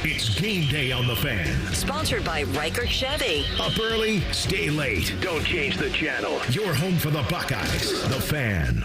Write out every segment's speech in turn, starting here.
It's game day on the Fan. Sponsored by Riker Chevy. Up early, stay late. Don't change the channel. You're home for the Buckeyes. The Fan.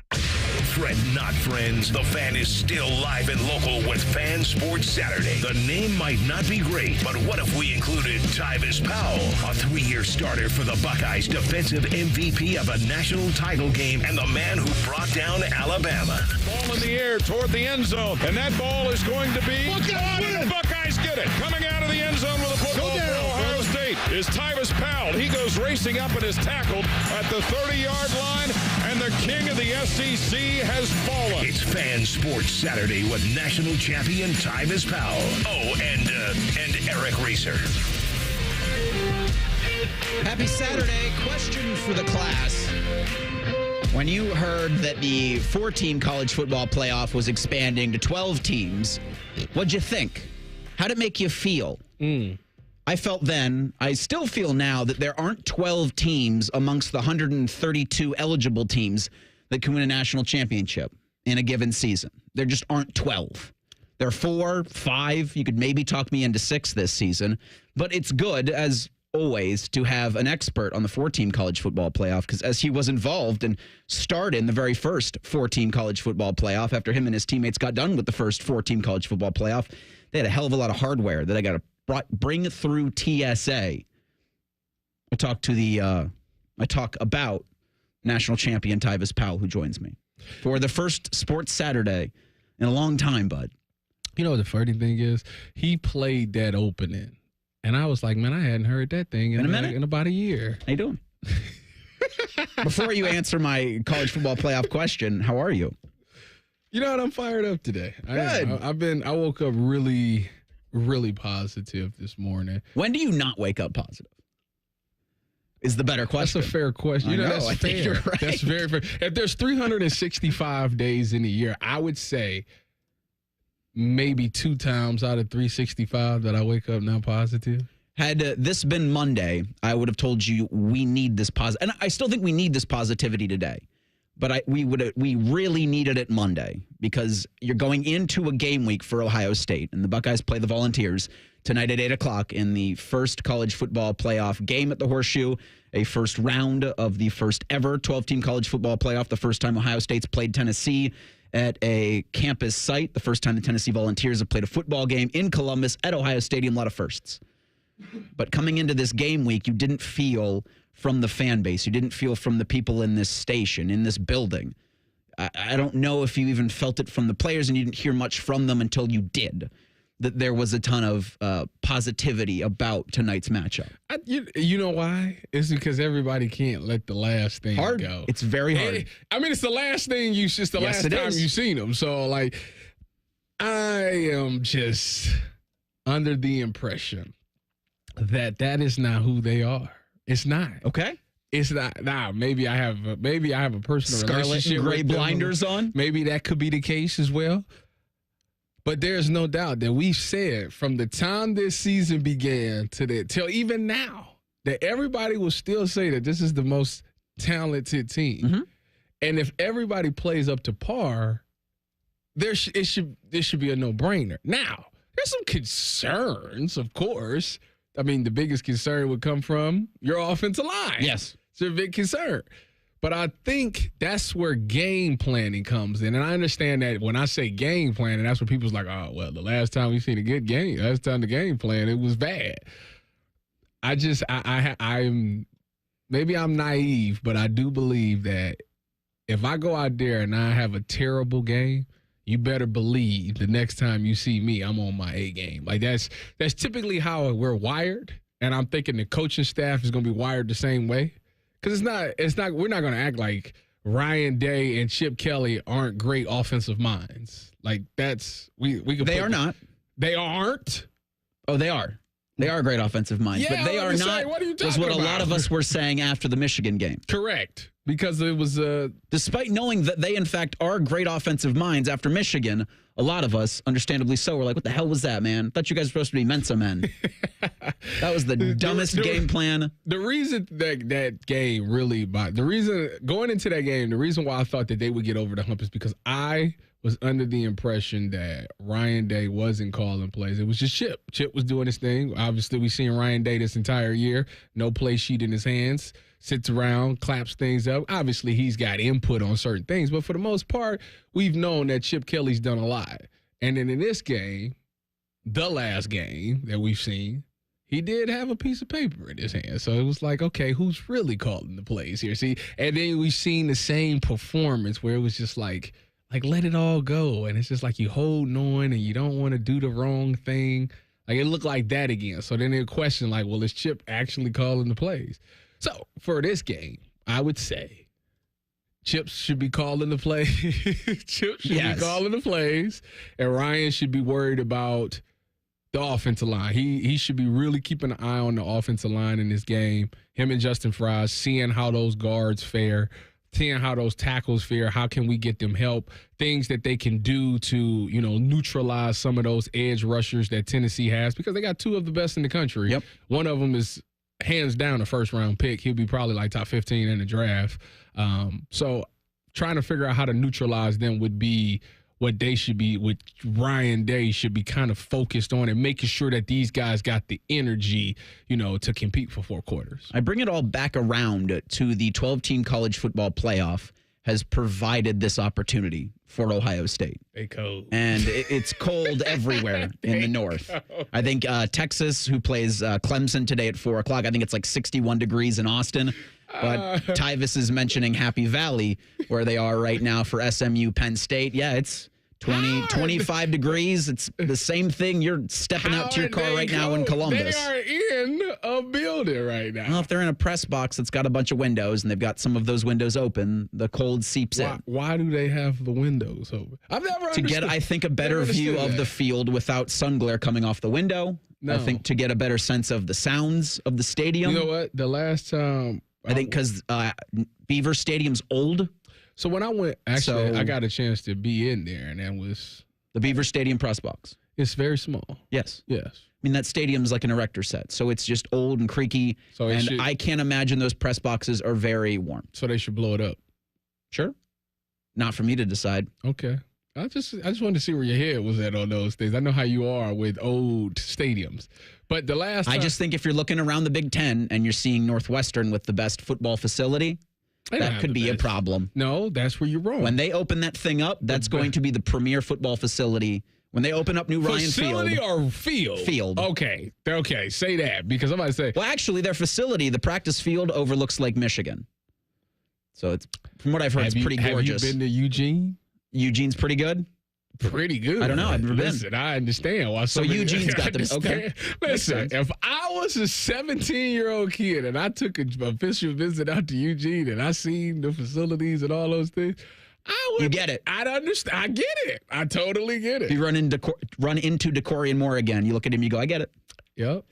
Fred Not Friends. The Fan is still live and local with Fan Sports Saturday. The name might not be great, but what if we included Tyvis Powell, a 3-year starter for the Buckeyes, defensive MVP of a national title game, and the man who brought down Alabama. Ball in the air toward the end zone, and that ball is going to be... The Buckeyes get it. Coming out of the end zone with a football for Ohio State is Tyvis Powell. He goes racing up and is tackled at the 30-yard line, and the king of the SEC has fallen. It's Fan Sports Saturday with national champion Tyvis Powell. Oh, and Eric Racer. Happy Saturday. Question for the class. When you heard that the 4-team college football playoff was expanding to 12 teams, what'd you think? How'd it make you feel? I felt then, I still feel now, that there aren't 12 teams amongst the 132 eligible teams that can win a national championship in a given season. There just aren't 12. There are 4, 5. You could maybe talk me into 6 this season. But it's good, as always, to have an expert on the 4-team college football playoff, because as he was involved and starred in the very first 4-team college football playoff, after him and his teammates got done with the first 4-team college football playoff, they had a hell of a lot of hardware that I got to bring through TSA. I talk about national champion Tyvis Powell, who joins me for the first Sports Saturday in a long time, bud. You know what the funny thing is? He played that opening, and I was like, man, I hadn't heard that thing in about a year. How you doing? Before you answer my college football playoff question, how are you? You know what? I'm fired up today. Good. I woke up really, really positive this morning. When do you not wake up positive? Is the better question. That's a fair question. That's I fair. think you're right. That's very fair. If there's 365 days in a year, I would say maybe 2 times out of 365 that I wake up not positive. Had this been Monday, I would have told you we need this and I still think we need this positivity today. But we really needed it Monday, because you're going into a game week for Ohio State, and the Buckeyes play the Volunteers tonight at 8 o'clock in the first college football playoff game at the Horseshoe, a first round of the first ever 12-team college football playoff, the first time Ohio State's played Tennessee at a campus site, the first time the Tennessee Volunteers have played a football game in Columbus at Ohio Stadium, a lot of firsts. But coming into this game week, you didn't feel from the fan base, you didn't feel from the people in this station, in this building. I don't know if you even felt it from the players, and you didn't hear much from them until you did, that there was a ton of positivity about tonight's matchup. You know why? It's because everybody can't let the last thing go. It's very hard. It's the last thing it's the last time you've seen them. So, I am just under the impression that is not who they are. It's not. Okay. It's not. Nah, maybe I have a personal Scarlet relationship and gray with them. blinders on. Maybe that could be the case as well. But there's no doubt that we've said from the time this season began till even now that everybody will still say that this is the most talented team. Mm-hmm. And if everybody plays up to par, this should be a no-brainer. Now, there's some concerns, of course. I mean, the biggest concern would come from your offensive line. Yes. It's a big concern. But I think that's where game planning comes in. And I understand that when I say game planning, that's when people's like, oh, well, the last time we seen a good game, last time the game plan, it was bad. I'm maybe I'm naive, but I do believe that if I go out there and I have a terrible game, you better believe the next time you see me, I'm on my A game. Like that's typically how we're wired, and I'm thinking the coaching staff is going to be wired the same way. Because we're not going to act like Ryan Day and Chip Kelly aren't great offensive minds. Like we could. They are not. They aren't. Oh, they are. They are great offensive minds, yeah, but they are not. What are you talking was what about? A lot of us were saying after the Michigan game. Correct. Because it was despite knowing that they, in fact, are great offensive minds after Michigan, a lot of us, understandably so, were like, what the hell was that, man? I thought you guys were supposed to be Mensa men. That was the dumbest game plan. The reason that game really, going into that game, the reason why I thought that they would get over the hump is because I was under the impression that Ryan Day wasn't calling plays. It was just Chip. Chip was doing his thing. Obviously, we've seen Ryan Day this entire year. No play sheet in his hands. Sits around, claps things up. Obviously, he's got input on certain things. But for the most part, we've known that Chip Kelly's done a lot. And then in this game, the last game that we've seen, he did have a piece of paper in his hand. So it was like, okay, who's really calling the plays here? See, and then we've seen the same performance where it was just like let it all go. And it's just like you holding on and you don't want to do the wrong thing. Like it looked like that again. So then they question like, well, is Chip actually calling the plays? So for this game, I would say Chip should be calling the plays. Chip should be calling the plays. And Ryan should be worried about the offensive line. He should be really keeping an eye on the offensive line in this game. Him and Justin Fries, seeing how those guards fare, seeing how those tackles fare, how can we get them help, things that they can do to, neutralize some of those edge rushers that Tennessee has, because they got two of the best in the country. Yep. One of them is hands down a first-round pick. He'll be probably like top 15 in the draft. So trying to figure out how to neutralize them would be what they should be, what Ryan Day should be kind of focused on, and making sure that these guys got the energy, to compete for 4 quarters. I bring it all back around to the 12-team college football playoff has provided this opportunity for Ohio State. They cold. And it's cold everywhere in the north. I think Texas, who plays Clemson today at 4 o'clock, I think it's like 61 degrees in Austin. But Tyvis is mentioning Happy Valley, where they are right now for SMU Penn State. Yeah, it's 25 degrees. It's the same thing. You're stepping out to your car right now in Columbus. They are in a building right now. Well, if they're in a press box that's got a bunch of windows and they've got some of those windows open, the cold seeps in. Why do they have the windows open? I've never understood. To get, I think, a better view of the field without sun glare coming off the window. No. I think to get a better sense of the sounds of the stadium. You know what? The last time... I think because Beaver Stadium's old. So when I went, I got a chance to be in there, and that was... The Beaver Stadium press box. It's very small. Yes. Yes. I mean, that stadium's like an erector set, so it's just old and creaky, and I can't imagine those press boxes are very warm. So they should blow it up. Sure. Not for me to decide. Okay. I just wanted to see where your head was at on those things. I know how you are with old stadiums. But the last time, I just think if you're looking around the Big Ten and you're seeing Northwestern with the best football facility, that could be a problem. No, that's where you're wrong. When they open that thing up, that's going to be the premier football facility. When they open up New Ryan Field. Facility or field? Field. Okay, say that, because I'm about to say. Well, actually, their facility, the practice field, overlooks Lake Michigan. So it's, from what I've heard, it's pretty gorgeous. Have you been to Eugene? Eugene's pretty good? Pretty good. I don't know. I've never been. Listen, I understand why. So Eugene's got them. Okay. Listen, if I was a 17-year-old kid and I took an official visit out to Eugene and I seen the facilities and all those things, I would. You get it. I'd understand. I get it. I totally get it. If you run into Decorian Moore again, you look at him, you go, I get it. Yep.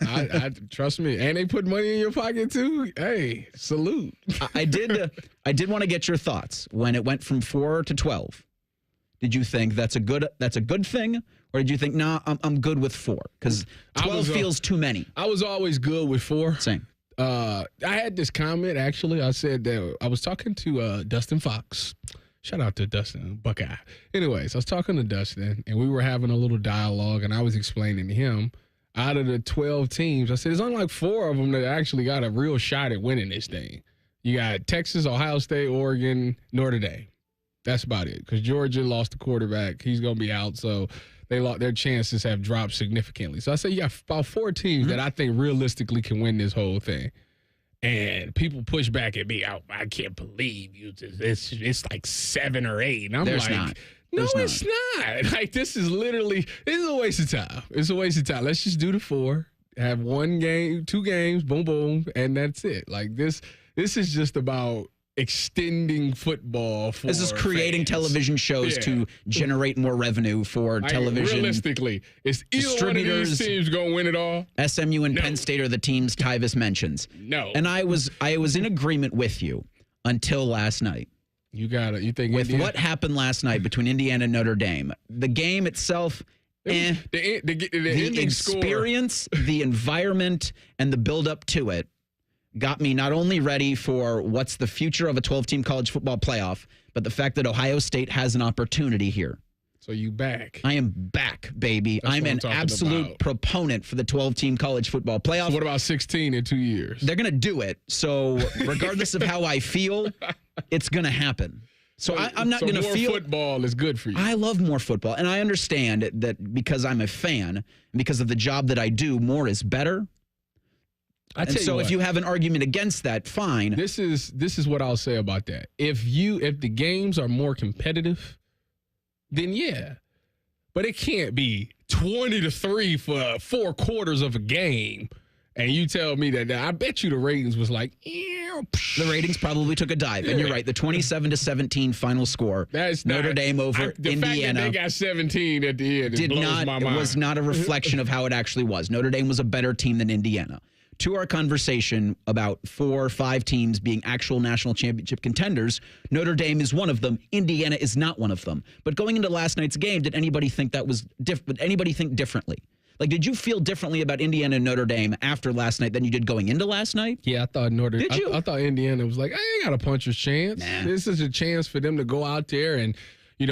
I trust me. And they put money in your pocket too. Hey, salute. I did want to get your thoughts when it went from 4 to 12. Did you think that's a good thing, or did you think, nah, I'm good with 4? Because 12 feels too many. I was always good with 4. Same. I had this comment, actually. I said that I was talking to Dustin Fox. Shout out to Dustin, Buckeye. Anyways, I was talking to Dustin, and we were having a little dialogue, and I was explaining to him, out of the 12 teams, I said, there's only like 4 of them that actually got a real shot at winning this thing. You got Texas, Ohio State, Oregon, Notre Dame. That's about it, because Georgia lost the quarterback. He's going to be out, so their chances have dropped significantly. So I say you got about 4 teams that I think realistically can win this whole thing. And people push back at me. I can't believe you. It's like 7 or 8. And I'm like, no, it's not. Like, this is a waste of time. It's a waste of time. Let's just do the 4. Have 1 game, 2 games, boom, boom, and that's it. Like, this is just about extending football for This is creating fans. Television shows to generate more revenue for television. Realistically, is either one of these teams going to win it all? SMU and Penn State are the teams Tyvis mentions. No. And I was in agreement with you until last night. You think with Indiana? What happened last night between Indiana and Notre Dame? The game itself, the experience, the environment, and the build up to it got me not only ready for what's the future of a 12-team college football playoff, but the fact that Ohio State has an opportunity here. So you back. I am back, baby. That's I'm an absolute proponent for the 12-team college football playoff. So what about 16 in 2 years? They're going to do it. So regardless of how I feel, it's going to happen. So I'm not going to feel. More football is good for you. I love more football. And I understand that because I'm a fan and because of the job that I do, more is better. If you have an argument against that, fine. This is what I'll say about that. If the games are more competitive, then yeah. But it can't be 20-3 for 4 quarters of a game. And you tell me that I bet you the ratings was like, the ratings probably took a dive. And you're right. The 27-17 final score. Notre Dame over the Indiana. Fact that they got 17 at the end was not a reflection of how it actually was. Notre Dame was a better team than Indiana. To our conversation about 4 or 5 teams being actual national championship contenders, Notre Dame is one of them. Indiana is not one of them. But going into last night's game, did anybody think that was different? Did anybody think differently? Like, did you feel differently about Indiana and Notre Dame after last night than you did going into last night? Yeah, I thought I thought Indiana was like, I ain't got a puncher's chance. Nah. This is a chance for them to go out there and,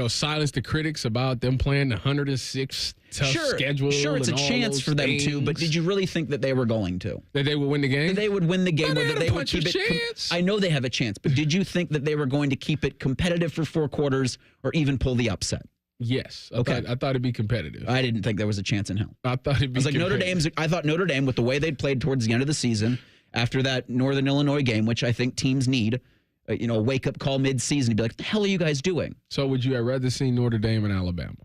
silence the critics about them playing the 106 tough schedule. Sure, it's a chance for them to, but did you really think that they were going to? That they would win the game? That they would win the game, or that they would keep it. Chance. I know they have a chance, but did you think that they were going to keep it competitive for 4 quarters or even pull the upset? Yes. I thought it'd be competitive. I didn't think there was a chance in hell. I thought it'd be competitive. I thought Notre Dame, with the way they'd played towards the end of the season, after that Northern Illinois game, which I think teams need, a wake-up call mid-season to be like, what the hell are you guys doing? So would you have rather seen Notre Dame and Alabama?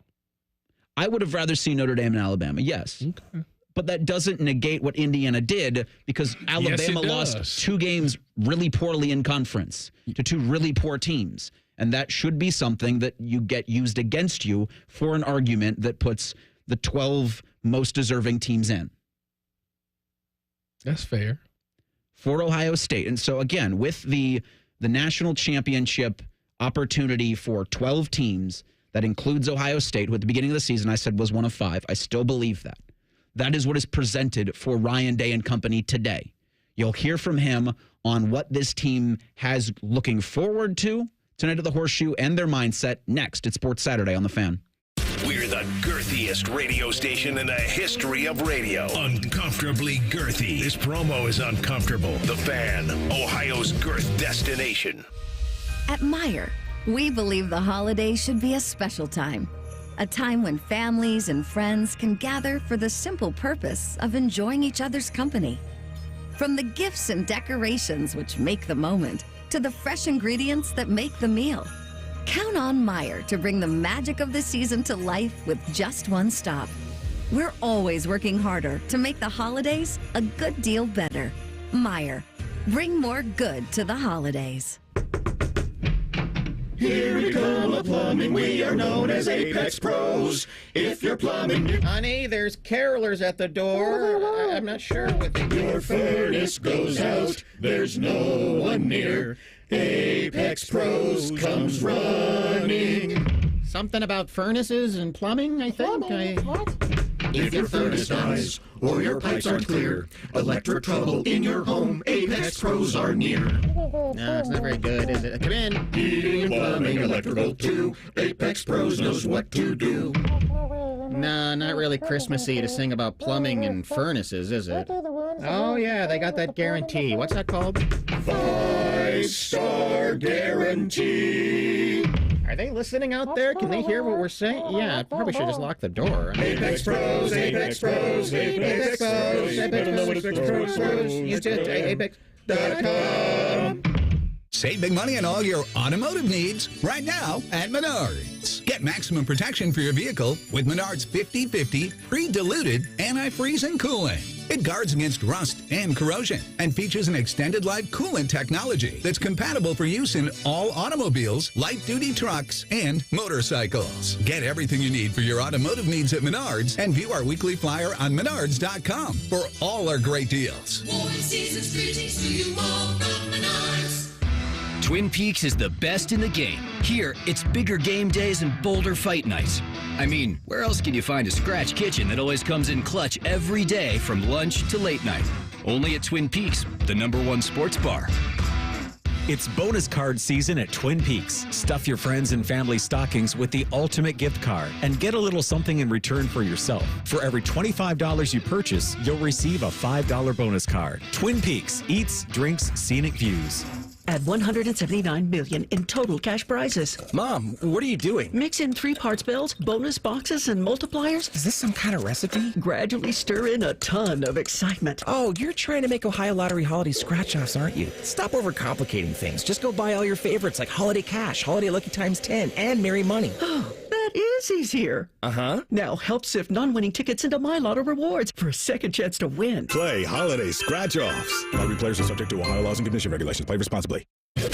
I would have rather seen Notre Dame and Alabama, yes. Okay. But that doesn't negate what Indiana did, because Alabama lost 2 games really poorly in conference to 2 really poor teams. And that should be something that you get used against you for an argument that puts the 12 most deserving teams in. That's fair. For Ohio State. And so, again, with the national championship opportunity for 12 teams, that includes Ohio State, who at the beginning of the season I said was one of 5. I still believe that. That is what is presented for Ryan Day and company today. You'll hear from him on what this team has looking forward to tonight at the Horseshoe and their mindset next at Sports Saturday on The Fan. We're the girthiest radio station in the history of radio. Uncomfortably girthy. This promo is uncomfortable. The Fan, Ohio's girth destination. At Meijer, we believe the holidays should be a special time. A time when families and friends can gather for the simple purpose of enjoying each other's company. From the gifts and decorations which make the moment, to the fresh ingredients that make the meal. Count on Meijer to bring the magic of the season to life with just one stop. We're always working harder to make the holidays a good deal better. Meijer, bring more good to the holidays. Here we come a plumbing, we are known as Apex Pros. If you're plumbing, honey, there's carolers at the door. I'm not sure what your furnace goes out, there's no one near. Apex Pros comes running. Something about furnaces and plumbing, I think. If your furnace dies or your pipes aren't clear, electric trouble in your home, Apex Pros are near. No, it's not very good, is it? Come in. Heating and plumbing, electrical too. Apex Pros knows what to do. No, not really Christmassy to sing about plumbing and furnaces, is it? Oh, yeah, they got that guarantee. What's that called? 5-star guarantee. Are they listening out there? Can they hear what we're saying? Yeah, I probably should just lock the door. Apex Pros, Apex Pros, Apex Pros, Apex Pros. You just apex.com. Save big money on all your automotive needs right now at Menards. Get maximum protection for your vehicle with Menards 50/50 pre-diluted antifreeze and coolant. It guards against rust and corrosion and features an extended life coolant technology that's compatible for use in all automobiles, light-duty trucks, and motorcycles. Get everything you need for your automotive needs at Menards and view our weekly flyer on Menards.com for all our great deals. Warm season's greetings to you all from Menards. Twin Peaks is the best in the game. Here, it's bigger game days and bolder fight nights. I mean, where else can you find a scratch kitchen that always comes in clutch every day from lunch to late night? Only at Twin Peaks, the #1 sports bar. It's bonus card season at Twin Peaks. Stuff your friends and family stockings with the ultimate gift card and get a little something in return for yourself. For every $25 you purchase, you'll receive a $5 bonus card. Twin Peaks, eats, drinks, scenic views. Add $179 million in total cash prizes. Mom, what are you doing? Mix in 3 parts bills, bonus boxes, and multipliers. Is this some kind of recipe? Gradually stir in a ton of excitement. Oh, you're trying to make Ohio Lottery holiday scratch-offs, aren't you? Stop overcomplicating things. Just go buy all your favorites like Holiday Cash, Holiday Lucky Times 10, and Merry Money. Oh, that is easier. Uh-huh. Now help sift non-winning tickets into My Lotto Rewards for a second chance to win. Play Holiday Scratch-Offs. Lottery players are subject to Ohio laws and condition regulations. Play responsibly. The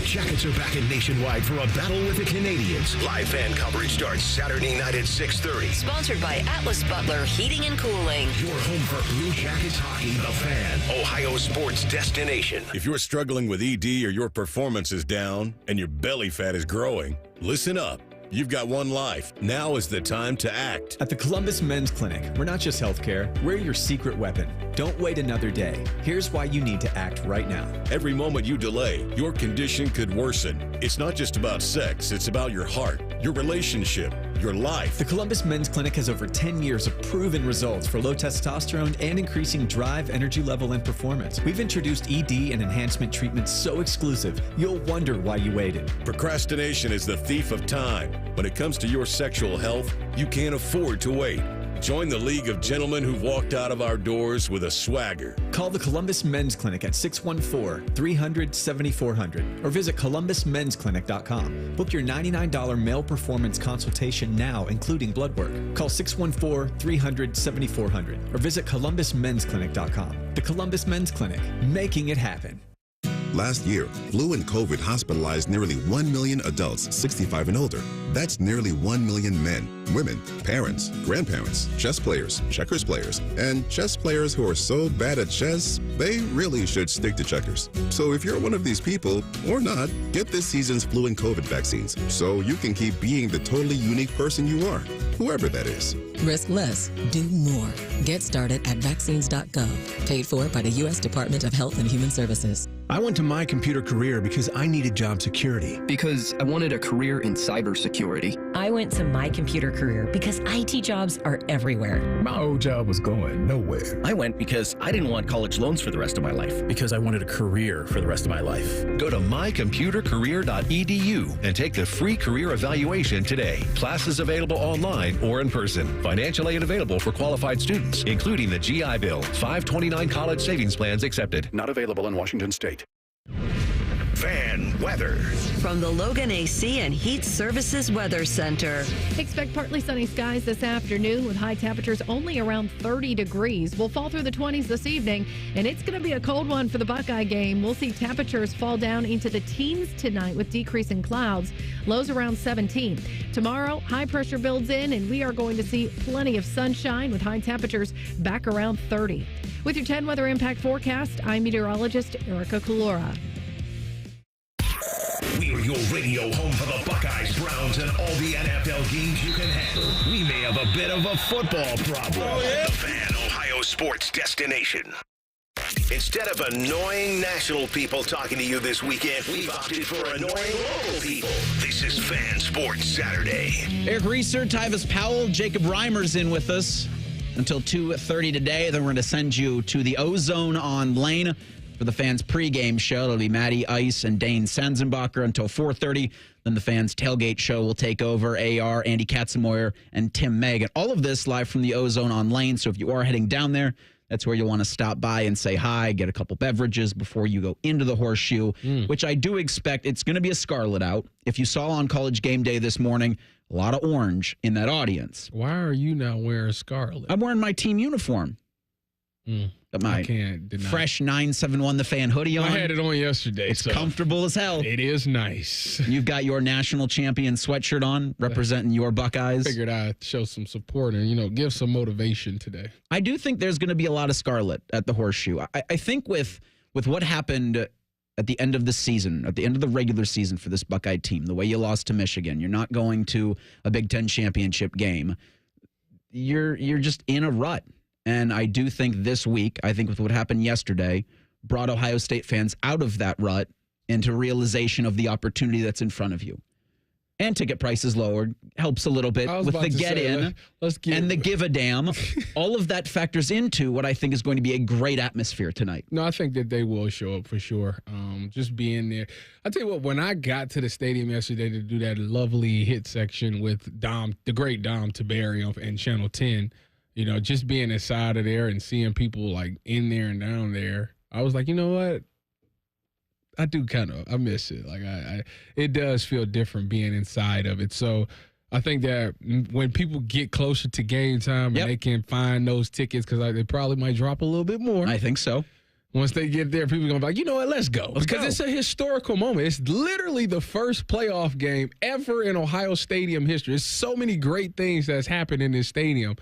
Jackets are back in Nationwide for a battle with the Canadians. Live fan coverage starts Saturday night at 6:30. Sponsored by Atlas Butler Heating and Cooling. Your home for Blue Jackets hockey, the Fan, Ohio sports destination. If you're struggling with ED or your performance is down and your belly fat is growing, listen up. You've got one life. Now is the time to act. At the Columbus Men's Clinic, we're not just healthcare, we're your secret weapon. Don't wait another day. Here's why you need to act right now. Every moment you delay, your condition could worsen. It's not just about sex, it's about your heart, your relationship, your life. The Columbus Men's Clinic has over 10 years of proven results for low testosterone and increasing drive, energy level, and performance. We've introduced ED and enhancement treatments so exclusive, you'll wonder why you waited. Procrastination is the thief of time. When it comes to your sexual health, you can't afford to wait. Join the League of Gentlemen who've walked out of our doors with a swagger. Call the Columbus Men's Clinic at 614-300-7400 or visit columbusmensclinic.com. Book your $99 male performance consultation now, including blood work. Call 614-300-7400 or visit columbusmensclinic.com. The Columbus Men's Clinic, making it happen. Last year, flu and COVID hospitalized nearly 1 million adults 65 and older. That's nearly 1 million men, women, parents, grandparents, chess players, checkers players, and chess players who are so bad at chess, they really should stick to checkers. So if you're one of these people, or not, get this season's flu and COVID vaccines so you can keep being the totally unique person you are, whoever that is. Risk less, do more. Get started at vaccines.gov. Paid for by the U.S. Department of Health and Human Services. I went to My Computer Career because I needed job security. Because I wanted a career in cybersecurity. I went to My Computer Career because IT jobs are everywhere. My old job was going nowhere. I went because I didn't want college loans for the rest of my life. Because I wanted a career for the rest of my life. Go to mycomputercareer.edu and take the free career evaluation today. Classes available online or in person. Financial aid available for qualified students, including the GI Bill. 529 college savings plans accepted. Not available in Washington State. Fan weather. From the Logan AC and Heat Services Weather Center. Expect partly sunny skies this afternoon with high temperatures only around 30 degrees. We'll fall through the 20s this evening, and it's going to be a cold one for the Buckeye game. We'll see temperatures fall down into the teens tonight with decreasing clouds. Lows around 17. Tomorrow, high pressure builds in, and we are going to see plenty of sunshine with high temperatures back around 30. With your 10 weather impact forecast, I'm meteorologist Erica Kalora. We're your radio home for the Buckeyes, Browns, and all the NFL games you can handle. We may have a bit of a football problem. Oh, yeah? The Fan, Ohio sports destination. Instead of annoying national people talking to you this weekend, we've opted for annoying local people. This is Fan Sports Saturday. Eric Reeser, Tyvis Powell, Jacob Reimer's in with us until 2:30 today. Then we're going to send you to the Ozone on Lane for the Fans pregame show. It'll be Matty Ice and Dane Sanzenbacher until 4:30. Then the Fans tailgate show will take over. AR, Andy Katzenmoyer, and Tim Megg. And all of this live from the Ozone on Lane. So if you are heading down there, that's where you want to stop by and say hi, get a couple beverages before you go into the Horseshoe, which I do expect it's going to be a scarlet out. If you saw on College Game Day this morning, a lot of orange in that audience. Why are you not wearing scarlet? I'm wearing my team uniform. Got my I can't deny. fresh 971 The Fan hoodie on. I had it on yesterday. It's comfortable as hell. It is nice. You've got your national champion sweatshirt on, representing your Buckeyes. Figured I'd show some support and, give some motivation today. I do think there's going to be a lot of scarlet at the Horseshoe. I think with what happened at the end of the season, at the end of the regular season for this Buckeye team, the way you lost to Michigan, you're not going to a Big Ten championship game. You're just in a rut. And I do think this week, I think with what happened yesterday, brought Ohio State fans out of that rut into realization of the opportunity that's in front of you. And ticket prices lowered, helps a little bit with the get-in and the give-a-damn. All of that factors into what I think is going to be a great atmosphere tonight. No, I think that they will show up for sure. Just being there. I tell you what, when I got to the stadium yesterday to do that lovely hit section with Dom, the great Dom Tabari and Channel 10, just being inside of there and seeing people like in there and down there, I was like, you know what? I do I miss it. Like it does feel different being inside of it. So I think that when people get closer to game time and they can find those tickets, because they probably might drop a little bit more. I think so. Once they get there, people are going to be like, you know what, let's go. Because it's a historical moment. It's literally the first playoff game ever in Ohio Stadium history. There's so many great things that's happened in this stadium.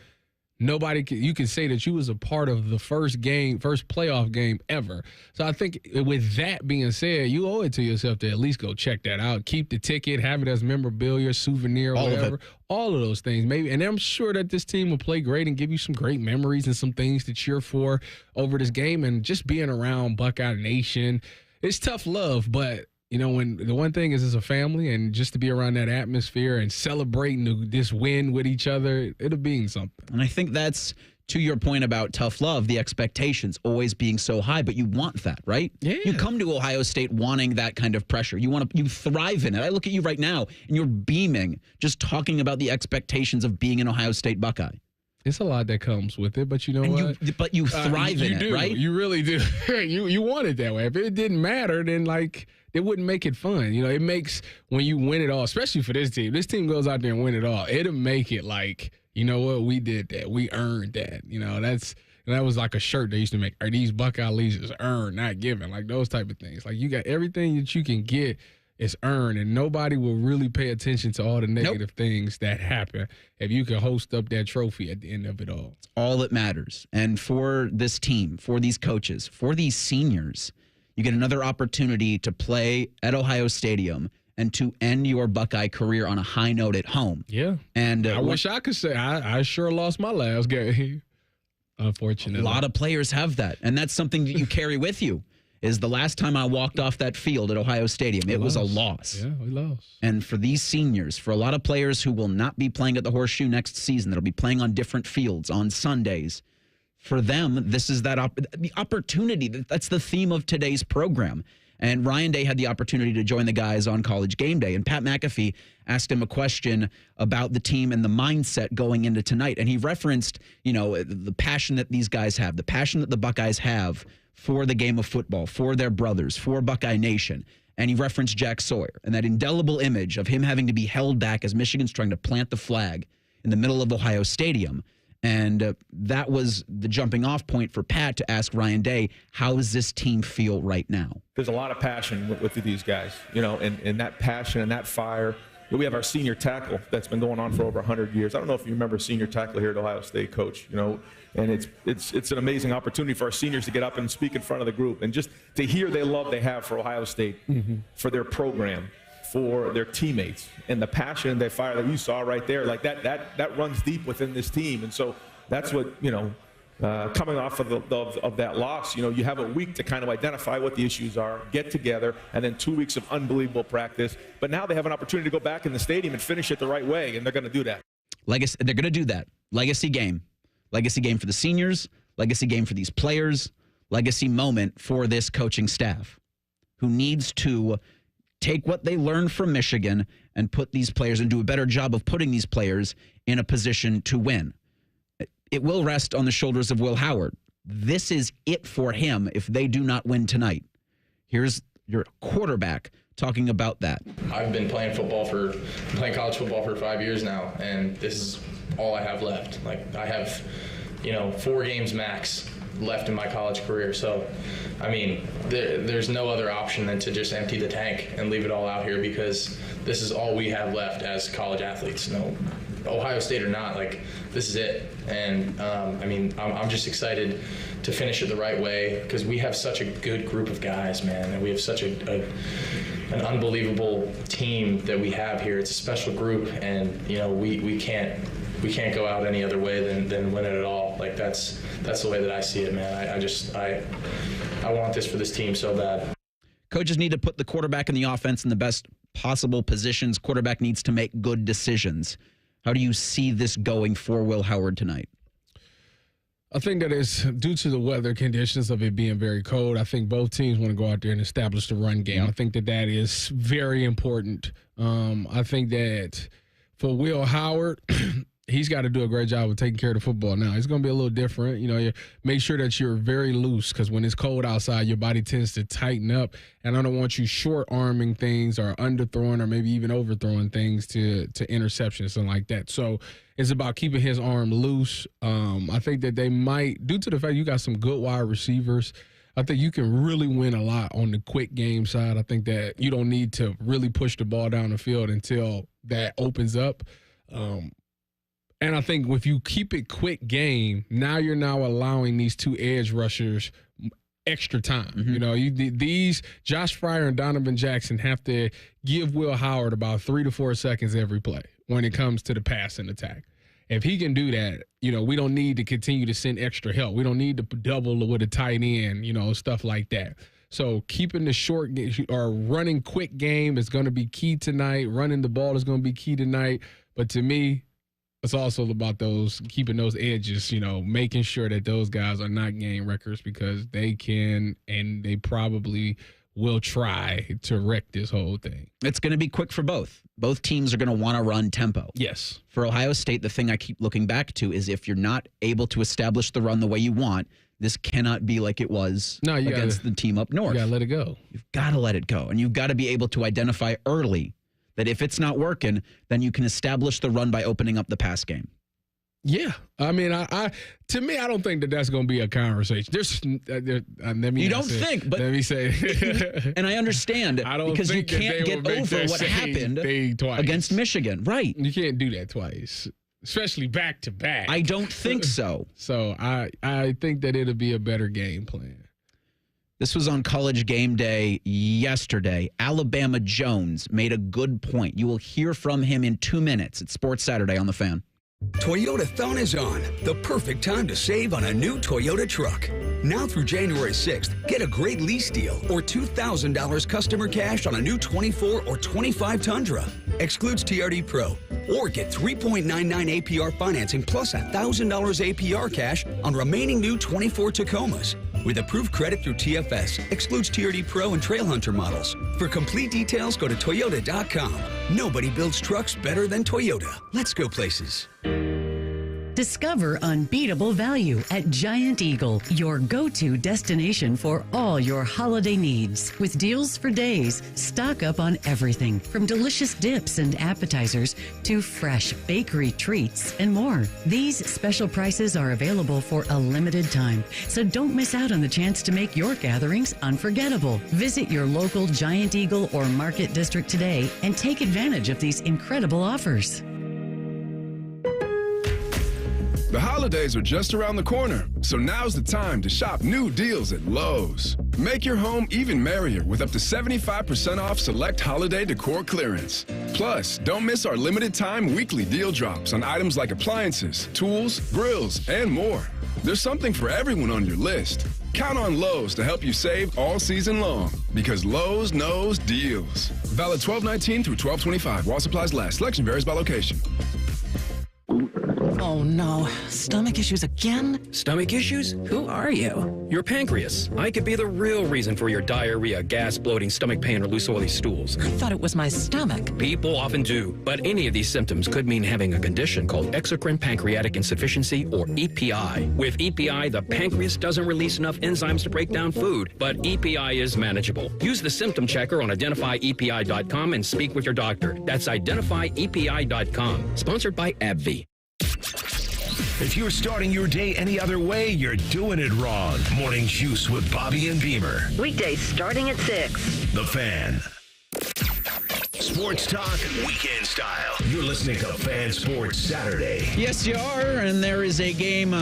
You can say that you was a part of the first playoff game ever. So I think with that being said, you owe it to yourself to at least go check that out. Keep the ticket, have it as memorabilia, souvenir, whatever. All of those things, maybe. And I'm sure that this team will play great and give you some great memories and some things to cheer for over this game. And just being around Buckeye Nation, it's tough love, but when the one thing is it's a family, and just to be around that atmosphere and celebrating this win with each other, it'll mean something. And I think that's, to your point about tough love, the expectations always being so high, but you want that, right? Yeah. You come to Ohio State wanting that kind of pressure. You thrive in it. I look at you right now, and you're beaming just talking about the expectations of being an Ohio State Buckeye. It's a lot that comes with it, but you know what? But you thrive in it, right? You really do. You want it that way. If it didn't matter, then it wouldn't make it fun. It makes when you win it all, especially for this team. This team goes out there and win it all. It'll make it like, you know what? We did that. We earned that. That was like a shirt they used to make. Are these Buckeye leases earned, not given? Like those type of things. Like you got everything that you can get is earned, and nobody will really pay attention to all the negative things that happen if you can host up that trophy at the end of it all. It's all that matters. And for this team, for these coaches, for these seniors, you get another opportunity to play at Ohio Stadium and to end your Buckeye career on a high note at home. Yeah. And I wish I could say I sure lost my last game, unfortunately. A lot of players have that, and that's something that you carry with you. Is the last time I walked off that field at Ohio Stadium, it was a loss. Yeah, we lost. And for these seniors, for a lot of players who will not be playing at the Horseshoe next season, that'll be playing on different fields on Sundays, for them, this is the opportunity. That's the theme of today's program. And Ryan Day had the opportunity to join the guys on College Game Day. And Pat McAfee asked him a question about the team and the mindset going into tonight. And he referenced, the passion that these guys have, the passion that the Buckeyes have for the game of football, for their brothers, for Buckeye Nation. And he referenced Jack Sawyer and that indelible image of him having to be held back as Michigan's trying to plant the flag in the middle of Ohio Stadium. And that was the jumping off point for Pat to ask Ryan Day, how does this team feel right now? There's a lot of passion with these guys, and that passion and that fire. We have our senior tackle that's been going on for over 100 years. I don't know if you remember senior tackle here at Ohio State, Coach, and it's an amazing opportunity for our seniors to get up and speak in front of the group and just to hear the love they have for Ohio State, for their program, for their teammates, and the passion and the fire that you saw right there, like that runs deep within this team. And so that's what, coming off of that loss, you have a week to kind of identify what the issues are, get together, and then 2 weeks of unbelievable practice. But now they have an opportunity to go back in the stadium and finish it the right way, and they're going to do that. They're going to do that. Legacy game. Legacy game for the seniors, legacy game for these players, legacy moment for this coaching staff who needs to take what they learned from Michigan and put these players and do a better job of putting these players in a position to win. It will rest on the shoulders of Will Howard. This is it for him if they do not win tonight. Here's your quarterback talking about that. I've been playing college football for 5 years now, and this is all I have left. I have, 4 games max left in my college career. So, there's no other option than to just empty the tank and leave it all out here, because this is all we have left as college athletes. No, Ohio State or not, this is it. And I'm just excited to finish it the right way, because we have such a good group of guys, man, and we have such an unbelievable team that we have here. It's a special group, and we can't go out any other way than win it at all. Like that's the way that I see it, man. I want this for this team so bad. Coaches need to put the quarterback in the offense in the best possible positions. Quarterback needs to make good decisions. How do you see this going for Will Howard tonight? I think that it's due to the weather conditions of it being very cold. I think both teams want to go out there and establish the run game. I think that is very important. I think that for Will Howard, he's got to do a great job of taking care of the football. Now, it's going to be a little different. You make sure that you're very loose because when it's cold outside, your body tends to tighten up. And I don't want you short-arming things or underthrowing or maybe even overthrowing things to interceptions and like that. So it's about keeping his arm loose. I think that they might, due to the fact you got some good wide receivers, I think you can really win a lot on the quick game side. I think that you don't need to really push the ball down the field until that opens up. And I think if you keep it quick game, now you're allowing these two edge rushers extra time. Mm-hmm. These Josh Fryer and Donovan Jackson have to give Will Howard about 3 to 4 seconds every play when it comes to the passing attack. If he can do that, we don't need to continue to send extra help. We don't need to double with a tight end, stuff like that. So keeping the short or running quick game is going to be key tonight. Running the ball is going to be key tonight. But to me, it's also about keeping those edges, making sure that those guys are not game wreckers because they can and they probably will try to wreck this whole thing. It's going to be quick for both. Both teams are going to want to run tempo. Yes. For Ohio State, the thing I keep looking back to is if you're not able to establish the run the way you want, this cannot be like it was against the team up north. You got to let it go. You've got to let it go. And you've got to be able to identify early that if it's not working, then you can establish the run by opening up the pass game. Yeah. I mean, to me, I don't think that that's going to be a conversation. Let me say. And I understand because you can't get over what happened against Michigan. Right. You can't do that twice, especially back to back. I don't think so. So I think that it'll be a better game plan. This was on College Game Day yesterday. Alabama Jones made a good point. You will hear from him in 2 minutes at Sports Saturday on The Fan. Toyotathon is on. The perfect time to save on a new Toyota truck. Now through January 6th, get a great lease deal or $2,000 customer cash on a new 24 or 25 Tundra. Excludes TRD Pro. Or get 3.99 APR financing plus $1,000 APR cash on remaining new 24 Tacomas. With approved credit through TFS. Excludes TRD Pro and Trail Hunter models. For complete details, go to Toyota.com. Nobody builds trucks better than Toyota. Let's go places. Discover unbeatable value at Giant Eagle, your go-to destination for all your holiday needs. With deals for days, stock up on everything from delicious dips and appetizers to fresh bakery treats and more. These special prices are available for a limited time, so don't miss out on the chance to make your gatherings unforgettable. Visit your local Giant Eagle or Market District today and take advantage of these incredible offers. The holidays are just around the corner, so now's the time to shop new deals at Lowe's. Make your home even merrier with up to 75% off select holiday decor clearance. Plus, don't miss our limited time weekly deal drops on items like appliances, tools, grills, and more. There's something for everyone on your list. Count on Lowe's to help you save all season long because Lowe's knows deals. Valid 12/19 through 12/25 while supplies last. Selection varies by location. Oh no, stomach issues again? Stomach issues? Who are you? Your pancreas. I could be the real reason for your diarrhea, gas, bloating, stomach pain, or loose oily stools. I thought it was my stomach. People often do, but any of these symptoms could mean having a condition called exocrine pancreatic insufficiency, or EPI. With EPI, the pancreas doesn't release enough enzymes to break down food, but EPI is manageable. Use the symptom checker on identifyepi.com and speak with your doctor. That's identifyepi.com. Sponsored by AbbVie. If you're starting your day any other way, you're doing it wrong. Morning Juice with Bobby and Beamer. Weekdays starting at 6. The Fan. Sports talk, weekend style. You're listening to Fan Sports Saturday. Yes, you are, and there is a game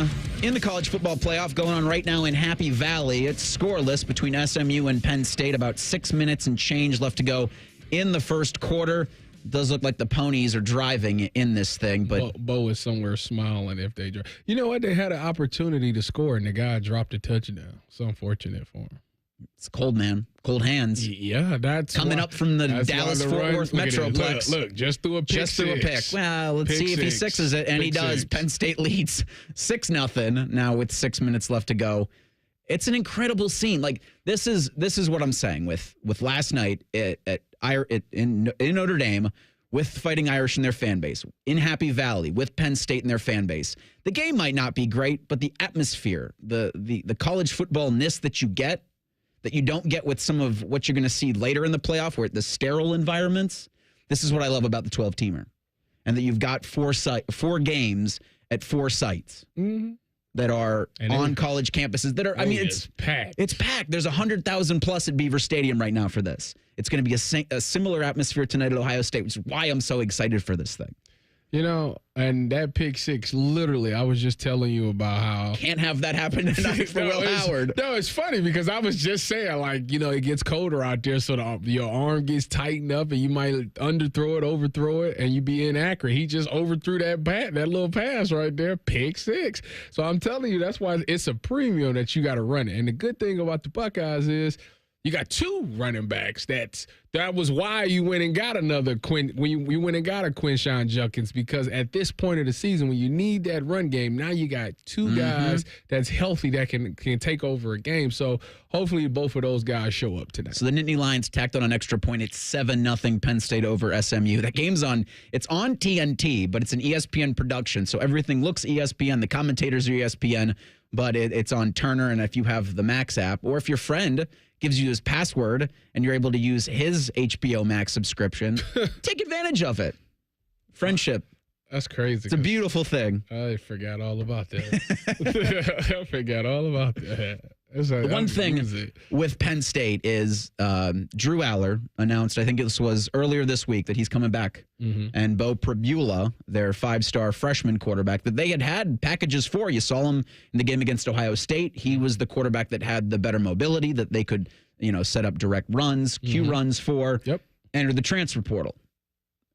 in the college football playoff going on right now in Happy Valley. It's scoreless between SMU and Penn State. About 6 minutes and change left to go in the first quarter. does look like the ponies are driving in this thing, but Bo is somewhere smiling if they drive. You know what? They had an opportunity to score, and the guy dropped a touchdown. So unfortunate for him. It's cold, man. Cold hands. Yeah, that's coming up from the Dallas-Fort Worth Metroplex. Look, just threw a pick. Just threw a pick. Well, let's see if he sixes it, and he does. Penn State leads 6-0 now with 6 minutes left to go. It's an incredible scene. Like this is what I'm saying with last night in Notre Dame with Fighting Irish and their fan base, in Happy Valley with Penn State and their fan base. The game might not be great, but the atmosphere, the college football-ness that you get, that you don't get with some of what you're going to see later in the playoff, where the sterile environments. This is what I love about the 12-teamer, and that you've got 4 games at 4 sites. Mm-hmm. That are on college campuses that are, it's packed. It's packed. There's 100,000 plus at Beaver Stadium right now for this. It's going to be a similar atmosphere tonight at Ohio State, which is why I'm so excited for this thing. You know, and that pick six, literally, I was just telling you about how. Can't have that happen tonight for Will Howard. No, it's funny because I was just saying, like, you know, it gets colder out there, so your arm gets tightened up and you might underthrow it, overthrow it, and you be inaccurate. He just overthrew that little pass right there, pick six. So I'm telling you, that's why it's a premium that you got to run it. And the good thing about the Buckeyes is you got 2 running backs. That was why you went and got another you went and got a Quinshon Judkins, because at this point of the season, when you need that run game, now you got 2 guys that's healthy that can take over a game. So hopefully both of those guys show up tonight. So the Nittany Lions tacked on an extra point. It's 7-0 Penn State over SMU. That game's it's on TNT, but it's an ESPN production. So everything looks ESPN. The commentators are ESPN, but it's on Turner. And if you have the Max app, or if your friend gives you his password and you're able to use his HBO Max subscription, take advantage of it. Friendship. That's crazy. It's a beautiful thing. I forgot all about that. I forgot all about that. The one thing with Penn State is Drew Aller announced, I think it was earlier this week, that he's coming back. Mm-hmm. And Bo Pribula, their 5-star freshman quarterback, that they had packages for. You saw him in the game against Ohio State. He was the quarterback that had the better mobility, that they could, set up direct runs, Q runs for, enter the transfer portal.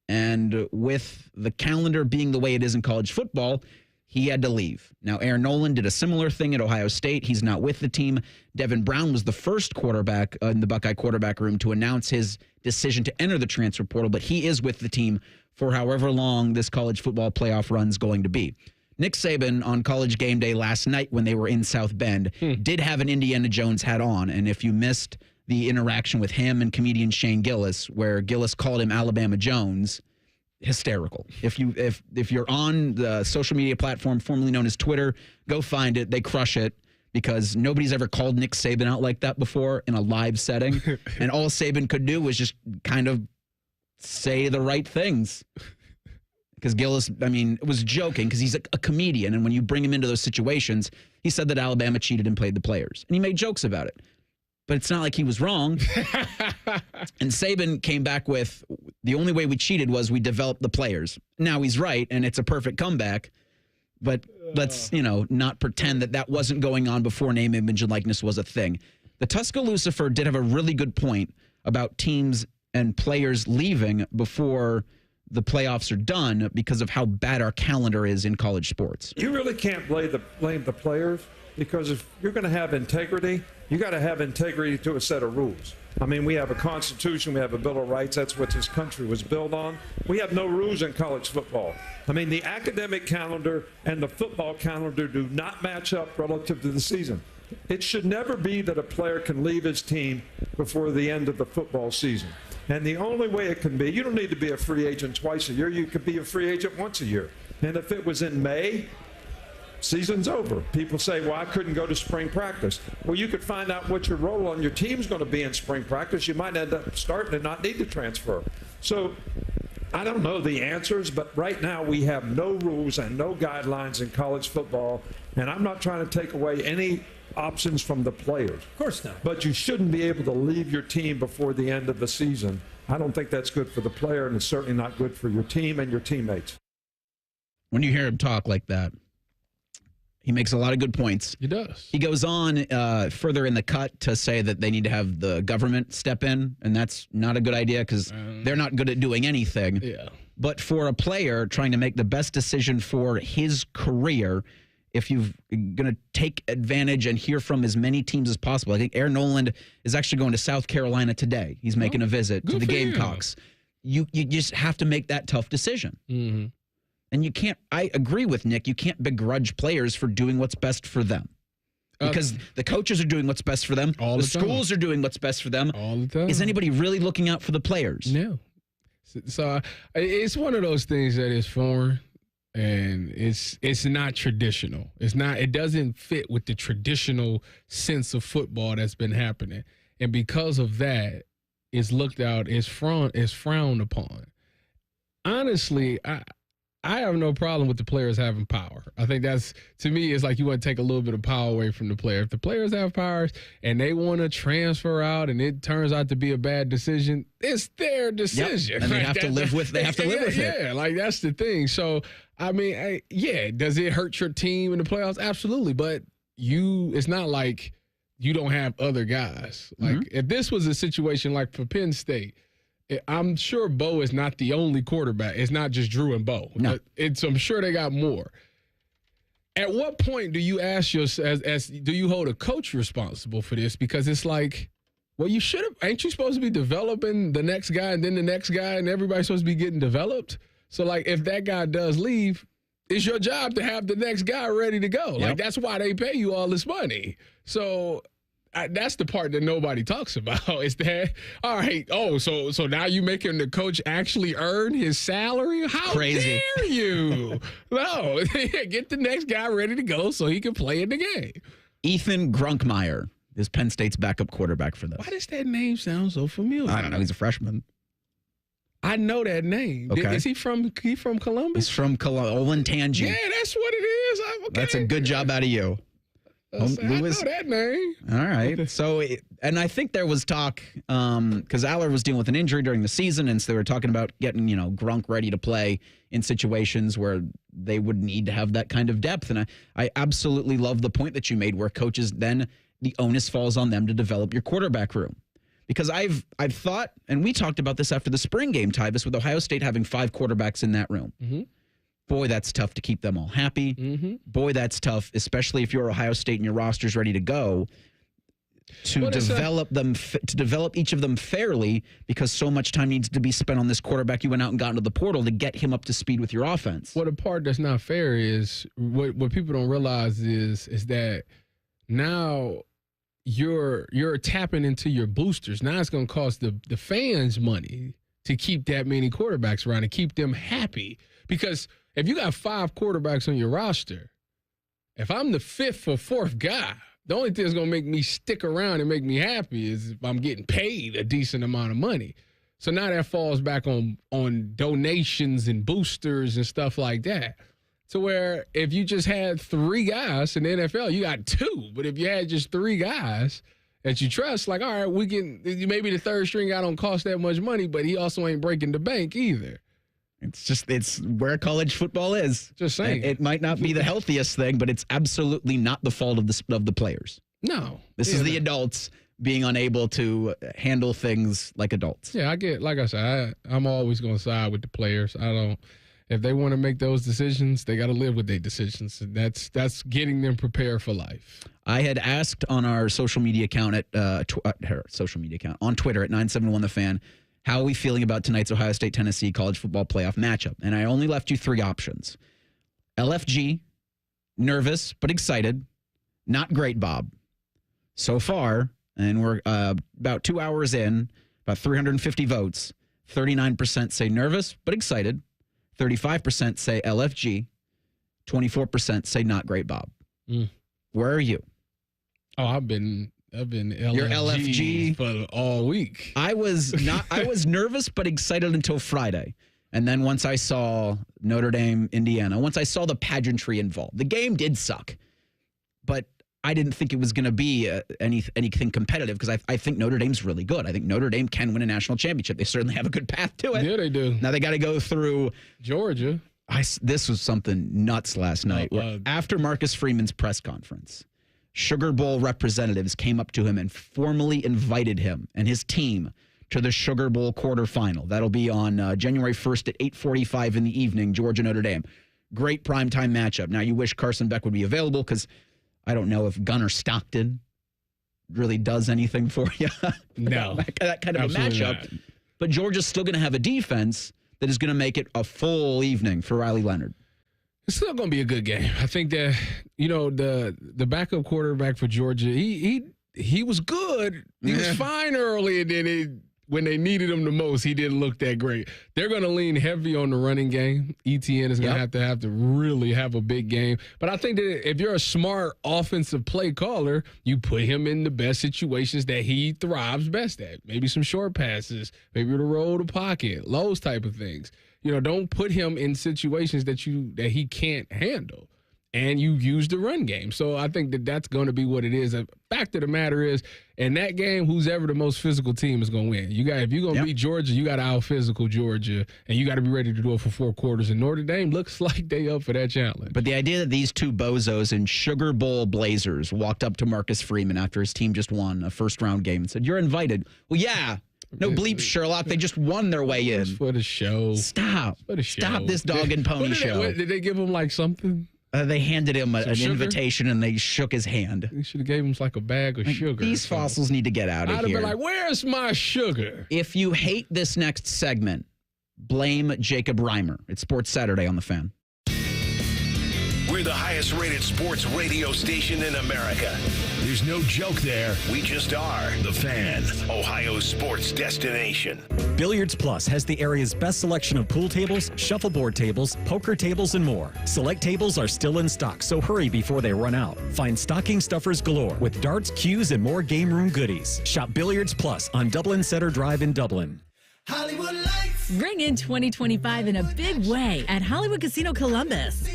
And with the calendar being the way it is in college football, he had to leave. Now, Aaron Nolan did a similar thing at Ohio State. He's not with the team. Devin Brown was the first quarterback in the Buckeye quarterback room to announce his decision to enter the transfer portal, but he is with the team for however long this college football playoff run's going to be. Nick Saban on College Game Day last night when they were in South Bend did have an Indiana Jones hat on, and if you missed the interaction with him and comedian Shane Gillis, where Gillis called him Alabama Jones, hysterical. If you're on the social media platform formerly known as Twitter, go find it. They crush it because nobody's ever called Nick Saban out like that before in a live setting. And all Saban could do was just kind of say the right things. Because Gillis, was joking because he's a comedian. And when you bring him into those situations, he said that Alabama cheated and played the players. And he made jokes about it. But it's not like he was wrong. And Saban came back with, the only way we cheated was we developed the players. Now he's right, and it's a perfect comeback. But let's, not pretend that wasn't going on before name, image, and likeness was a thing. The Tuscaloosa did have a really good point about teams and players leaving before the playoffs are done because of how bad our calendar is in college sports. You really can't blame the players, because if you're going to have integrity, you got to have integrity to a set of rules. We have a Constitution, we have a Bill of Rights. That's what this country was built on. We have no rules in college football. The academic calendar and the football calendar do not match up relative to the season. It should never be that a player can leave his team before the end of the football season. And the only way it can be, you don't need to be a free agent twice a year. You could be a free agent once a year. And if it was in May, season's over. People say, well, I couldn't go to spring practice. Well, you could find out what your role on your team's going to be in spring practice. You might end up starting and not need to transfer. So I don't know the answers, but right now we have no rules and no guidelines in college football. And I'm not trying to take away any options from the players. Of course not. But you shouldn't be able to leave your team before the end of the season. I don't think that's good for the player, and it's certainly not good for your team and your teammates. When you hear him talk like that, He makes a lot of good points. He does. He goes on further in the cut to say that they need to have the government step in, and that's not a good idea because they're not good at doing anything. Yeah. But for a player trying to make the best decision for his career, if you're going to take advantage and hear from as many teams as possible, I think Aaron Noland is actually going to South Carolina today. He's making a visit to the Gamecocks. You just have to make that tough decision. Mm-hmm. And you can't, I agree with Nick, you can't begrudge players for doing what's best for them. Because the coaches are doing what's best for them. All the the time. schools are doing what's best for them. All the time. Is anybody really looking out for the players? No. So it's one of those things that is foreign, and it's not traditional. It doesn't fit with the traditional sense of football that's been happening. And because of that, it's looked out, it's frowned upon. Honestly, I have no problem with the players having power. I think that's, to me, it's like you want to take a little bit of power away from the player. If the players have powers and they want to transfer out and it turns out to be a bad decision, it's their decision. Yep. And they have to live with it. Yeah, like that's the thing. So, I mean, does it hurt your team in the playoffs? Absolutely. But it's not like you don't have other guys. Like if this was a situation like for Penn State, I'm sure Bo is not the only quarterback. It's not just Drew and Bo. No. I'm sure they got more. At what point do you ask yourself, do you hold a coach responsible for this? Because it's like, well, you should have. Ain't you supposed to be developing the next guy and then the next guy and everybody's supposed to be getting developed? So, like, if that guy does leave, it's your job to have the next guy ready to go. Yep. Like, that's why they pay you all this money. So that's the part that nobody talks about. Is that all right? Oh, so now you making the coach actually earn his salary? How Crazy. dare you? No, get the next guy ready to go so he can play in the game. Ethan Grunkmeyer is Penn State's backup quarterback for this. Why does that name sound so familiar? I don't know. He's a freshman. I know that name. Okay. Is he from Columbus? He's from Olentangy. Yeah, that's what it is. Okay. That's a good job out of you. I know that name. All right. So, and I think there was talk, because Aller was dealing with an injury during the season, and so they were talking about getting, Grunk ready to play in situations where they would need to have that kind of depth. And I absolutely love the point that you made where coaches then, the onus falls on them to develop your quarterback room. Because I've thought, and we talked about this after the spring game, Tyvis, with Ohio State having 5 quarterbacks in that room. Mm-hmm. Boy, that's tough to keep them all happy. Mm-hmm. Boy, that's tough, especially if you're Ohio State and your roster's ready to go, to develop each of them fairly, because so much time needs to be spent on this quarterback you went out and got into the portal to get him up to speed with your offense. Well, the part that's not fair is what people don't realize is that now you're tapping into your boosters. Now it's going to cost the fans money to keep that many quarterbacks around and keep them happy. Because if you got 5 quarterbacks on your roster, if I'm the 5th or 4th guy, the only thing that's going to make me stick around and make me happy is if I'm getting paid a decent amount of money. So now that falls back on donations and boosters and stuff like that. To where if you just had 3 guys in the NFL, you got 2. But if you had just 3 guys that you trust, like, all right, maybe the 3rd string guy don't cost that much money, but he also ain't breaking the bank either. It's where college football is. Just saying. It might not be the healthiest thing, but it's absolutely not the fault of the players. No. This is the adults being unable to handle things like adults. Yeah, like I said, I'm always going to side with the players. If they want to make those decisions, they got to live with their decisions. And that's getting them prepared for life. I had asked on our social media account on Twitter at 971thefan, how are we feeling about tonight's Ohio State-Tennessee college football playoff matchup? And I only left you 3 options. LFG, nervous but excited. Not great, Bob. So far, and we're about 2 hours in, about 350 votes, 39% say nervous but excited. 35% say LFG. 24% say not great, Bob. Where are you? Oh, I've been LFG, You're LFG for all week. I was nervous but excited until Friday. And then once I saw Notre Dame, Indiana, once I saw the pageantry involved, the game did suck. But I didn't think it was going to be anything competitive, because I think Notre Dame's really good. I think Notre Dame can win a national championship. They certainly have a good path to it. Yeah, they do. Now they got to go through Georgia. This was something nuts last night. After Marcus Freeman's press conference, Sugar Bowl representatives came up to him and formally invited him and his team to the Sugar Bowl quarterfinal. That'll be on January 1st at 8:45 in the evening, Georgia-Notre Dame. Great primetime matchup. Now, you wish Carson Beck would be available because I don't know if Gunnar Stockton really does anything for you. No. that kind of a matchup. Not. But Georgia's still going to have a defense that is going to make it a full evening for Riley Leonard. It's still going to be a good game. I think that, the backup quarterback for Georgia, he was good. He was fine early, and then when they needed him the most, he didn't look that great. They're going to lean heavy on the running game. ETN is going to have to really have a big game. But I think that if you're a smart offensive play caller, you put him in the best situations that he thrives best at. Maybe some short passes, maybe to roll the pocket, those type of things. Don't put him in situations that he can't handle. And you use the run game. So I think that that's going to be what it is. The fact of the matter is, in that game, who's ever the most physical team is going to win. If you're going to beat Georgia, you got to out-physical Georgia, and you got to be ready to do it for 4 quarters. And Notre Dame looks like they up for that challenge. But the idea that these two bozos in Sugar Bowl blazers walked up to Marcus Freeman after his team just won a first-round game and said, "You're invited." Well, yeah. No bleep, Sherlock. They just won their way in. For the show. Stop. For the show. Stop this dog and pony show. Did they give him like something? They handed him an invitation and they shook his hand. You should have gave him like a bag of sugar. These fossils need to get out of here. I'd have been like, "Where's my sugar?" If you hate this next segment, blame Jacob Reimer. It's Sports Saturday on The Fan. We're the highest rated sports radio station in America. There's no joke there. We just are. The Fan, Ohio's sports destination. Billiards Plus has the area's best selection of pool tables, shuffleboard tables, poker tables, and more. Select tables are still in stock, so hurry before they run out. Find stocking stuffers galore with darts, cues, and more game room goodies. Shop Billiards Plus on Dublin Center Drive in Dublin. Hollywood Lights. Ring in 2025 in a big way at Hollywood Casino Columbus.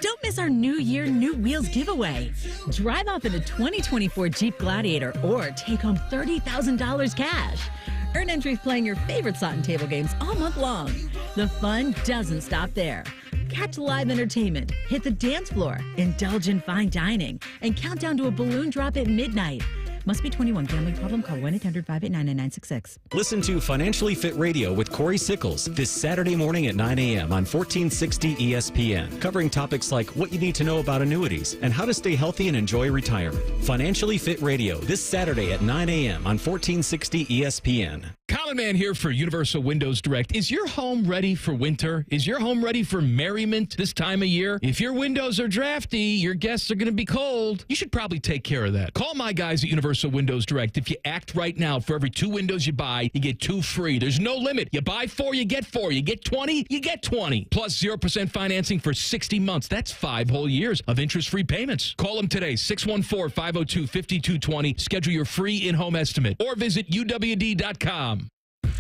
Don't miss our New Year, New Wheels giveaway. Drive off in a 2024 Jeep Gladiator or take home $30,000 cash. Earn entries playing your favorite slot and table games all month long. The fun doesn't stop there. Catch live entertainment, hit the dance floor, indulge in fine dining, and count down to a balloon drop at midnight. Must be 21. Gambling problem? Call 1-800-589-9966. Listen to Financially Fit Radio with Corey Sickles this Saturday morning at 9 a.m. on 1460 ESPN, covering topics like what you need to know about annuities and how to stay healthy and enjoy retirement. Financially Fit Radio this Saturday at 9 a.m. on 1460 ESPN. Colin Mann here for Universal Windows Direct. Is your home ready for winter? Is your home ready for merriment this time of year? If your windows are drafty, your guests are going to be cold. You should probably take care of that. Call my guys at Universal Windows Direct. If you act right now, for every 2 windows you buy, you get 2 free. There's no limit. You buy 4, you get 4. You get 20, you get 20. Plus 0% financing for 60 months. That's 5 whole years of interest-free payments. Call them today, 614-502-5220. Schedule your free in-home estimate or visit UWD.com.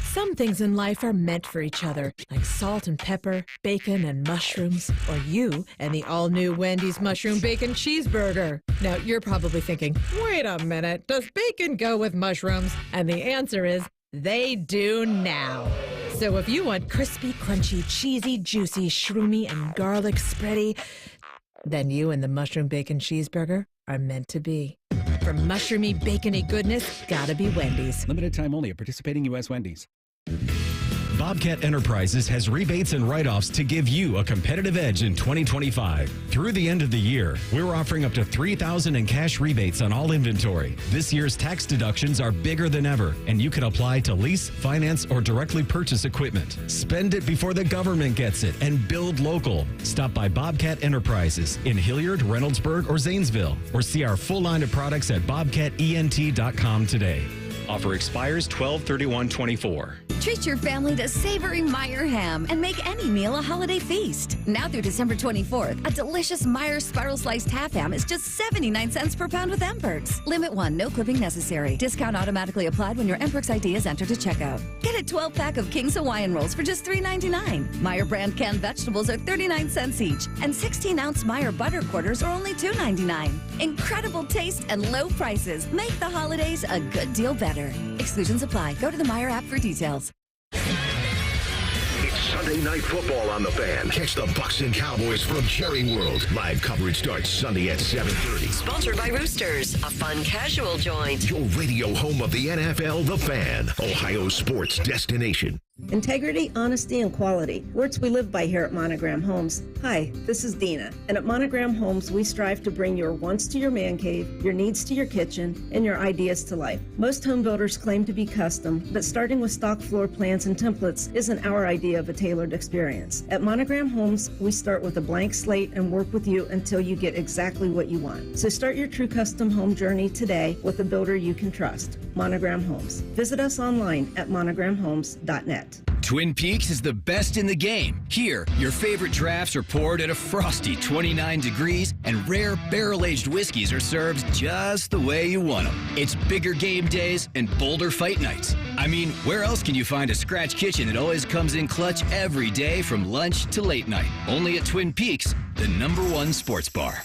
Some things in life are meant for each other, like salt and pepper, bacon and mushrooms, or you and the all-new Wendy's Mushroom Bacon Cheeseburger. Now, you're probably thinking, wait a minute, does bacon go with mushrooms? And the answer is, they do now. So if you want crispy, crunchy, cheesy, juicy, shroomy, and garlic spready, then you and the Mushroom Bacon Cheeseburger are meant to be. For mushroomy, bacony goodness, gotta be Wendy's. Limited time only at participating U.S. Wendy's. Bobcat Enterprises has rebates and write-offs to give you a competitive edge in 2025. Through the end of the year, we're offering up to $3,000 in cash rebates on all inventory. This year's tax deductions are bigger than ever, and you can apply to lease, finance, or directly purchase equipment. Spend it before the government gets it and build local. Stop by Bobcat Enterprises in Hilliard, Reynoldsburg, or Zanesville, or see our full line of products at bobcatent.com today. Offer expires 12/31/24. Treat your family to savory Meyer ham and make any meal a holiday feast. Now through December 24th, a delicious Meyer spiral sliced half ham is just 79 cents per pound with M-Perks. Limit 1, no clipping necessary. Discount automatically applied when your M-Perks ID is entered at checkout. Get a 12-pack of King's Hawaiian Rolls for just $3.99. Meyer brand canned vegetables are 39 cents each, and 16-ounce Meyer butter quarters are only $2.99. Incredible taste and low prices make the holidays a good deal better. Exclusions apply. Go to the Meyer app for details. It's Thursday Night Football on the Fan. Catch the Bucs and Cowboys from Cherry World. Live coverage starts Sunday at 7:30. Sponsored by Roosters, a fun casual joint. Your radio home of the NFL, The Fan, Ohio sports destination. Integrity, honesty, and quality. Words we live by here at Monogram Homes. Hi, this is Dina. And at Monogram Homes, we strive to bring your wants to your man cave, your needs to your kitchen, and your ideas to life. Most home builders claim to be custom, but starting with stock floor plans and templates isn't our idea of a tailored experience. At Monogram Homes, we start with a blank slate and work with you until you get exactly what you want. So start your true custom home journey today with a builder you can trust. Monogram Homes. Visit us online at monogramhomes.net. Twin Peaks is the best in the game. Here, your favorite drafts are poured at a frosty 29 degrees, and rare barrel-aged whiskeys are served just the way you want them. It's bigger game days and bolder fight nights. I mean, where else can you find a scratch kitchen that always comes in clutch every day from lunch to late night? Only at Twin Peaks, the #1 sports bar.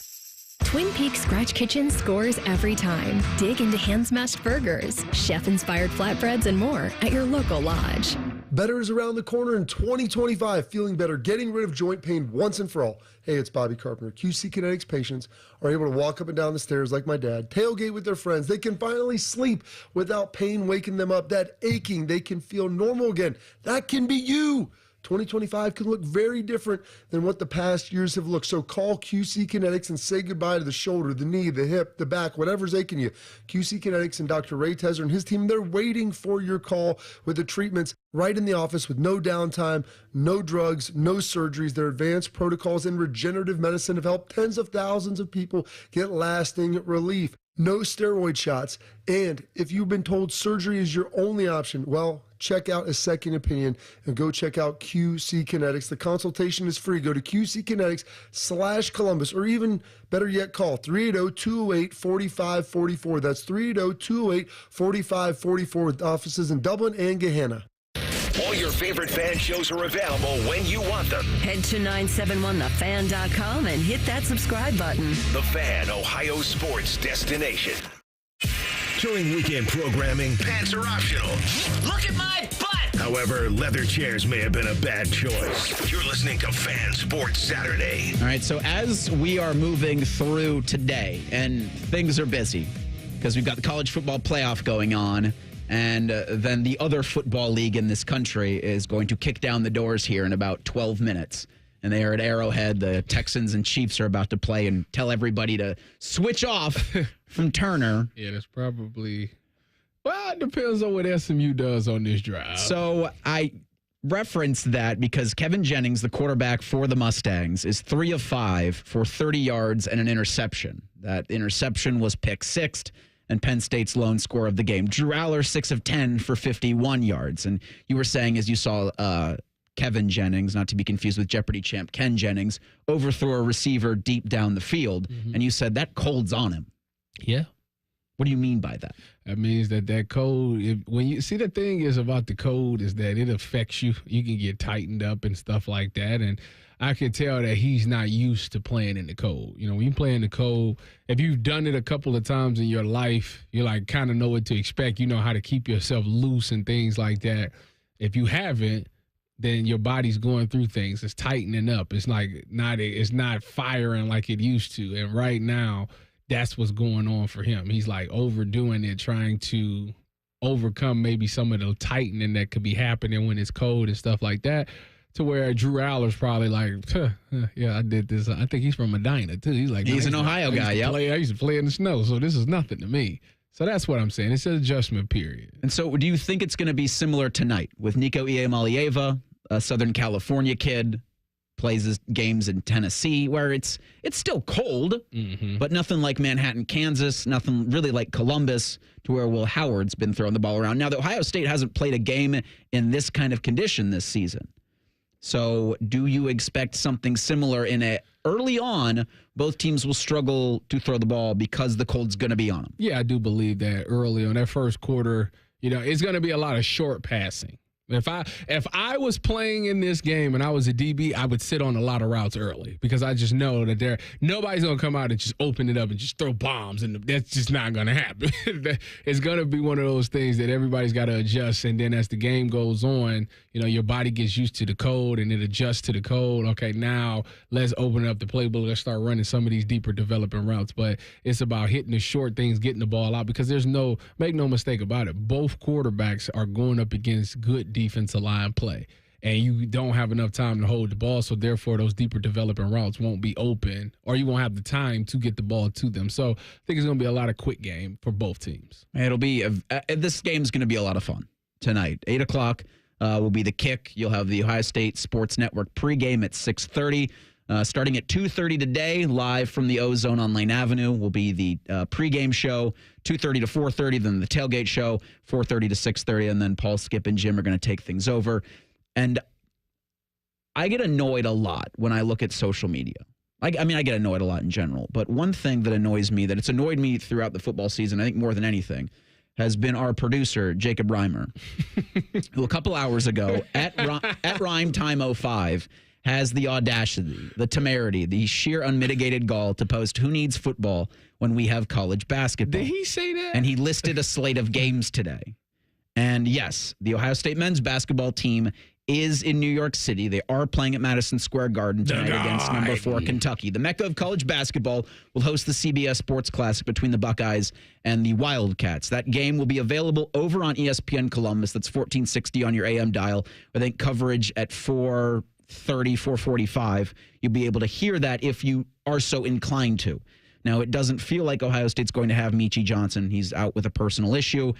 Twin Peaks Scratch Kitchen scores every time. Dig into hand-smashed burgers, chef-inspired flatbreads, and more at your local lodge. Better is around the corner in 2025. Feeling better, getting rid of joint pain once and for all. Hey, it's Bobby Carpenter. QC Kinetics patients are able to walk up and down the stairs like my dad, tailgate with their friends. They can finally sleep without pain waking them up. That aching, they can feel normal again. That can be you. 2025 can look very different than what the past years have looked. So call QC Kinetics and say goodbye to the shoulder, the knee, the hip, the back, whatever's aching you. QC Kinetics and Dr. Ray Tezer and his team, they're waiting for your call with the treatments right in the office with no downtime, no drugs, no surgeries. Their advanced protocols in regenerative medicine have helped tens of thousands of people get lasting relief. No steroid shots. And if you've been told surgery is your only option, well, check out a second opinion and go check out QC Kinetics. The consultation is free. Go to QC Kinetics/Columbus, or even better yet, call 380-208-4544. That's 380-208-4544 with offices in Dublin and Gahanna. All your favorite fan shows are available when you want them. Head to 971thefan.com and hit that subscribe button. The Fan, Ohio sports destination. During weekend programming, pants are optional. Look at my butt! However, leather chairs may have been a bad choice. You're listening to Fan Sports Saturday. All right, so as we are moving through today, and things are busy, because we've got the college football playoff going on, and then the other football league in this country is going to kick down the doors here in about 12 minutes. And they are at Arrowhead. The Texans and Chiefs are about to play and tell everybody to switch off from Turner. Yeah, that's probably... Well, it depends on what SMU does on this drive. So I referenced that because Kevin Jennings, the quarterback for the Mustangs, is 3 of 5 for 30 yards and an interception. That interception was pick sixth and Penn State's lone score of the game. Drew Aller, 6 of 10 for 51 yards. And you were saying, as you saw Kevin Jennings, not to be confused with Jeopardy champ Ken Jennings, overthrow a receiver deep down the field. Mm-hmm. And you said that cold's on him. Yeah. What do you mean by that? That means that cold, when you see, the thing is about the cold is that it affects you. You can get tightened up and stuff like that. And I can tell that he's not used to playing in the cold. You know, when you play in the cold, if you've done it a couple of times in your life, you like kind of know what to expect. You know how to keep yourself loose and things like that. If you haven't, then your body's going through things. It's tightening up. It's not firing like it used to. And right now, that's what's going on for him. He's like overdoing it, trying to overcome maybe some of the tightening that could be happening when it's cold and stuff like that. To where Drew Aller's probably like, yeah, I did this. I think he's from Medina, too. He's like, he's an Ohio guy, yeah. I used to play in the snow, so this is nothing to me. So that's what I'm saying. It's an adjustment period. And so do you think it's going to be similar tonight with Nico Iamalieva, a Southern California kid, plays his games in Tennessee, where it's still cold, but nothing like Manhattan, Kansas, nothing really like Columbus, to where Will Howard's been throwing the ball around. Now, the Ohio State hasn't played a game in this kind of condition this season. So do you expect something similar early on, both teams will struggle to throw the ball because the cold's going to be on them? Yeah, I do believe that early on. That first quarter, it's going to be a lot of short passing. If I was playing in this game and I was a DB, I would sit on a lot of routes early because I just know that nobody's going to come out and just open it up and just throw bombs, and that's just not going to happen. It's going to be one of those things that everybody's got to adjust, and then as the game goes on, your body gets used to the code and it adjusts to the code. Okay, now let's open up the playbook. Let's start running some of these deeper developing routes. But it's about hitting the short things, getting the ball out, because make no mistake about it, both quarterbacks are going up against good defensive line play, and you don't have enough time to hold the ball, so therefore those deeper developing routes won't be open, or you won't have the time to get the ball to them. So I think it's going to be a lot of quick game for both teams. It'll be this game's going to be a lot of fun tonight. 8 o'clock will be the kick. You'll have the Ohio State Sports Network pregame at 6:30. Starting at 2:30 today, live from the Ozone on Lane Avenue, will be the pregame show, 2:30 to 4:30, then the tailgate show, 4:30 to 6:30, and then Paul, Skip, and Jim are going to take things over. And I get annoyed a lot when I look at social media. I get annoyed a lot in general, but one thing that annoys me, that it's annoyed me throughout the football season, I think more than anything, has been our producer, Jacob Reimer, who a couple hours ago at Rhyme Time 05 has the audacity, the temerity, the sheer unmitigated gall to post "Who needs football when we have college basketball?" Did he say that? And he listed a slate of games today. And yes, the Ohio State men's basketball team is in New York City. They are playing at Madison Square Garden tonight against number 4 Kentucky. The Mecca of college basketball will host the CBS Sports Classic between the Buckeyes and the Wildcats. That game will be available over on ESPN Columbus. That's 1460 on your AM dial. I think coverage at 4:30, 4:45. You'll be able to hear that if you are so inclined to. Now, it doesn't feel like Ohio State's going to have Michie Johnson. He's out with a personal issue.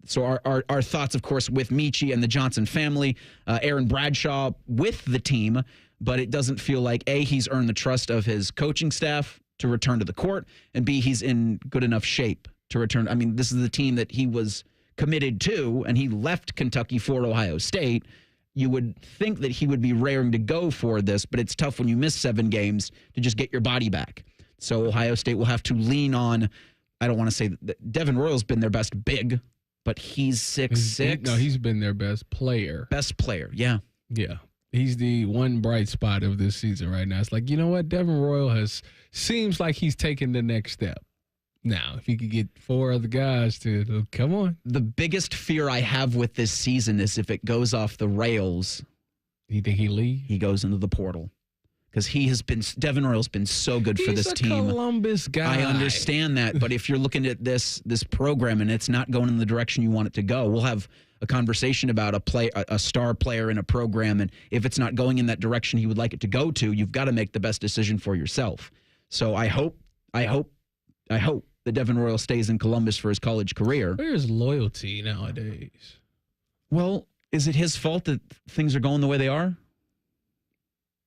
So our thoughts, of course, with Michie and the Johnson family. Aaron Bradshaw with the team, but it doesn't feel like, A, he's earned the trust of his coaching staff to return to the court, and B, he's in good enough shape to return. I mean, this is the team that he was committed to, and he left Kentucky for Ohio State. You would think that he would be raring to go for this, but it's tough when you miss 7 games to just get your body back. So Ohio State will have to lean on, I don't want to say that Devin Royal's been their best big, but he's 6'6". No, he's been their best player. Best player, yeah. Yeah. He's the one bright spot of this season right now. It's like, you know what? Devin Royal seems like he's taking the next step. Now, if he could get 4 other guys to come on. The biggest fear I have with this season is if it goes off the rails. You think he leaves? He goes into the portal. Because Devin Royal's been so good for this team. He's a Columbus guy. I understand that, but if you're looking at this program and it's not going in the direction you want it to go, we'll have a conversation about a star player in a program, and if it's not going in that direction he would like it to go to, you've got to make the best decision for yourself. So I hope that Devin Royal stays in Columbus for his college career. Where's loyalty nowadays? Well, is it his fault that things are going the way they are?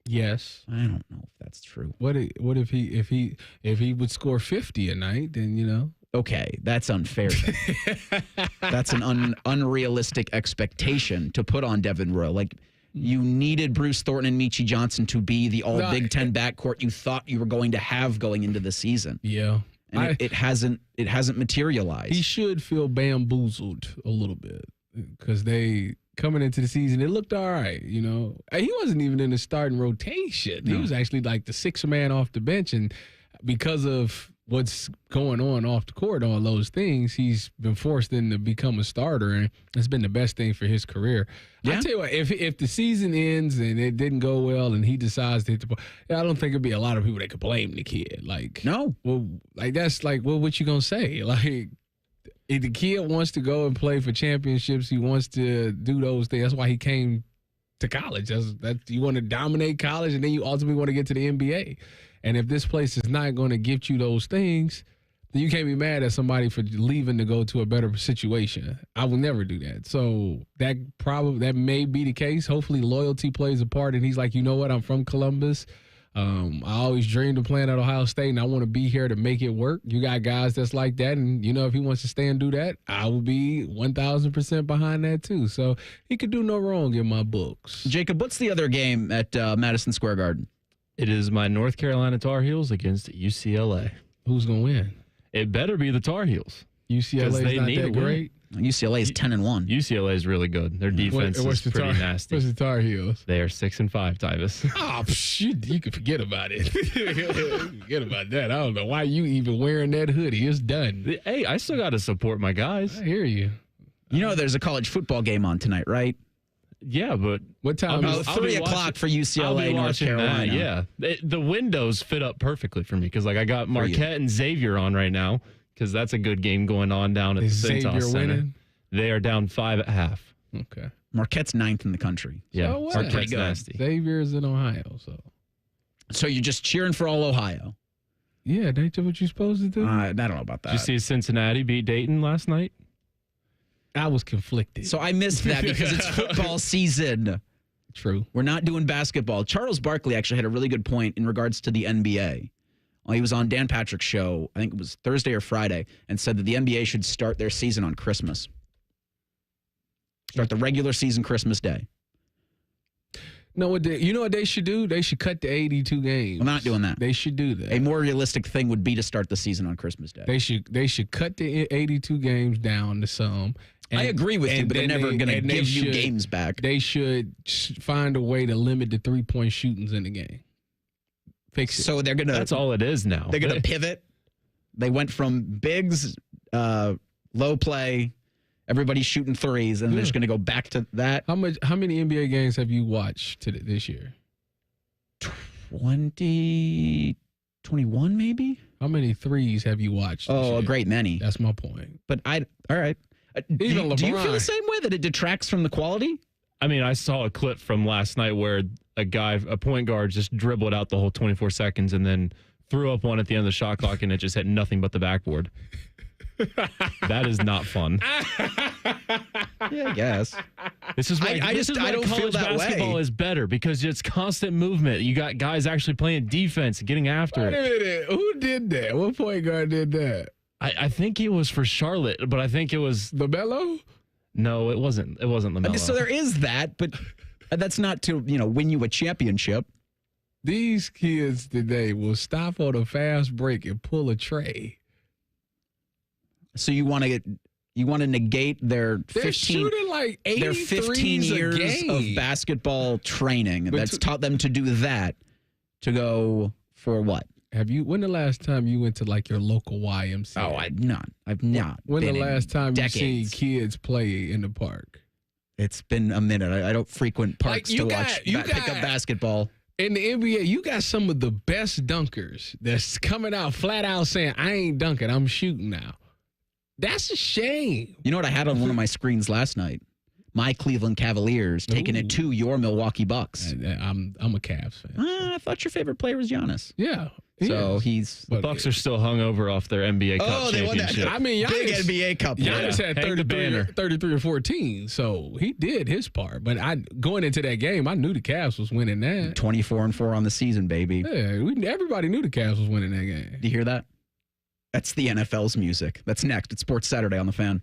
Yes. I don't know if that's true. What if he would score 50 a night, then Okay, that's unfair. That's an unrealistic expectation to put on Devin Royal. Like, you needed Bruce Thornton and Michie Johnson to be the all Big Ten backcourt you thought you were going to have going into the season. Yeah. And it hasn't materialized. He should feel bamboozled a little bit because coming into the season, it looked all right, He wasn't even in the starting rotation. No. He was actually like the 6th man off the bench, and because of what's going on off the court, all those things, he's been forced in to become a starter, and it's been the best thing for his career. Yeah. I tell you what, if the season ends and it didn't go well and he decides to hit the ball, I don't think it'd be a lot of people that could blame the kid. Like, no. Well, like, that's like, well, what you gonna say? Like, if the kid wants to go and play for championships, he wants to do those things. That's why he came to college. That you want to dominate college, and then you ultimately want to get to the NBA. And if this place is not going to give you those things, then you can't be mad at somebody for leaving to go to a better situation. I will never do that. So that may be the case. Hopefully loyalty plays a part, and he's like, you know what? I'm from Columbus. I always dreamed of playing at Ohio State, and I want to be here to make it work. You got guys that's like that, and, if he wants to stay and do that, I will be 1,000% behind that too. So he could do no wrong in my books. Jacob, what's the other game at Madison Square Garden? It is my North Carolina Tar Heels against UCLA. Who's going to win? It better be the Tar Heels. UCLA is not that great. UCLA is 10-1. UCLA is really good. Their defense is pretty nasty. What's the Tar Heels? They are 6-5, Tyvis. Oh, shit, you can forget about it. Forget about that. I don't know why you even wearing that hoodie. It's done. Hey, I still got to support my guys. I hear you. You know there's a college football game on tonight, right? Yeah, but what time? 3 o'clock for UCLA, North Carolina. Yeah, the windows fit up perfectly for me because I got Marquette and Xavier on right now because that's a good game going on down at the Cintas Center. Winning? They are down 5 at half. Okay. Marquette's 9th in the country. Yeah, so Marquette's nasty. Xavier's in Ohio, So you're just cheering for all Ohio? Yeah, ain't that what you're supposed to do? I don't know about that. Did you see Cincinnati beat Dayton last night? I was conflicted. So I missed that because it's football season. True. We're not doing basketball. Charles Barkley actually had a really good point in regards to the NBA. He was on Dan Patrick's show, I think it was Thursday or Friday, and said that the NBA should start their season on Christmas. Start the regular season Christmas Day. No, you know what they should do? They should cut the 82 games. We're not doing that. They should do that. A more realistic thing would be to start the season on Christmas Day. They should cut the 82 games down to some. I agree with you, but they're never going to give you games back. They should find a way to limit the 3-point shootings in the game. Fix it. So they're going to. That's all it is now. They're going to pivot. They went from bigs, low play, everybody's shooting threes, and they're just going to go back to that. How many NBA games have you watched this year? 21 maybe. How many threes have you watched? Oh, a great many. That's my point. But all right. Do you feel the same way that it detracts from the quality? I mean, I saw a clip from last night where a point guard just dribbled out the whole 24 seconds and then threw up one at the end of the shot clock and it just hit nothing but the backboard. That is not fun. Yeah, I guess. This is why I don't feel that basketball way. Is better because it's constant movement. You got guys actually playing defense and getting after Wait a minute. Who did that? What point guard did that? I think it was for Charlotte, but I think it was LaMelo? No, it wasn't. It wasn't LaMelo. So there is that, but that's not to win you a championship. These kids today will stop on a fast break and pull a tray. So you want to negate their 15 years of basketball training that's taught them to do that to go for what? When the last time you went to like your local YMCA? Oh, I've not. When the last time decades. you seen kids play in the park? It's been a minute. I don't frequent parks to pick up basketball. In the NBA, you got some of the best dunkers that's coming out flat out saying, I ain't dunking, I'm shooting now. That's a shame. You know what I had on one of my screens last night? My Cleveland Cavaliers taking it to your Milwaukee Bucks. I'm a Cavs fan. I thought your favorite player was Giannis. Yeah. So the Bucks are still hungover off their NBA Cup championship. I mean, Giannis, big NBA Cup. Giannis had 33 or 14, so he did his part. But going into that game, I knew the Cavs was winning that. 24-4 on the season, baby. Yeah, everybody knew the Cavs was winning that game. Do you hear that? That's the NFL's music. That's next at Sports Saturday on The Fan.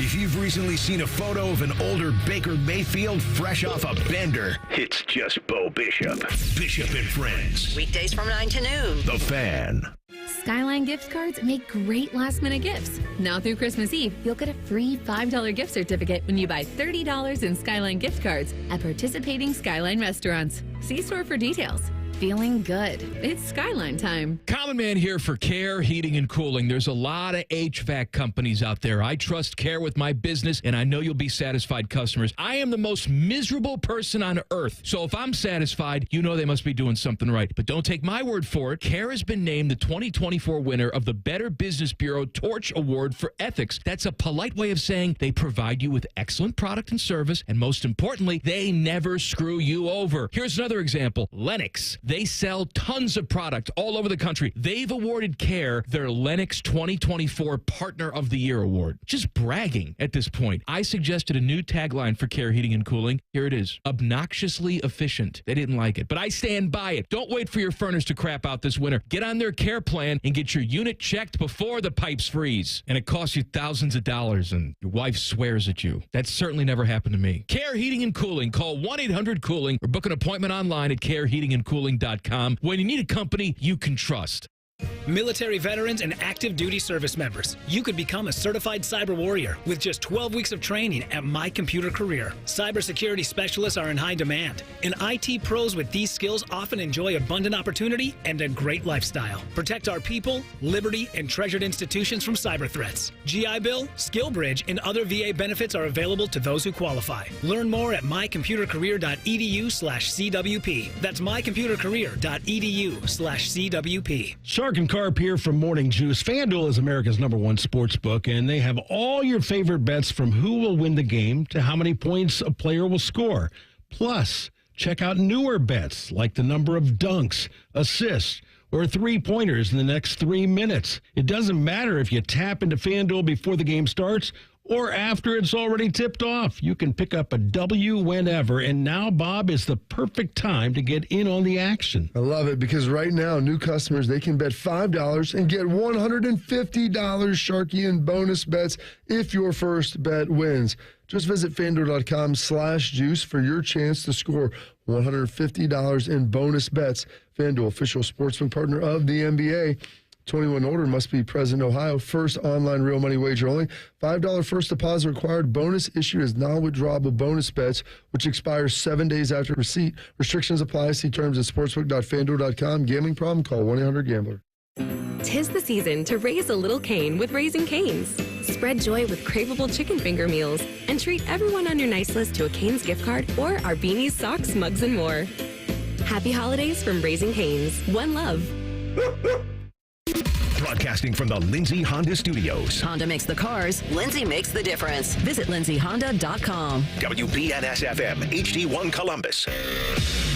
If you've recently seen a photo of an older Baker Mayfield fresh off a bender, it's just Bo Bishop. Bishop and Friends. Weekdays from 9 to noon. The Fan. Skyline gift cards make great last-minute gifts. Now through Christmas Eve, you'll get a free $5 gift certificate when you buy $30 in Skyline gift cards at participating Skyline restaurants. See store for details. Feeling good. It's Skyline time. Common Man here for Care Heating and Cooling. There's a lot of HVAC companies out there. I trust Care with my business, and I know you'll be satisfied customers. I am the most miserable person on earth. So if I'm satisfied, you know they must be doing something right. But don't take my word for it. Care has been named the 2024 winner of the Better Business Bureau Torch Award for Ethics. That's a polite way of saying they provide you with excellent product and service, and most importantly, they never screw you over. Here's another example. Lennox. They sell tons of product all over the country. They've awarded Care their Lennox 2024 Partner of the Year Award. Just bragging at this point. I suggested a new tagline for Care Heating and Cooling. Here it is. Obnoxiously efficient. They didn't like it, but I stand by it. Don't wait for your furnace to crap out this winter. Get on their Care plan and get your unit checked before the pipes freeze. And it costs you thousands of dollars and your wife swears at you. That certainly never happened to me. Care Heating and Cooling. Call 1-800-COOLING or book an appointment online at careheatingandcooling.com when you need a company you can trust. Military veterans and active duty service members, you could become a certified cyber warrior with just 12 weeks of training at My Computer Career. Cybersecurity specialists are in high demand, and IT pros with these skills often enjoy abundant opportunity and a great lifestyle. Protect our people, liberty, and treasured institutions from cyber threats. GI Bill, SkillBridge, and other VA benefits are available to those who qualify. Learn more at mycomputercareer.edu/CWP. That's mycomputercareer.edu/CWP. Shark and Carp here from Morning Juice. FanDuel is America's #1 sports book, and they have all your favorite bets from who will win the game to how many points a player will score. Plus, check out newer bets like the number of dunks, assists, or three-pointers in the next 3 minutes. It doesn't matter if you tap into FanDuel before the game starts or after it's already tipped off. You can pick up a W whenever, and now, Bob, is the perfect time to get in on the action. I love it because right now, new customers, they can bet $5 and get $150 Sharky bonus bets if your first bet wins. Just visit FanDuel.com/juice for your chance to score $150 in bonus bets. FanDuel, official sportsbook partner of the NBA. 21 older, must be present in Ohio. First online real money wager only. $5 first deposit required. Bonus issued as non-withdrawable bonus bets, which expires 7 days after receipt. Restrictions apply. See terms at sportsbook.fanduel.com. Gambling problem? Call 1-800-GAMBLER. 'Tis the season to raise a little Cane with Raising Cane's. Spread joy with craveable chicken finger meals and treat everyone on your nice list to a Cane's gift card or our beanies, socks, mugs, and more. Happy holidays from Raising Cane's. One love. Broadcasting from the Lindsay Honda Studios. Honda makes the cars. Lindsay makes the difference. Visit lindsayhonda.com. WBNS-FM, HD1 Columbus.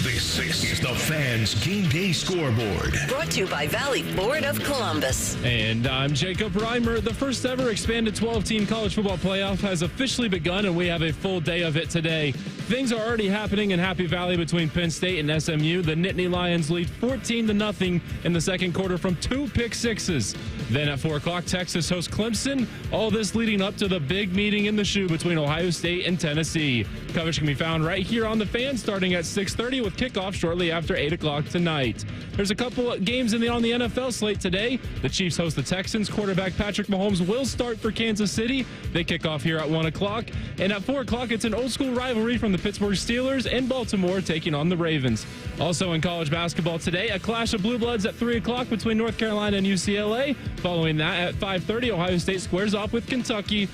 This is the Fans Game Day Scoreboard. Brought to you by Valley Ford of Columbus. And I'm Jacob Reimer. The first ever expanded 12-team college football playoff has officially begun, and we have a full day of it today. Things are already happening in Happy Valley between Penn State and SMU. The Nittany Lions lead 14-0 in the second quarter from 2 pick-sixes. Then at 4 o'clock, Texas hosts Clemson. All this leading up to the big meeting in the shoe between Ohio State and Tennessee. Coverage can be found right here on the Fan starting at 6:30 with kickoff shortly after 8 o'clock tonight. There's a couple of games on the NFL slate today. The Chiefs host the Texans. Quarterback Patrick Mahomes will start for Kansas City. They kick off here at 1 o'clock. And at 4 o'clock, it's an old school rivalry from the Pittsburgh Steelers and Baltimore taking on the Ravens. Also in college basketball today, a clash of blue bloods at 3 o'clock between North Carolina and UCLA. Following that, at 5:30, Ohio State squares off with Kentucky.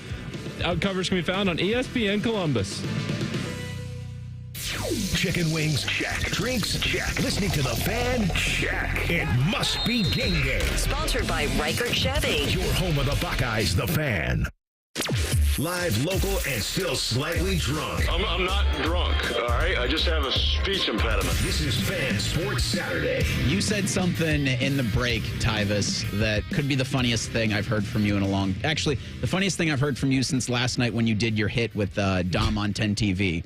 Coverage can be found on ESPN Columbus. Chicken wings, check. Drinks, check. Listening to the Fan, check. It must be game day. Sponsored by Reichert Chevy. Your home of the Buckeyes, the Fan. Live, local, and still slightly drunk. I'm not drunk, all right? I just have a speech impediment. This is Fan Sports Saturday. You said something in the break, Tyvis, that could be the funniest thing I've heard from you in a long... Actually, the funniest thing I've heard from you since last night when you did your hit with Dom on 10 TV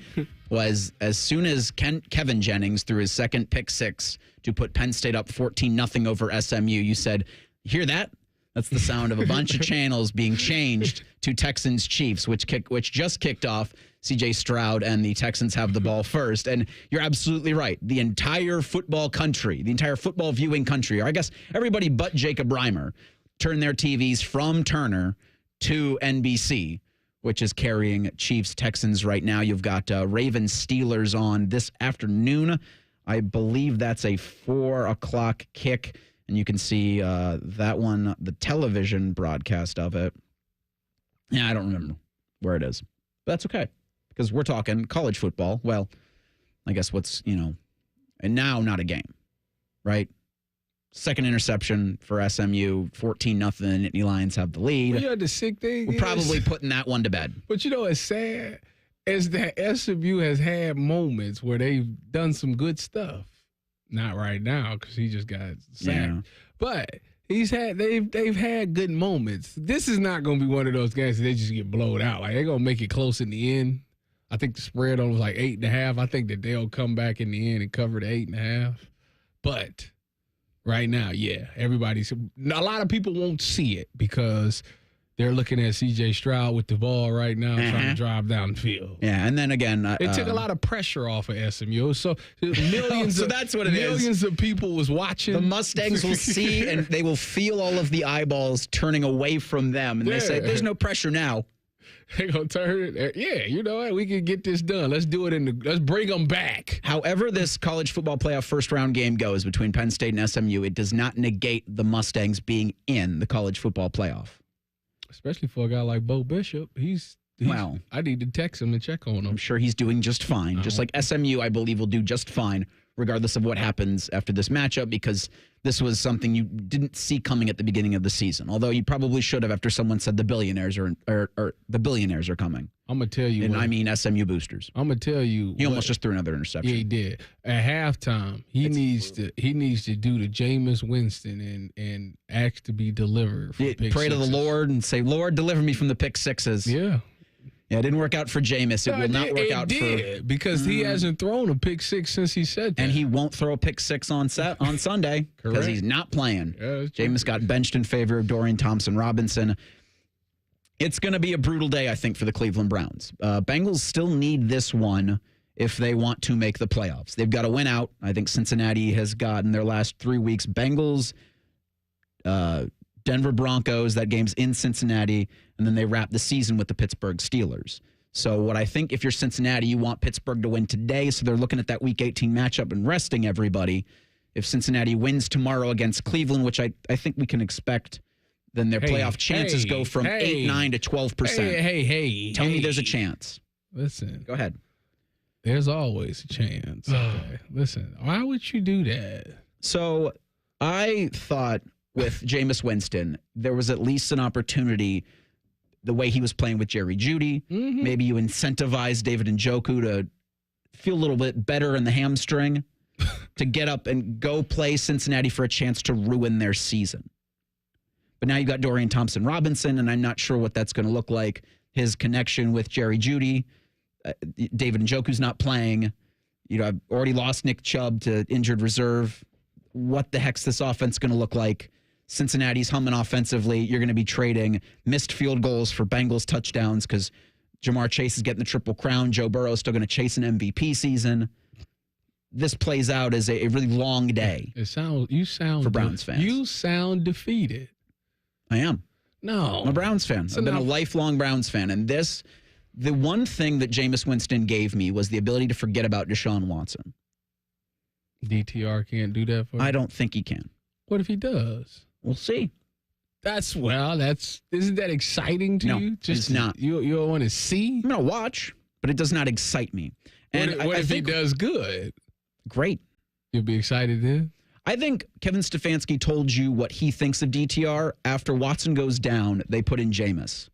was as soon as Kevin Jennings threw his second pick six to put Penn State up 14-0 over SMU, you said, hear that? That's the sound of a bunch of channels being changed to Texans Chiefs, which just kicked off. CJ Stroud and the Texans have the ball first. And you're absolutely right. The entire football country, the entire football viewing country, or I guess everybody but Jacob Reimer, turned their TVs from Turner to NBC, which is carrying Chiefs Texans right now. You've got Ravens Steelers on this afternoon. I believe that's a 4 o'clock kick. And you can see that one, the television broadcast of it. Yeah, I don't remember where it is. But that's okay, because we're talking college football. Well, I guess and now not a game, right? Second interception for SMU, 14-0. Nittany Lions have the lead. Well, the sick thing We're probably putting that one to bed. But it's sad is that SMU has had moments where they've done some good stuff. Not right now because he just got sacked. Yeah. But they've had good moments. This is not going to be one of those games that they just get blowed out. Like, they're going to make it close in the end. I think the spread on was like 8.5. I think that they'll come back in the end and cover the 8.5. But right now, yeah, a lot of people won't see it because they're looking at C.J. Stroud with the ball right now, trying to drive down the field. Yeah, and then again, it took a lot of pressure off of SMU. So millions, so that's what it millions of people was watching. The Mustangs will see and they will feel all of the eyeballs turning away from them, and they say, "There's no pressure now." They're gonna turn it. Yeah, you know what? We can get this done. Let's do it let's bring them back. However, this college football playoff first round game goes between Penn State and SMU, it does not negate the Mustangs being in the college football playoff. Especially for a guy like Bo Bishop. Well, I need to text him and check on him. I'm sure he's doing just fine. Just like SMU, I believe, will do just fine, regardless of what happens after this matchup, because this was something you didn't see coming at the beginning of the season. Although you probably should have after someone said the billionaires are coming. I'm gonna tell you, and I mean SMU boosters. I'm gonna tell you, he almost just threw another interception. Yeah, he did. At halftime, he needs to do the Jameis Winston and ask to be delivered. From pick pray sixes. to the Lord and say, "Lord, deliver me from the pick sixes." Yeah. Yeah, it didn't work out for Jameis. It will not work out for because he hasn't thrown a pick six since he said that. And he won't throw a pick six on Sunday because he's not playing. Yeah, Jameis got benched in favor of Dorian Thompson-Robinson. It's going to be a brutal day, I think, for the Cleveland Browns. Bengals still need this one if they want to make the playoffs. They've got to win out. I think Cincinnati has gotten their last 3 weeks. Bengals, Denver Broncos, that game's in Cincinnati, and then they wrap the season with the Pittsburgh Steelers. So what I think, if you're Cincinnati, you want Pittsburgh to win today, so they're looking at that Week 18 matchup and resting everybody. If Cincinnati wins tomorrow against Cleveland, which I think we can expect, then their playoff chances go from 8, 9 to 12%. Hey. Tell me there's a chance. Listen. Go ahead. There's always a chance. Okay. Listen, why would you do that? So I thought with Jameis Winston, there was at least an opportunity, the way he was playing with Jerry Jeudy. Mm-hmm. Maybe you incentivize David Njoku to feel a little bit better in the hamstring to get up and go play Cincinnati for a chance to ruin their season. But now you've got Dorian Thompson-Robinson, and I'm not sure what that's going to look like. His connection with Jerry Jeudy. David Njoku's not playing. You know, I've already lost Nick Chubb to injured reserve. What the heck's this offense going to look like? Cincinnati's humming offensively. You're going to be trading missed field goals for Bengals touchdowns because Jamar Chase is getting the Triple Crown. Joe Burrow is still going to chase an MVP season. This plays out as a really long day. You sound for Browns fans. You sound defeated. I am. No. I'm a Browns fan. I've been a lifelong Browns fan. And the one thing that Jameis Winston gave me was the ability to forget about Deshaun Watson. DTR can't do that for you? I don't think he can. What if he does? We'll see. Isn't that exciting to you? It's not. You don't want to see? I'm going to watch, but it does not excite me. And what if he does good? Great. You'll be excited then? I think Kevin Stefanski told you what he thinks of DTR. After Watson goes down, they put in Jameis.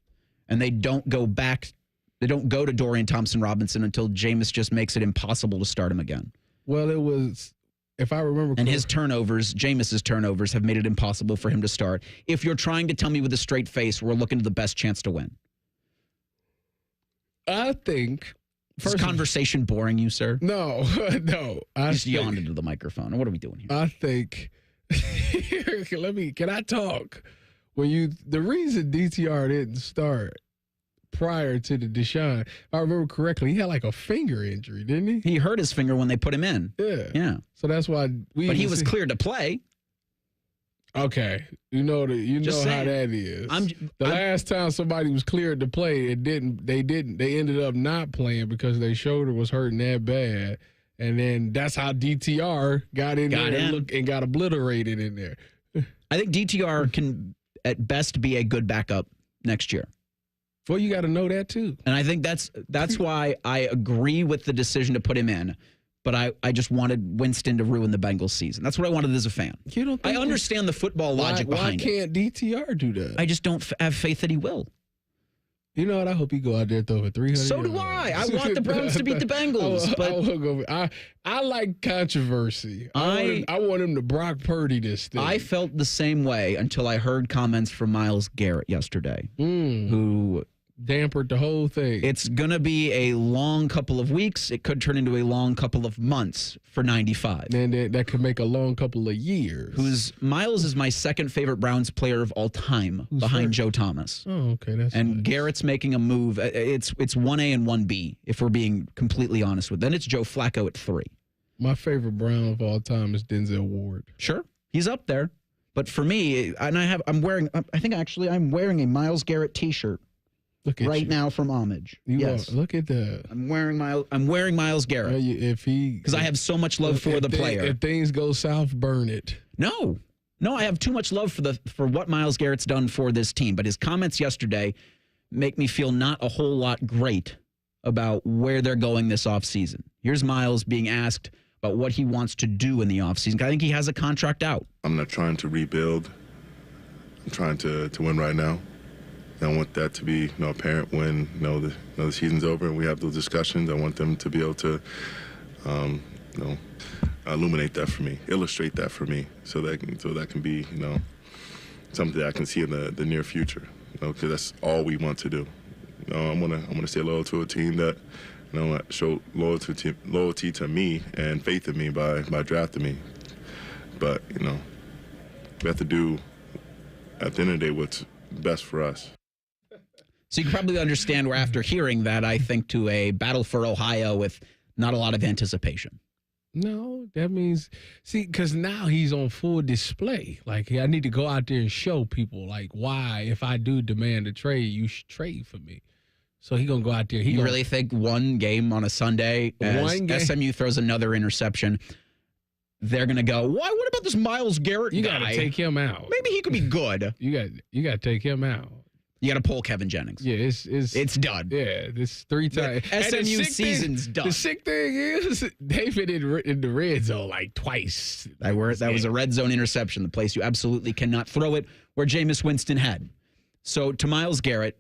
And they don't go back. They don't go to Dorian Thompson-Robinson until Jameis just makes it impossible to start him again. Well, it was, if I remember correctly. And his turnovers, Jameis's turnovers, have made it impossible for him to start. If you're trying to tell me with a straight face, we're looking at the best chance to win. I think. Is this conversation boring you, sir? No. I just yawned into the microphone. What are we doing here? I think. Can I talk? The reason DTR didn't start prior to the Deshaun, if I remember correctly, he had like a finger injury, didn't he? He hurt his finger when they put him in. Yeah. So that's why But he was cleared to play. Okay. You know how that is. Last time somebody was cleared to play, they ended up not playing because their shoulder was hurting that bad. And then that's how DTR got in and got obliterated in there. I think DTR can at best be a good backup next year. Well, you got to know that too. And I think that's why I agree with the decision to put him in. But I just wanted Winston to ruin the Bengals season. That's what I wanted as a fan. I understand the football logic behind it. Why can't DTR do that? I just don't have faith that he will. You know what? I hope he go out there and throw for 300 So do I. I want the Browns to beat the Bengals. I like controversy. I want him to Brock Purdy this thing. I felt the same way until I heard comments from Myles Garrett yesterday, who dampered the whole thing. It's going to be a long couple of weeks. It could turn into a long couple of months for 95. And that could make a long couple of years. Miles is my second favorite Browns player of all time, behind Joe Thomas. Oh, okay. That's and nice. Garrett's making a move. It's 1A and 1B, if we're being completely honest with. Then it's Joe Flacco at 3. My favorite Brown of all time is Denzel Ward. Sure, he's up there. But for me, and I'm wearing a Myles Garrett T-shirt right now from Homage. Look at that. I'm wearing Myles Garrett because I have so much love for the player. If things go south, burn it. No, I have too much love for what Myles Garrett's done for this team. But his comments yesterday make me feel not a whole lot great about where they're going this offseason. Here's Myles being asked about what he wants to do in the offseason. I think he has a contract out. I'm not trying to rebuild. I'm trying to win right now. And I want that to be apparent when the season's over and we have those discussions. I want them to be able to illuminate that for me, illustrate that for me, so that can be something that I can see in the near future. Because that's all we want to do. I'm gonna stay loyal to a team that show loyalty to me and faith in me by drafting me. But we have to do at the end of the day what's best for us. So you can probably understand where after hearing that, I think to a battle for Ohio with not a lot of anticipation. No, that means, because now he's on full display. Like, I need to go out there and show people, like, why, if I do demand a trade, you should trade for me. So he's going to go out there. You really think one game on a Sunday, as SMU throws another interception, they're going to go, what about this Myles Garrett guy? You got to take him out. Maybe he could be good. You got to take him out. You got to pull Kevin Jennings. Yeah, it's done. Yeah, this 3 times. SMU season's done. The sick thing is, they've been in the red zone like twice. That was a red zone interception, the place you absolutely cannot throw it, where Jameis Winston had. So to Myles Garrett,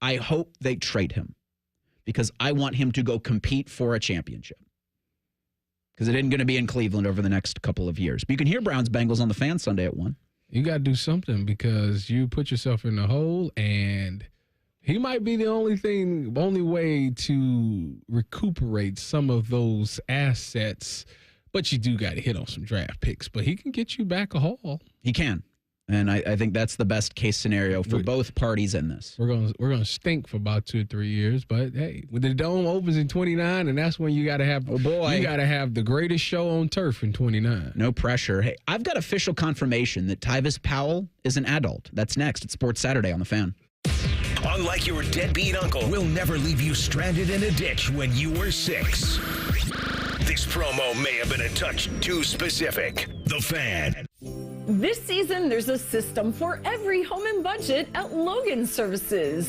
I hope they trade him because I want him to go compete for a championship. Because it isn't going to be in Cleveland over the next couple of years. But you can hear Browns Bengals on the Fan Sunday at 1. You got to do something because you put yourself in the hole, and he might be the only way to recuperate some of those assets. But you do got to hit on some draft picks. But he can get you back a haul. He can. And I think that's the best case scenario for both parties in this. We're gonna stink for about 2 or 3 years, but hey, when the dome opens in 29, and that's when you got to have you got to have the greatest show on turf in 29. No pressure. Hey, I've got official confirmation that Tyvis Powell is an adult. That's next at Sports Saturday on the Fan. Unlike your deadbeat uncle, we'll never leave you stranded in a ditch when you were 6. This promo may have been a touch too specific. The Fan. This season, there's a system for every home and budget at Logan Services.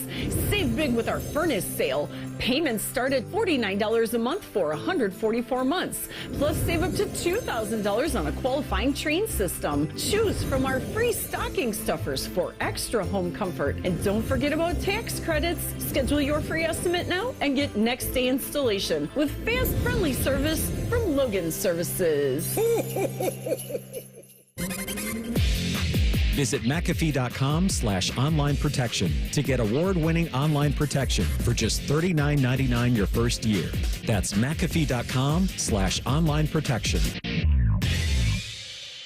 Save big with our furnace sale. Payments start at $49 a month for 144 months. Plus, save up to $2,000 on a qualifying train system. Choose from our free stocking stuffers for extra home comfort. And don't forget about tax credits. Schedule your free estimate now and get next day installation with fast, friendly service from Logan Services. Visit McAfee.com/online protection to get award-winning online protection for just $39.99 your first year. That's McAfee.com/online protection.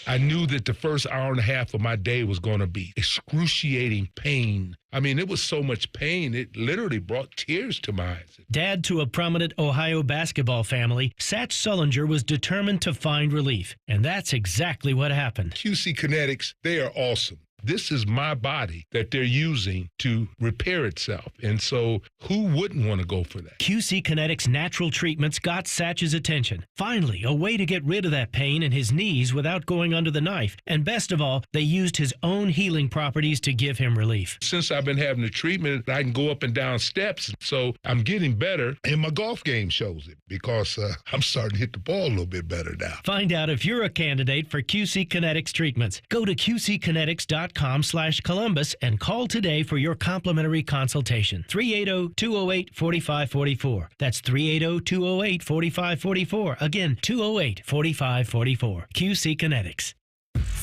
I knew that the first hour and a half of my day was going to be excruciating pain. I mean, it was so much pain, it literally brought tears to my eyes. Dad to a prominent Ohio basketball family, Satch Sullinger was determined to find relief. And that's exactly what happened. QC Kinetics, they are awesome. This is my body that they're using to repair itself. And so who wouldn't want to go for that? QC Kinetics natural treatments got Satch's attention. Finally, a way to get rid of that pain in his knees without going under the knife. And best of all, they used his own healing properties to give him relief. Since I've been having the treatment, I can go up and down steps. So I'm getting better. And my golf game shows it because I'm starting to hit the ball a little bit better now. Find out if you're a candidate for QC Kinetics treatments. Go to QCkinetics.com/Columbus and call today for your complimentary consultation. 380-208-4544. That's 380-208-4544. Again, 208-4544. QC Kinetics.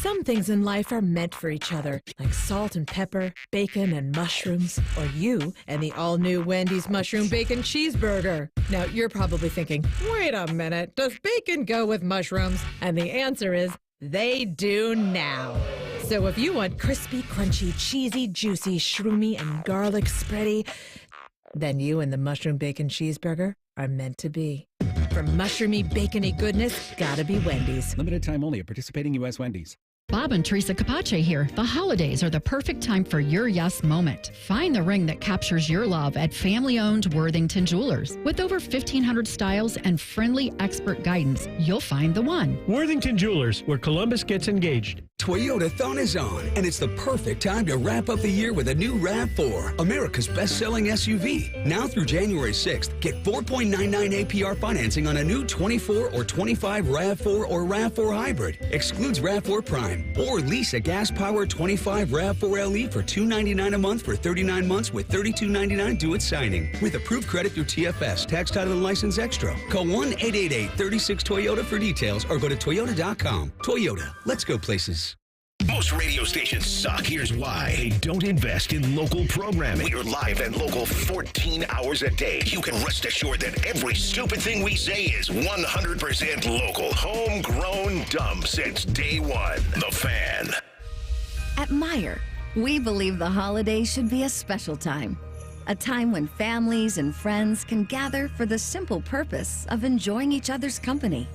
Some things in life are meant for each other, like salt and pepper, bacon and mushrooms, or you and the all-new Wendy's Mushroom Bacon Cheeseburger. Now, you're probably thinking, wait a minute, does bacon go with mushrooms? And the answer is, they do now. So if you want crispy, crunchy, cheesy, juicy, shroomy, and garlic spready, then you and the Mushroom Bacon Cheeseburger are meant to be. For mushroomy, bacony goodness, gotta be Wendy's. Limited time only at participating U.S. Wendy's. Bob and Teresa Capace here. The holidays are the perfect time for your yes moment. Find the ring that captures your love at family-owned Worthington Jewelers. With over 1,500 styles and friendly expert guidance, you'll find the one. Worthington Jewelers, where Columbus gets engaged. Toyota-thon is on, and it's the perfect time to wrap up the year with a new RAV4, America's best-selling SUV. Now through January 6th, get 4.99 APR financing on a new 24 or 25 RAV4 or RAV4 Hybrid. Excludes RAV4 Prime. Or lease a gas-powered 25 RAV4 LE for $299 a month for 39 months with $32.99 due at signing. With approved credit through TFS, tax, title, and license extra. Call 1-888-36-TOYOTA for details or go to Toyota.com. Toyota, let's go places. Most radio stations suck. Here's why. They don't invest in local programming. We're live and local 14 hours a day. You can rest assured that every stupid thing we say is 100% local. Homegrown dumb since day one. The Fan. At Meijer, we believe the holidays should be a special time. A time when families and friends can gather for the simple purpose of enjoying each other's company.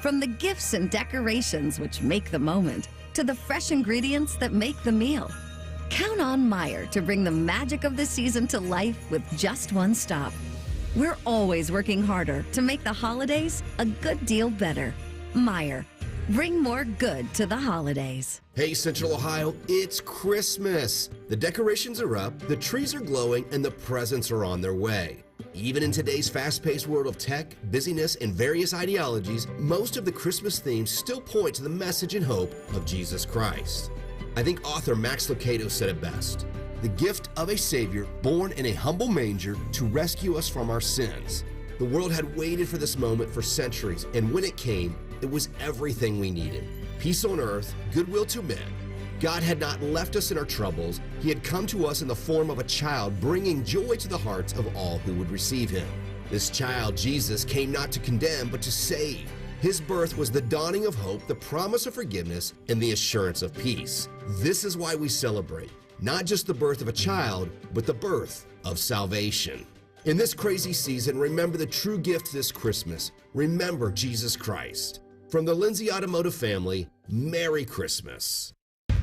From the gifts and decorations which make the moment, to the fresh ingredients that make the meal. Count on Meijer to bring the magic of the season to life with just one stop. We're always working harder to make the holidays a good deal better. Meijer, bring more good to the holidays. Hey, Central Ohio, it's Christmas. The decorations are up, the trees are glowing, and the presents are on their way. Even in today's fast-paced world of tech, busyness, and various ideologies, most of the Christmas themes still point to the message and hope of Jesus Christ. I think author Max Lucado said it best. The gift of a Savior born in a humble manger to rescue us from our sins. The world had waited for this moment for centuries, and when it came, it was everything we needed. Peace on earth, goodwill to men. God had not left us in our troubles. He had come to us in the form of a child, bringing joy to the hearts of all who would receive him. This child, Jesus, came not to condemn, but to save. His birth was the dawning of hope, the promise of forgiveness, and the assurance of peace. This is why we celebrate, not just the birth of a child, but the birth of salvation. In this crazy season, remember the true gift this Christmas. Remember Jesus Christ. From the Lindsay Automotive family, Merry Christmas.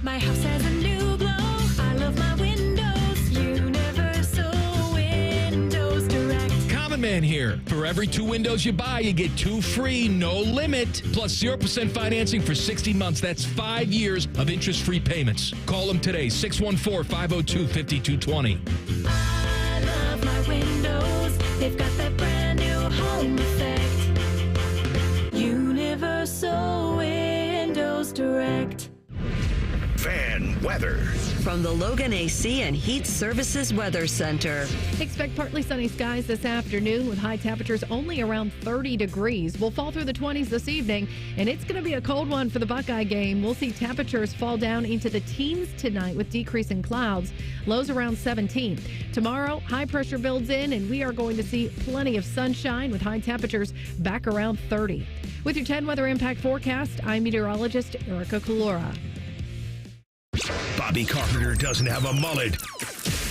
My house has a new glow. I love my windows. Universal Windows Direct. Common Man here. For every 2 windows you buy, you get 2 free, no limit. Plus 0% financing for 60 months. That's 5 years of interest-free payments. Call them today, 614-502-5220. I love my windows. They've got that brand new home effect. Universal Windows Direct. Fan weather. From the Logan AC and Heat Services Weather Center. Expect partly sunny skies this afternoon with high temperatures only around 30 degrees. We'll fall through the 20s this evening, and it's going to be a cold one for the Buckeye game. We'll see temperatures fall down into the teens tonight with decreasing clouds. Lows around 17. Tomorrow, high pressure builds in, and we are going to see plenty of sunshine with high temperatures back around 30. With your 10 weather impact forecast, I'm meteorologist Erica Kalora. Bobby Carpenter doesn't have a mullet,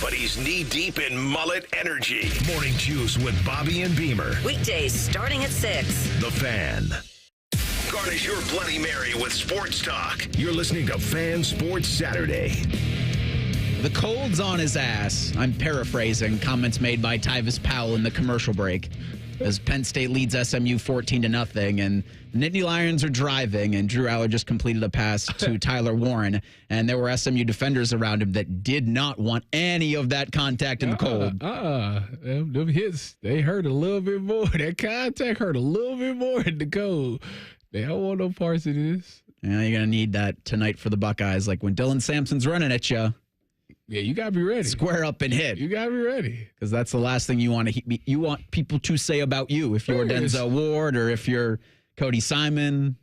but he's knee-deep in mullet energy. Morning Juice with Bobby and Beamer. Weekdays starting at 6. The Fan. Garnish your Bloody Mary with sports talk. You're listening to Fan Sports Saturday. The cold's on his ass. I'm paraphrasing comments made by Tyvis Powell in the commercial break. As Penn State leads SMU 14-0, and Nittany Lions are driving, and Drew Aller just completed a pass to Tyler Warren, and there were SMU defenders around him that did not want any of that contact in the cold. Them hits, they hurt a little bit more. That contact hurt a little bit more in the cold. They don't want no parts of this. Yeah, you're going to need that tonight for the Buckeyes. Like when Dylan Sampson's running at you. Yeah, you got to be ready. Square up and hit. You got to be ready. Because that's the last thing you want you want people to say about you if you're Denzel Ward or if you're Cody Simon.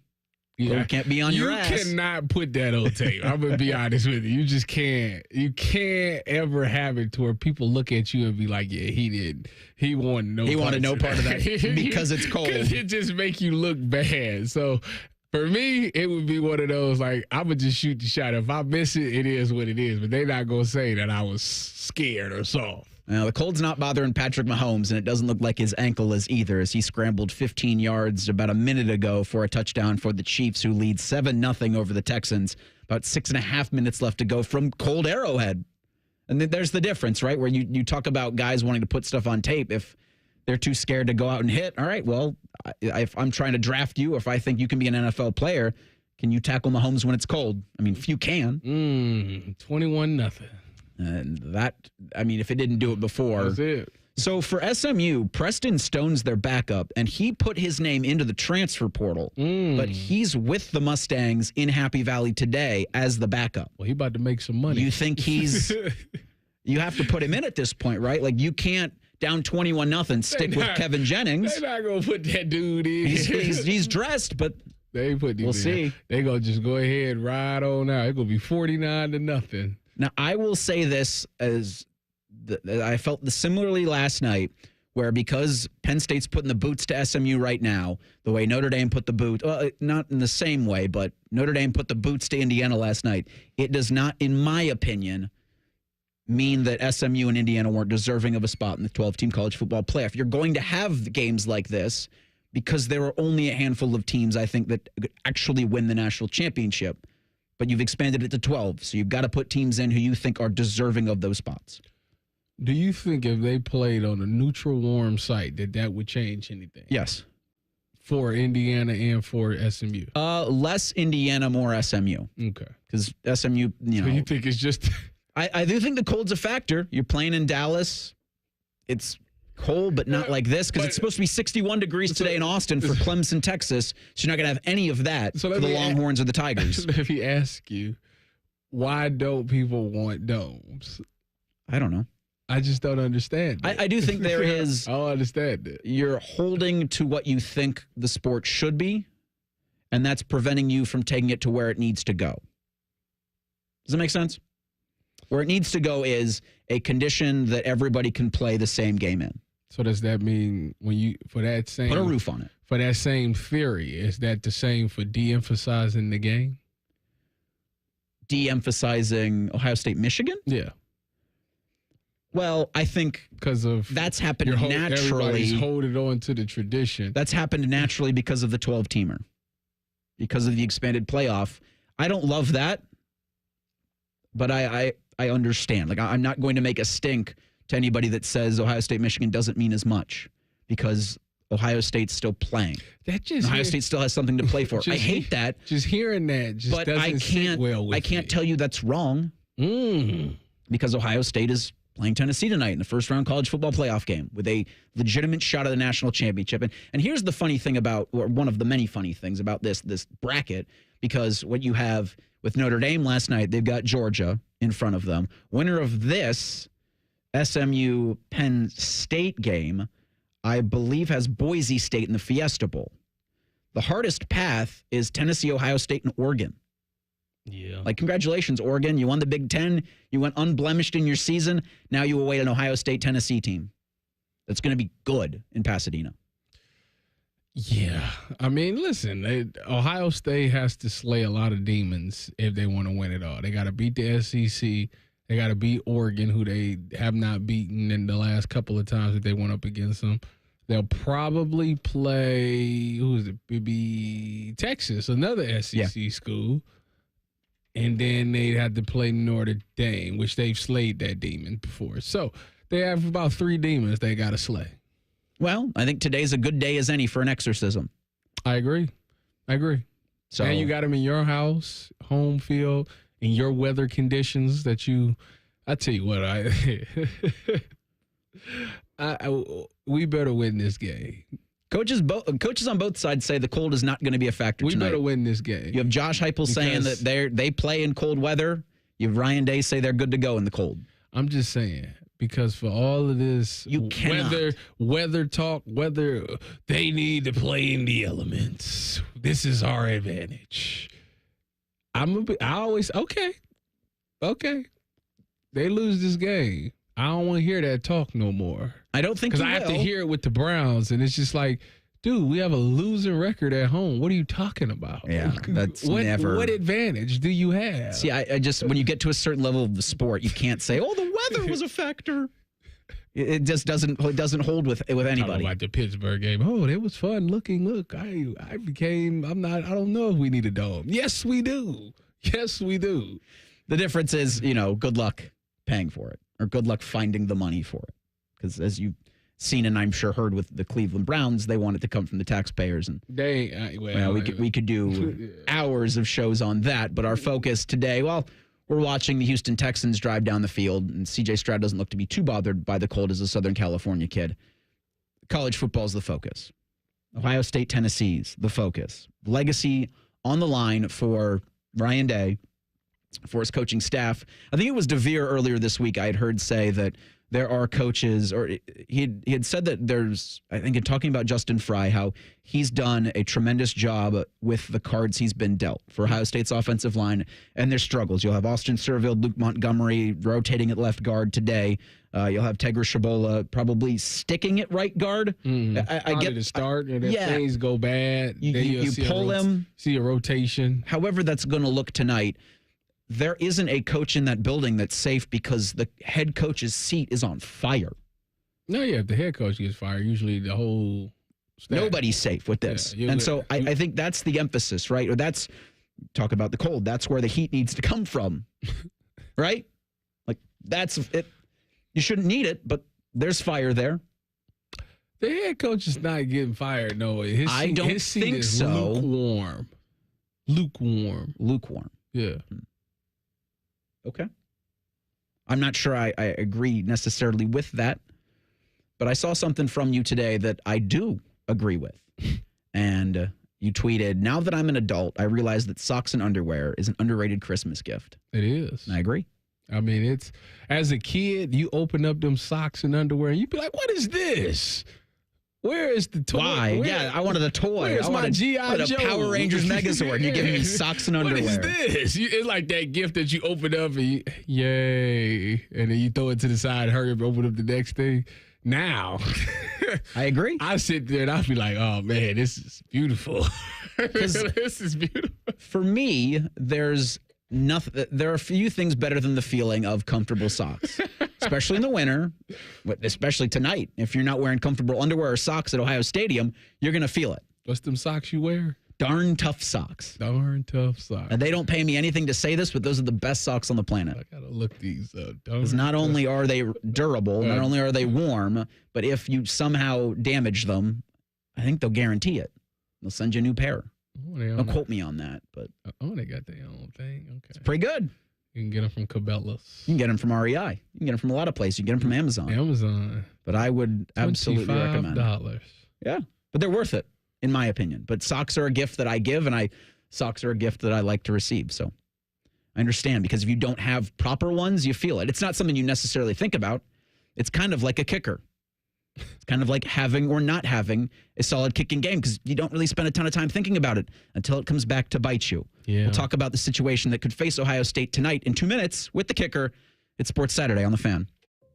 Yeah. Can't be on your ass. You cannot put that on tape. I'm going to be honest with you. You just can't. You can't ever have it to where people look at you and be like, yeah, he did. He wanted no part of that because it's cold. Because it just make you look bad. So for me, it would be one of those, like, I would just shoot the shot. If I miss it, it is what it is. But they're not going to say that I was scared or soft. Now, the cold's not bothering Patrick Mahomes, and it doesn't look like his ankle is either, as he scrambled 15 yards about a minute ago for a touchdown for the Chiefs, who lead 7-0 over the Texans. About 6.5 minutes left to go from cold Arrowhead. And there's the difference, right, where you talk about guys wanting to put stuff on tape. If they're too scared to go out and hit, all right, well, if I'm trying to draft you, or if I think you can be an NFL player, can you tackle Mahomes when it's cold? I mean, few can. 21-0. And that, I mean, if it didn't do it before. That's it. So for SMU, Preston Stone's their backup, and he put his name into the transfer portal. But he's with the Mustangs in Happy Valley today as the backup. Well, he about to make some money. You think he's you have to put him in at this point, right? Like, you can't down 21-0 stick with Kevin Jennings. They're not going to put that dude in. He's dressed, but they put him we'll see. They're going to just go ahead, ride on out. It's going to be 49-0. Now, I will say this I felt similarly last night, where because Penn State's putting the boots to SMU right now, the way Notre Dame put the boot, not in the same way, but Notre Dame put the boots to Indiana last night. It does not, in my opinion, mean that SMU and Indiana weren't deserving of a spot in the 12-team college football playoff. You're going to have games like this because there are only a handful of teams, I think, that actually win the national championship. But you've expanded it to 12, so you've got to put teams in who you think are deserving of those spots. Do you think if they played on a neutral, warm site that would change anything? Yes. For Indiana and for SMU? Less Indiana, more SMU. Okay. Because SMU, So you think it's just... I do think the cold's a factor. You're playing in Dallas. It's cold, but not like this, because it's supposed to be 61 degrees today in Austin for Clemson, Texas. So you're not going to have any of that for the Longhorns or the Tigers. Let me ask you, why don't people want domes? I don't know. I just don't understand. I do think there is. I don't understand it. You're holding to what you think the sport should be, and that's preventing you from taking it to where it needs to go. Does that make sense? Where it needs to go is a condition that everybody can play the same game in. So does that mean for that same... Put a roof on it. For that same theory, is that the same for de-emphasizing the game? De-emphasizing Ohio State, Michigan? Yeah. Well, I think because of that's happened naturally. Everybody's holding on to the tradition. That's happened naturally because of the 12-teamer, because of the expanded playoff. I don't love that, but I understand. Like, I'm not going to make a stink to anybody that says Ohio State, Michigan doesn't mean as much, because Ohio State's still playing. Ohio State still has something to play for. I hate that. Just hearing that just doesn't sit well with I can't me. tell you that's wrong because Ohio State is playing Tennessee tonight in the first-round college football playoff game with a legitimate shot at the national championship. And here's the funny thing about, or one of the many funny things about this bracket, because what you have with Notre Dame last night, they've got Georgia in front of them. Winner of this SMU Penn State game, I believe, has Boise State in the Fiesta Bowl. The hardest path is Tennessee, Ohio State, and Oregon. Yeah. Like, congratulations, Oregon. You won the Big Ten. You went unblemished in your season. Now you await an Ohio State, Tennessee team that's going to be good in Pasadena. Yeah. I mean, listen, Ohio State has to slay a lot of demons if they want to win it all. They got to beat the SEC. They got to beat Oregon, who they have not beaten in the last couple of times that they went up against them. They'll probably play, maybe Texas, another SEC school. And then they'd have to play Notre Dame, which they've slayed that demon before. So they have about 3 demons they got to slay. Well, I think today's a good day as any for an exorcism. I agree. So, and you got them in your house, home field, in your weather conditions that I tell you what, we better win this game. Coaches on both sides say the cold is not going to be a factor tonight. We better win this game. You have Josh Heupel saying that they play in cold weather. You have Ryan Day say they're good to go in the cold. I'm just saying, Because for all of this weather talk, whether they need to play in the elements, this is our advantage. Okay. They lose this game. I don't want to hear that talk no more. I don't think because I have to hear it with the Browns, and it's just like, dude, we have a losing record at home. What are you talking about? Yeah, that's never. What advantage do you have? See, I just when you get to a certain level of the sport, you can't say, "Oh, the weather was a factor." It just doesn't hold with anybody. Talking about the Pittsburgh game. Oh, it was fun looking. Look, I don't know if we need a dome. Yes, we do. Yes, we do. The difference is, good luck paying for it, or good luck finding the money for it. Because as you've seen and I'm sure heard with the Cleveland Browns, they want it to come from the taxpayers. And we could do hours of shows on that. But our focus today, we're watching the Houston Texans drive down the field, and C.J. Stroud doesn't look to be too bothered by the cold as a Southern California kid. College football is the focus. Ohio State, Tennessee's the focus. Legacy on the line for Ryan Day, for his coaching staff. I think it was DeVere earlier this week I had heard say that there are coaches, or he had said that there's, I think in talking about Justin Fry, how he's done a tremendous job with the cards he's been dealt for Ohio State's offensive line and their struggles. You'll have Austin Serville, Luke Montgomery rotating at left guard today. You'll have Tegra Shabola probably sticking at right guard. I get to start, and if things go bad, you pull him. See a rotation. However that's going to look tonight, there isn't a coach in that building that's safe because the head coach's seat is on fire. No, if the head coach gets fired, usually the whole staff. Nobody's safe with this. And so I think that's the emphasis, right? Or that's, talk about the cold, that's where the heat needs to come from, right? Like, that's it. You shouldn't need it, but there's fire there. The head coach is not getting fired, no way. I don't think so. Lukewarm. Yeah. Okay. I'm not sure I agree necessarily with that, but I saw something from you today that I do agree with. And you tweeted, "Now that I'm an adult, I realize that socks and underwear is an underrated Christmas gift." It is. And I agree. I mean, it's, as a kid, you open up them socks and underwear and you be like, what is this? Where is the toy? Why? I wanted a toy. Where's my G.I. Joe? Power Rangers Megazord. You're giving me socks and underwear. What is this? It's like that gift that you open up and yay. And then you throw it to the side, hurry up, open up the next thing. Now, I agree. I sit there and I'll be like, oh, man, this is beautiful. This is beautiful. For me, there are a few things better than the feeling of comfortable socks, especially in the winter, but especially tonight. If you're not wearing comfortable underwear or socks at Ohio Stadium, you're going to feel it. What's them socks you wear? Darn tough socks. Darn tough socks. And they don't pay me anything to say this, but those are the best socks on the planet. I got to look these up. Because not only are they durable, not only are they warm, but if you somehow damage them, I think they'll guarantee it. They'll send you a new pair. Don't quote me on that, but they got their own thing. Okay, it's pretty good. You can get them from Cabela's. You can get them from REI. You can get them from a lot of places. You can get them from Amazon. But I would absolutely recommend $25. Yeah, but they're worth it, in my opinion. But socks are a gift that I give, and socks are a gift that I like to receive. So I understand, because if you don't have proper ones, you feel it. It's not something you necessarily think about. It's kind of like a kicker. It's kind of like having or not having a solid kicking game, because you don't really spend a ton of time thinking about it until it comes back to bite you. Yeah. We'll talk about the situation that could face Ohio State tonight in 2 minutes with the kicker. It's Sports Saturday on The Fan.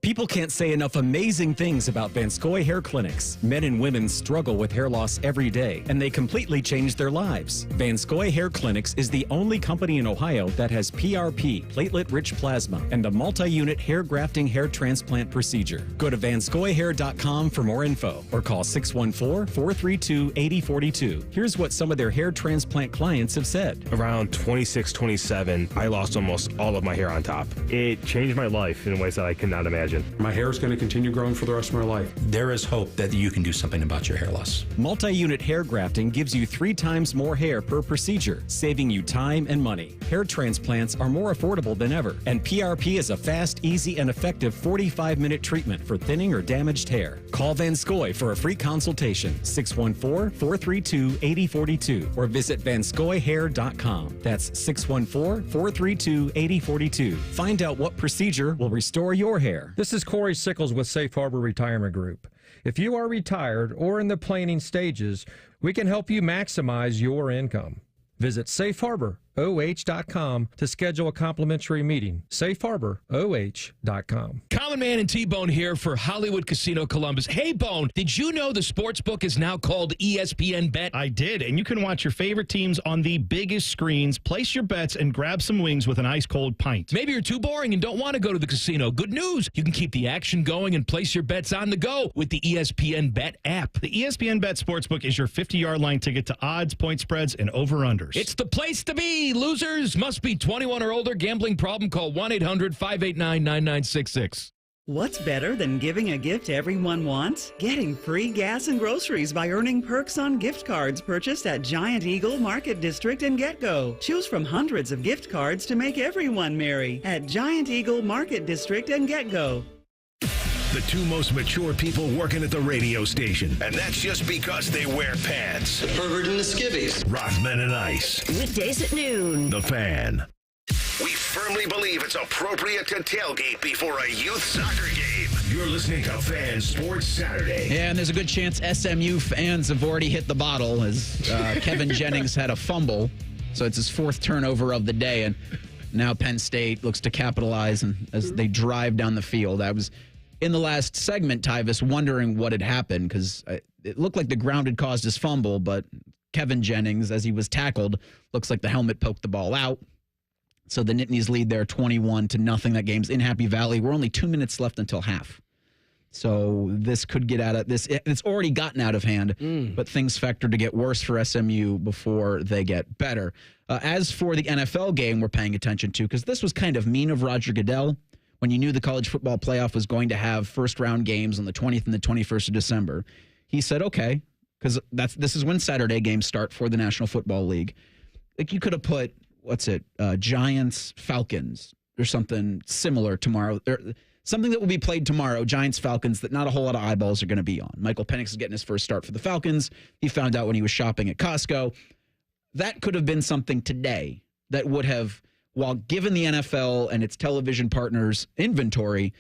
People can't say enough amazing things about Vanscoy Hair Clinics. Men and women struggle with hair loss every day, and they completely change their lives. Vanscoy Hair Clinics is the only company in Ohio that has PRP, platelet-rich plasma, and a multi-unit hair grafting hair transplant procedure. Go to vanscoyhair.com for more info, or call 614-432-8042. Here's what some of their hair transplant clients have said. Around 26, 27, I lost almost all of my hair on top. It changed my life in ways that I cannot imagine. My hair is going to continue growing for the rest of my life. There is hope that you can do something about your hair loss. Multi-unit hair grafting gives you 3 times more hair per procedure, saving you time and money. Hair transplants are more affordable than ever, and PRP is a fast, easy, and effective 45-minute treatment for thinning or damaged hair. Call Vanscoy for a free consultation, 614-432-8042, or visit vanscoyhair.com. That's 614-432-8042. Find out what procedure will restore your hair. This is Corey Sickles with Safe Harbor Retirement Group. If you are retired or in the planning stages, we can help you maximize your income. Visit safeharboroh.com to schedule a complimentary meeting. safeharboroh.com. Common Man and T-Bone here for Hollywood Casino Columbus. Hey, Bone, did you know the sportsbook is now called ESPN Bet? I did, and you can watch your favorite teams on the biggest screens, place your bets, and grab some wings with an ice-cold pint. Maybe you're too boring and don't want to go to the casino. Good news. You can keep the action going and place your bets on the go with the ESPN Bet app. The ESPN Bet Sportsbook is your 50-yard line ticket to odds, point spreads, and over-unders. It's the place to be. Losers must be 21 or older. Gambling problem? Call 1-800-589-9966. What's better than giving a gift everyone wants? Getting free gas and groceries by earning perks on gift cards purchased at Giant Eagle Market District and GetGo. Choose from hundreds of gift cards to make everyone merry at Giant Eagle Market District and GetGo. The two most mature people working at the radio station, and that's just because they wear pants. The pervert and the skivvies. Rockman and Ice. Weekdays at noon. The Fan. We firmly believe it's appropriate to tailgate before a youth soccer game. You're listening to Fan Sports Saturday. Yeah, and there's a good chance SMU fans have already hit the bottle as Kevin Jennings had a fumble. So it's his fourth turnover of the day, and now Penn State looks to capitalize as they drive down the field. I was in the last segment, Tyvis, wondering what had happened because it looked like the ground had caused his fumble, but Kevin Jennings, as he was tackled, looks like the helmet poked the ball out. So the Nittany's lead there 21-0. That game's in Happy Valley. We're only 2 minutes left until half. So this could get out of this. It's already gotten out of hand, but things factor to get worse for SMU before they get better. As for the NFL game we're paying attention to, because this was kind of mean of Roger Goodell, when you knew the college football playoff was going to have first-round games on the 20th and the 21st of December, he said, okay, because this is when Saturday games start for the National Football League. Like you could have put, Giants, Falcons, or something similar tomorrow. Something that will be played tomorrow, Giants, Falcons, that not a whole lot of eyeballs are going to be on. Michael Penix is getting his first start for the Falcons. He found out when he was shopping at Costco. That could have been something today that would have, while given the NFL and its television partners inventory,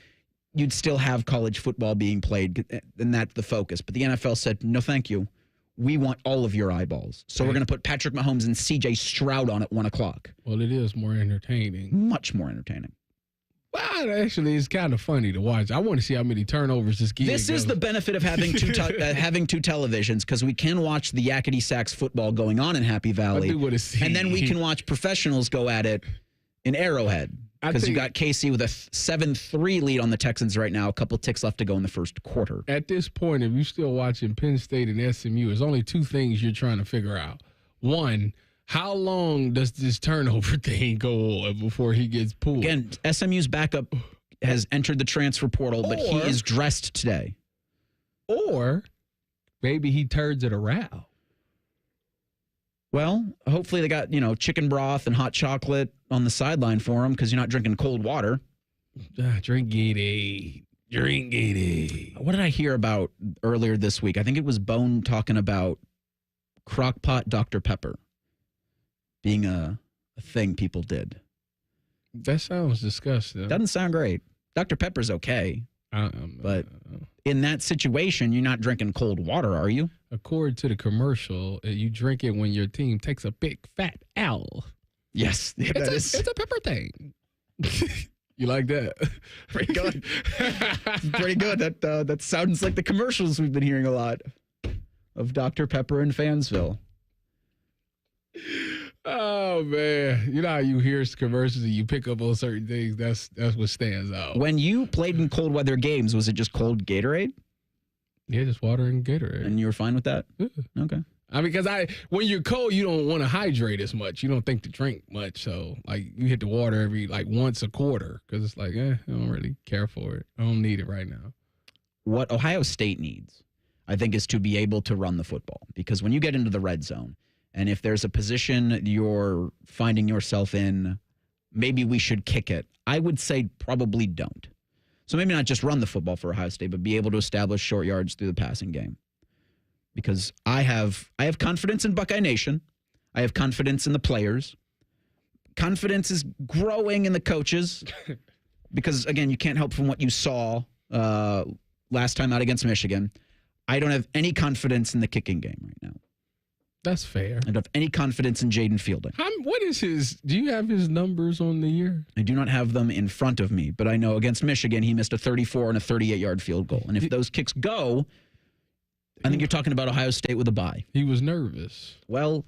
you'd still have college football being played, and that's the focus. But the NFL said, no, thank you. We want all of your eyeballs. So we're going to put Patrick Mahomes and C.J. Stroud on at 1 o'clock. Well, it is more entertaining. Much more entertaining. Well, actually, it's kind of funny to watch. I want to see how many turnovers this game This is the benefit of having two televisions, because we can watch the Yakety Sax football going on in Happy Valley. I do want to see. And then we can watch professionals go at it in Arrowhead. Because you got KC with a 7-3 lead on the Texans right now. A couple ticks left to go in the first quarter. At this point, if you're still watching Penn State and SMU, there's only two things you're trying to figure out. One, how long does this turnover thing go on before he gets pulled? Again, SMU's backup has entered the transfer portal, but he is dressed today. Or maybe he turns it around. Well, hopefully they got, chicken broth and hot chocolate on the sideline for him because you're not drinking cold water. Drink Gatorade. Drink Gatorade. What did I hear about earlier this week? I think it was Bone talking about crockpot Dr. Pepper being a thing people did. That sounds disgusting. Doesn't sound great. Dr. Pepper's okay. But in that situation, you're not drinking cold water, are you? According to the commercial, you drink it when your team takes a big fat L. Yes. It's a pepper thing. You like that? Pretty good. Pretty good. That sounds like the commercials we've been hearing a lot of Dr. Pepper in Fansville. Oh, man. You know how you hear commercials and you pick up on certain things? That's what stands out. When you played in cold weather games, was it just cold Gatorade? Yeah, just water and Gatorade. And you were fine with that? Yeah. Okay. I mean, because when you're cold, you don't want to hydrate as much. You don't think to drink much. So, you hit the water every, once a quarter because it's I don't really care for it. I don't need it right now. What Ohio State needs, I think, is to be able to run the football. Because when you get into the red zone, and if there's a position you're finding yourself in, maybe we should kick it. I would say probably don't. So maybe not just run the football for Ohio State, but be able to establish short yards through the passing game. Because I have confidence in Buckeye Nation. I have confidence in the players. Confidence is growing in the coaches. because, again, you can't help from what you saw last time out against Michigan. I don't have any confidence in the kicking game right now. That's fair. I don't have any confidence in Jaden Fielding. What is do you have his numbers on the year? I do not have them in front of me, but I know against Michigan, he missed a 34 and a 38-yard field goal. And if those kicks go, I think you're talking about Ohio State with a bye. He was nervous. Well,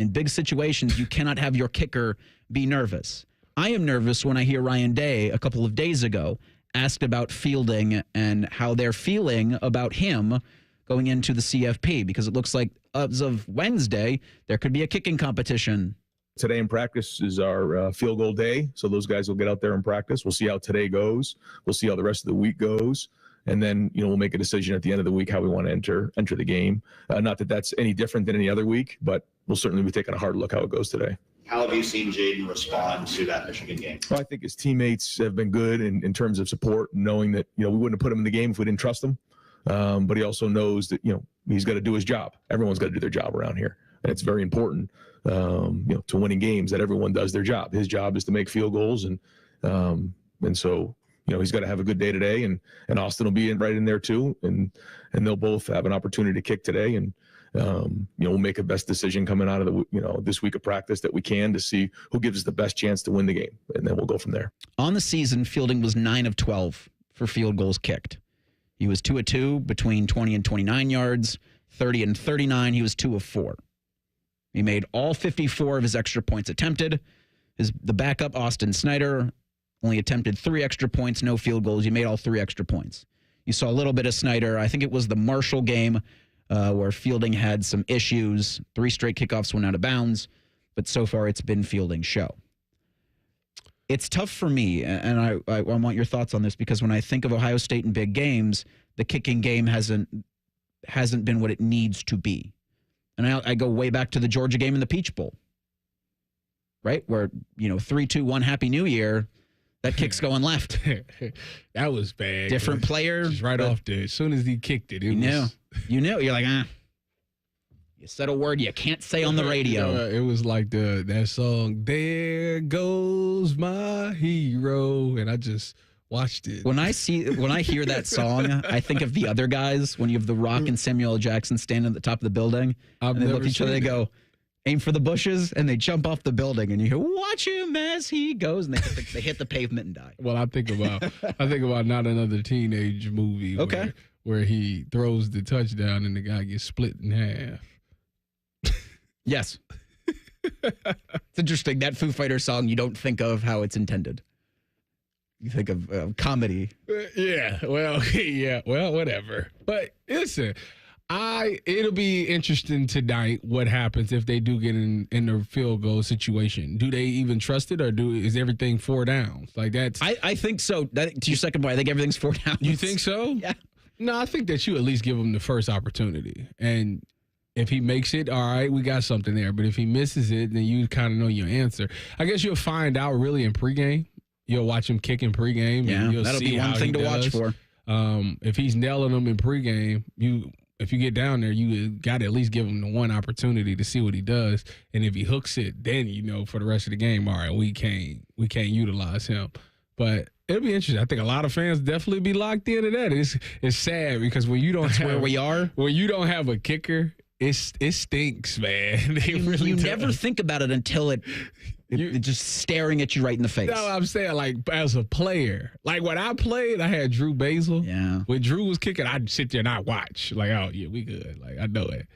in big situations, you cannot have your kicker be nervous. I am nervous when I hear Ryan Day a couple of days ago asked about Fielding and how they're feeling about him going into the CFP, because it looks like as of Wednesday, there could be a kicking competition. Today in practice is our field goal day, so those guys will get out there and practice. We'll see how today goes. We'll see how the rest of the week goes. And then, we'll make a decision at the end of the week how we want to enter the game. Not that that's any different than any other week, but we'll certainly be taking a hard look how it goes today. How have you seen Jaden respond to that Michigan game? Well, I think his teammates have been good in terms of support, knowing that, we wouldn't have put him in the game if we didn't trust him. But he also knows that, he's got to do his job. Everyone's got to do their job around here. And it's very important, to winning games that everyone does their job. His job is to make field goals. And so, he's got to have a good day today. And Austin will be right in there too. And they'll both have an opportunity to kick today. And, we'll make a best decision coming out of the, this week of practice that we can to see who gives us the best chance to win the game. And then we'll go from there. On the season, Fielding was 9 of 12 for field goals kicked. He was 2 of 2 between 20 and 29 yards, 30 and 39. He was 2 of 4. He made all 54 of his extra points attempted. The backup, Austin Snyder, only attempted 3 extra points, no field goals. He made all 3 extra points. You saw a little bit of Snyder. I think it was the Marshall game where Fielding had some issues. 3 straight kickoffs went out of bounds, but so far it's been Fielding's show. It's tough for me, and I want your thoughts on this, because when I think of Ohio State in big games, the kicking game hasn't been what it needs to be. And I go way back to the Georgia game in the Peach Bowl, right? Where, 3-2-1 Happy New Year, that kick's going left. That was bad. Different player. Just right off there. As soon as he kicked it, you knew. You're like, You said a word you can't say on the radio. It was like that song, "There Goes My Hero," and I just watched it. When I hear that song, I think of the other guys when you have The Rock and Samuel L. Jackson standing at the top of the building, and they look at each other, they go, "Aim for the bushes," and they jump off the building, and you hear, "Watch him as he goes," and they hit the pavement and die. Well, I think about Not Another Teenage Movie. Okay. Where he throws the touchdown and the guy gets split in half. Yes. It's interesting. That Foo Fighters song, you don't think of how it's intended. You think of comedy. Well, whatever. But listen, it'll be interesting tonight what happens if they do get in the field goal situation. Do they even trust it, or is everything 4 downs? Like that's. I think so. To your second point, I think everything's 4 downs. You think so? Yeah. No, I think that you at least give him the first opportunity, and if he makes it, all right, we got something there. But if he misses it, then you kind of know your answer. I guess you'll find out really in pregame. You'll watch him kick in pregame. Yeah, and you'll that'll see be one thing to watch for. If he's nailing them in pregame, if you get down there, you got to at least give him the one opportunity to see what he does. And if he hooks it, then for the rest of the game, all right, we can't utilize him. But it'll be interesting. I think a lot of fans definitely be locked into that. It's sad because when you don't That's where we are. When you don't have a kicker, it stinks, man. You never think about it until it's just staring at you right in the face. No, I'm saying, like, as a player. Like, when I played, I had Drew Basil. Yeah. When Drew was kicking, I'd sit there and I'd watch. Like, oh, yeah, we good. Like, I know it.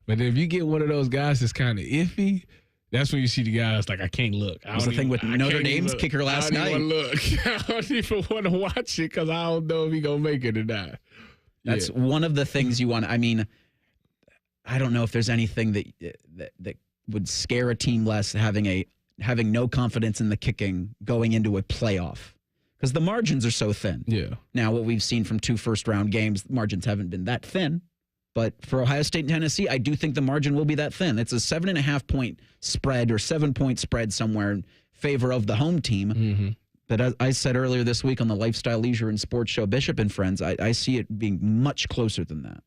But if you get one of those guys that's kind of iffy, that's when you see the guys like, I can't look. That was the thing with Notre Dame's kicker last night. I don't even look. I don't even want to watch it because I don't know if he's going to make it or not. That's one of the things you want. I mean, I don't know if there's anything that would scare a team less having no confidence in the kicking going into a playoff, because the margins are so thin. Yeah. Now, what we've seen from 2 first-round games, the margins haven't been that thin. But for Ohio State and Tennessee, I do think the margin will be that thin. It's a 7.5-point spread or 7-point spread somewhere in favor of the home team. Mm-hmm. But as I said earlier this week on the Lifestyle, Leisure, and Sports show, Bishop and Friends, I see it being much closer than that.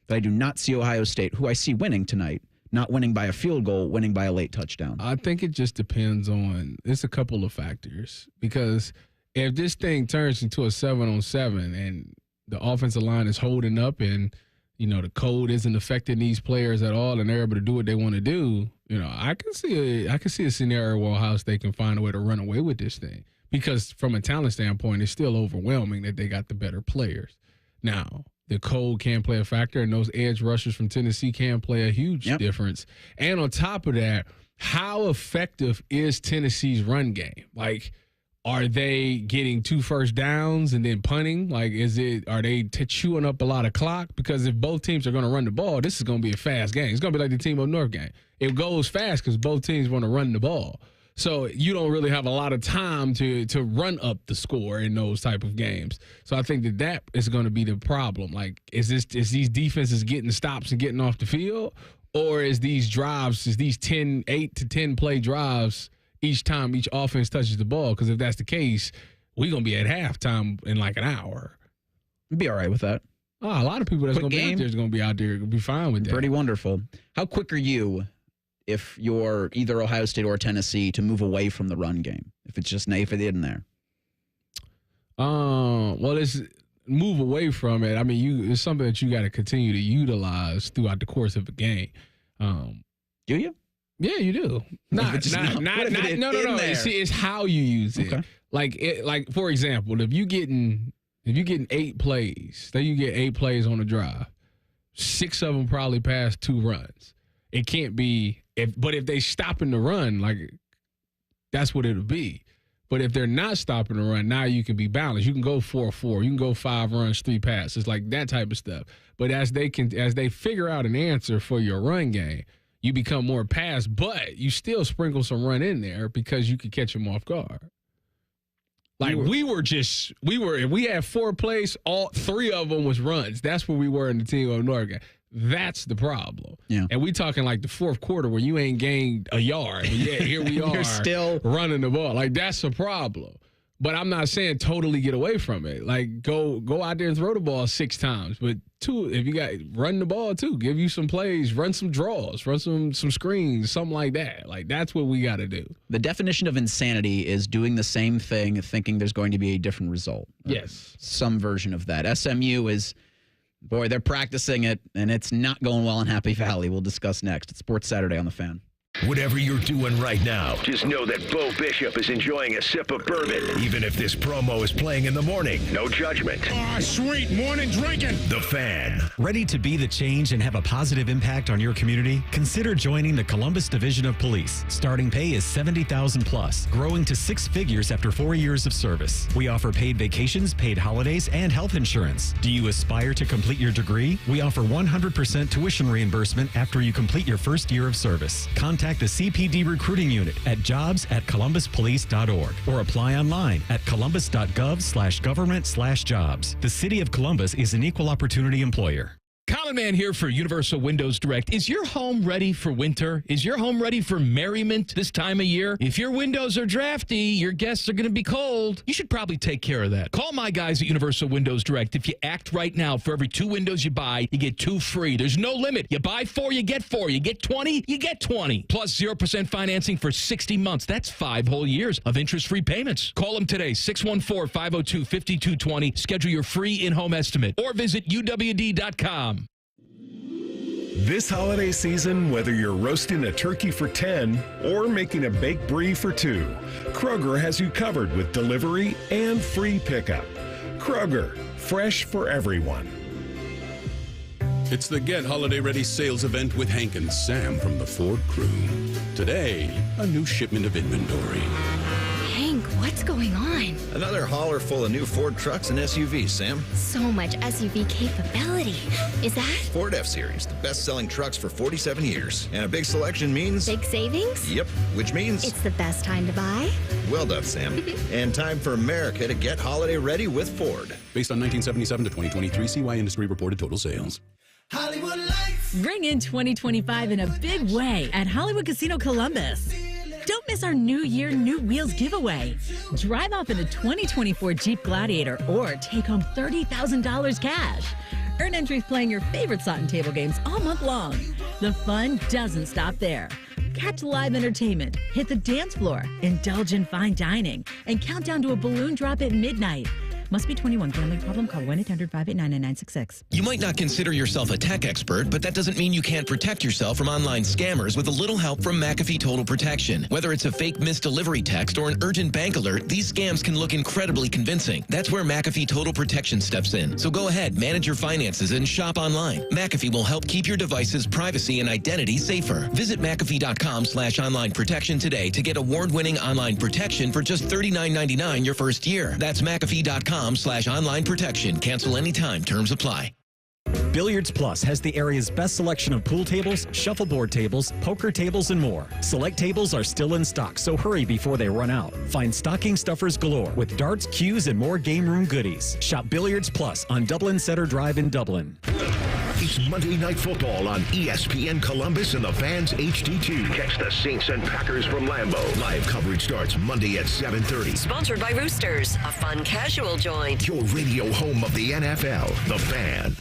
But I do not see Ohio State, who I see winning tonight, not winning by a field goal, winning by a late touchdown. I think it just depends on – it's a couple of factors, because if this thing turns into a 7-on-7 and the offensive line is holding up and, the cold isn't affecting these players at all and they're able to do what they want to do, I can see a scenario where Ohio State can find a way to run away with this thing. Because from a talent standpoint, it's still overwhelming that they got the better players. Now, the cold can play a factor, and those edge rushers from Tennessee can play a huge difference. And on top of that, how effective is Tennessee's run game? Like, are they getting 2 first downs and then punting? Like, are they chewing up a lot of clock? Because if both teams are going to run the ball, this is going to be a fast game. It's going to be like the Team Up North game. It goes fast because both teams want to run the ball. So you don't really have a lot of time to run up the score in those type of games. So I think that is going to be the problem. Like, is these defenses getting stops and getting off the field? Or is these 8 to 10 play drives each time each offense touches the ball? Because if that's the case, we're going to be at halftime in like an hour. Be all right with that. A lot of people that's going to be out there is going to be out there. Be fine with that. Pretty wonderful. How quick are you, if you're either Ohio State or Tennessee, to move away from the run game? If it's just if it in there. Well, it's move away from it. I mean, it's something that you got to continue to utilize throughout the course of a game. Do you? Yeah, you do. No. See, it's how you use it. Okay. Like for example, if you getting 8 plays, then you get 8 plays on a drive. 6 of them probably pass 2 runs. It can't be but if they stop in the run, like, that's what it'll be. But if they're not stopping the run, now you can be balanced. You can go 4-4. You can go 5 runs, 3 passes, like that type of stuff. But as they figure out an answer for your run game, you become more pass, but you still sprinkle some run in there because you could catch them off guard. Like, if we had 4 plays, all 3 of them was runs. That's where we were in the Team of North game. That's the problem. Yeah. And we talking like the fourth quarter where you ain't gained a yard. Yeah, here we are. You're still running the ball. Like, that's a problem. But I'm not saying totally get away from it. Like, go out there and throw the ball 6 times. But 2, if you got, run the ball too. Give you some plays, run some draws, run some screens, something like that. Like, that's what we got to do. The definition of insanity is doing the same thing, thinking there's going to be a different result. Yes. Some version of that. SMU is, boy, they're practicing it, and it's not going well in Happy Valley. We'll discuss next. It's Sports Saturday on The Fan. Whatever you're doing right now, just know that Bo Bishop is enjoying a sip of bourbon. Even if this promo is playing in the morning, no judgment. Sweet morning drinking. The Fan. Ready to be the change and have a positive impact on your community? Consider joining the Columbus Division of Police. Starting pay is $70,000 plus, growing to 6 figures after 4 years of service. We offer paid vacations, paid holidays, and health insurance. Do you aspire to complete your degree? We offer 100% tuition reimbursement after you complete your first year of service. Contact the CPD recruiting unit at jobs@columbuspolice.org or apply online at columbus.gov/government/jobs. The City of Columbus is an equal opportunity employer. Colin Mann here for Universal Windows Direct. Is your home ready for winter? Is your home ready for merriment this time of year? If your windows are drafty, your guests are going to be cold. You should probably take care of that. Call my guys at Universal Windows Direct. If you act right now, for every 2 windows you buy, you get 2 free. There's no limit. You buy 4, you get 4. You get 20, you get 20. Plus 0% financing for 60 months. That's 5 whole years of interest-free payments. Call them today, 614-502-5220. Schedule your free in-home estimate or visit uwd.com. This holiday season, whether you're roasting a turkey for 10 or making a baked brie for 2, Kroger has you covered with delivery and free pickup. Kroger, fresh for everyone. It's the Get Holiday Ready sales event with Hank and Sam from the Ford crew. Today, a new shipment of inventory. Hank, what's going on? Another hauler full of new Ford trucks and SUVs, Sam. So much SUV capability. Is that? Ford F-Series, the best-selling trucks for 47 years. And a big selection means... big savings? Yep, which means... it's the best time to buy? Well done, Sam. And time for America to get holiday ready with Ford. Based on 1977 to 2023 CY Industry reported total sales. Hollywood Lights. Bring in 2025 in a big way at Hollywood Casino Columbus. Don't miss our New Year, New Wheels giveaway. Drive off in a 2024 Jeep Gladiator or take home $30,000 cash. Earn entries playing your favorite slot and table games all month long. The fun doesn't stop there. catch live entertainment, hit the dance floor, indulge in fine dining, and count down to a balloon drop at midnight. Must be 21. Gambling problem? Call 1-800-589-9966. You might not consider yourself a tech expert, but that doesn't mean you can't protect yourself from online scammers with a little help from McAfee Total Protection. Whether it's a fake missed delivery text or an urgent bank alert, these scams can look incredibly convincing. That's where McAfee Total Protection steps in. So go ahead, manage your finances and shop online. McAfee will help keep your device's privacy and identity safer. Visit McAfee.com/online protection today to get award-winning online protection for just $39.99 your first year. That's McAfee.com/online protection. Cancel anytime. Terms apply. Billiards Plus has the area's best selection of pool tables, shuffleboard tables, poker tables, and more. Select tables are still in stock, so hurry before they run out. Find stocking stuffers galore with darts, cues, and more game room goodies. Shop Billiards Plus on Dublin Center Drive in Dublin. It's Monday Night Football on ESPN Columbus and the Fans HD2. Catch the Saints and Packers from Lambeau. Live coverage starts Monday at 7:30. Sponsored by Roosters, a fun casual joint. Your radio home of the NFL, The Fan.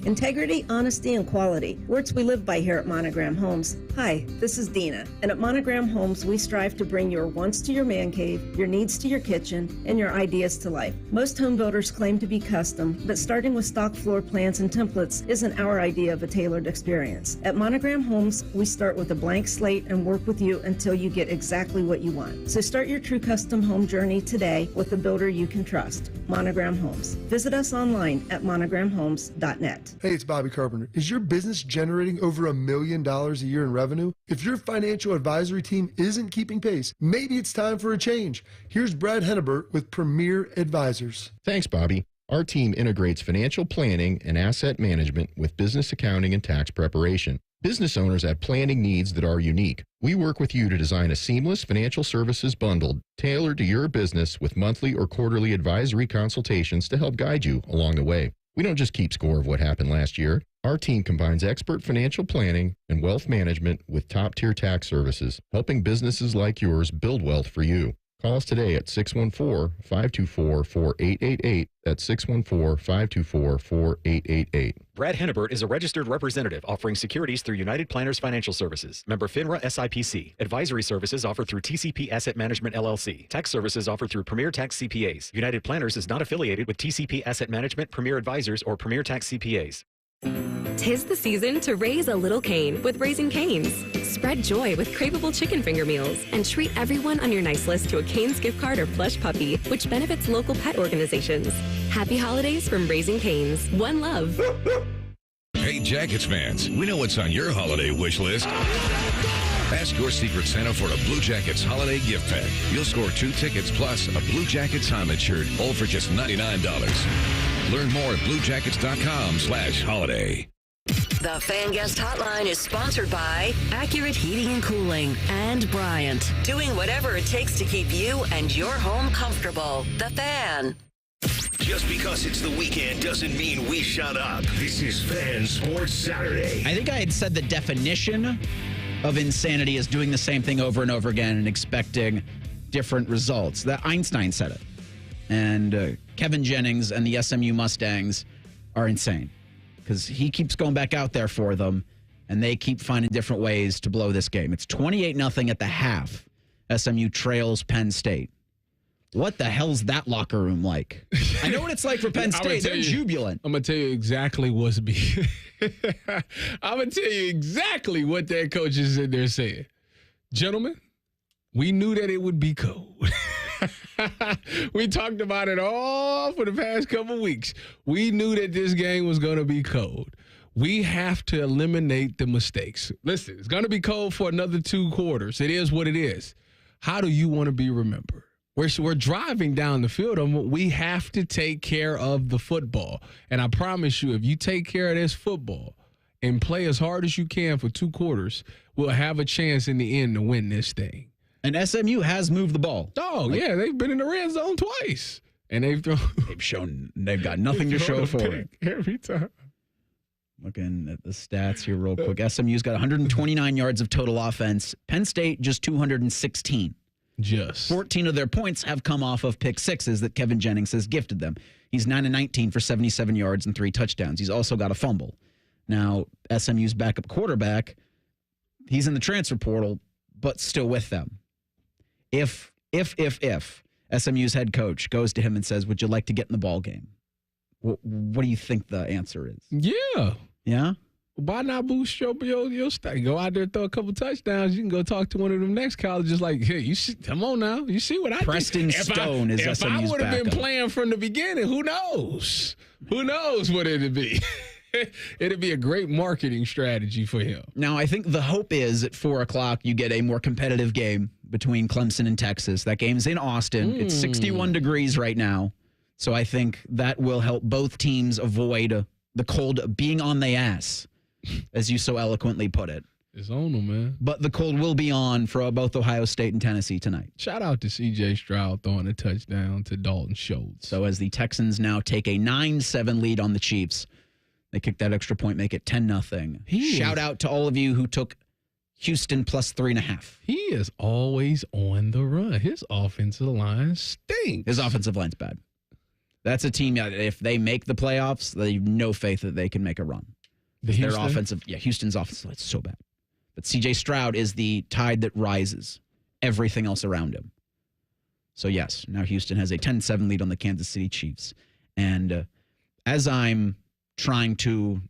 Integrity, honesty, and quality. Words we live by here at Monogram Homes. Hi, this is Dina, and at Monogram Homes, we strive to bring your wants to your man cave, your needs to your kitchen, and your ideas to life. Most home builders claim to be custom, but starting with stock floor plans and templates isn't our idea of a tailored experience. At Monogram Homes, we start with a blank slate and work with you until you get exactly what you want. So start your true custom home journey today with a builder you can trust. Monogram Homes. Visit us online at monogramhomes.net. Hey, it's Bobby Carpenter. Is your business generating over $1 million a year in revenue? If your financial advisory team isn't keeping pace, maybe it's time for a change. Here's Brad Hennebert with Premier Advisors. Thanks, Bobby. Our team integrates financial planning and asset management with business accounting and tax preparation. Business owners have planning needs that are unique. We work with you to design a seamless financial services bundle tailored to your business with monthly or quarterly advisory consultations to help guide you along the way. We don't just keep score of what happened last year. Our team combines expert financial planning and wealth management with top-tier tax services, helping businesses like yours build wealth for you. Call us today at 614-524-4888. That's 614-524-4888. Brad Hennebert is a registered representative offering securities through United Planners Financial Services. Member FINRA SIPC. Advisory services offered through TCP Asset Management LLC. Tax services offered through Premier Tax CPAs. United Planners is not affiliated with TCP Asset Management, Premier Advisors, or Premier Tax CPAs. 'Tis the season to raise a little Cane with Raising Cane's. Spread joy with craveable chicken finger meals and treat everyone on your nice list to a Cane's gift card or plush puppy, which benefits local pet organizations. Happy holidays from Raising Cane's. One love. Hey, Jackets fans, we know what's on your holiday wish list. Ask your Secret Santa for a Blue Jackets holiday gift pack. You'll score 2 tickets plus a Blue Jackets helmet shirt, all for just $99. Learn more at bluejackets.com/holiday. The Fan Guest Hotline is sponsored by Accurate Heating and Cooling and Bryant, doing whatever it takes to keep you and your home comfortable. The Fan. Just because it's the weekend doesn't mean we shut up. This is Fan Sports Saturday. I think I had said the definition of insanity is doing the same thing over and over again and expecting different results. That Einstein said it. And Kevin Jennings and the SMU Mustangs are insane because he keeps going back out there for them, and they keep finding different ways to blow this game. It's 28-0 at the half. SMU trails Penn State. What the hell's that locker room like? I know what it's like for Penn State. They're jubilant. I'm going to tell you exactly what's being. I'm going to tell you exactly what that coach is in there saying. Gentlemen, we knew that it would be cold. We talked about it all for the past couple weeks. We knew that this game was going to be cold. We have to eliminate the mistakes. Listen, it's going to be cold for another 2 quarters. It is what it is. How do you want to be remembered? We're driving down the field, and we have to take care of the football. And I promise you, if you take care of this football and play as hard as you can for 2 quarters, we'll have a chance in the end to win this thing. And SMU has moved the ball. Oh, yeah, they've been in the red zone twice. And they've got nothing to show for it. Every time. Looking at the stats here real quick. SMU's got 129 yards of total offense. Penn State just 216. 14 of their points have come off of pick sixes that Kevin Jennings has gifted them. He's 9-19 for 77 yards and 3 touchdowns. He's also got a fumble. Now, SMU's backup quarterback, he's in the transfer portal, but still with them. If SMU's head coach goes to him and says, "Would you like to get in the ball game?" What do you think the answer is? Yeah. Yeah? Why not boost your stat? Go out there, throw a couple touchdowns. You can go talk to one of them next colleges like, hey, you see, come on now. You see what I Preston did? Stone is SMU's If I would have been backup. playing from the beginning, who knows? Who knows what it'd be? It'd be a great marketing strategy for him. Now, I think the hope is at 4 o'clock you get a more competitive game between Clemson and Texas. That game's in Austin. It's 61 degrees right now. So I think that will help both teams avoid the cold being on the ass, as you so eloquently put it. It's on them, man. But the cold will be on for both Ohio State and Tennessee tonight. Shout out to C.J. Stroud throwing a touchdown to Dalton Schultz. So as the Texans now take a 9-7 lead on the Chiefs, they kick that extra point, make it 10-0. Shout out to all of you who took Houston plus 3.5. He is always on the run. His offensive line stinks. His offensive line's bad. That's a team that if they make the playoffs, they have no faith that they can make a run. Their offensive, Houston's offensive line's so bad. But C.J. Stroud is the tide that rises everything else around him. So yes, now Houston has a 10-7 lead on the Kansas City Chiefs. And as I'm trying to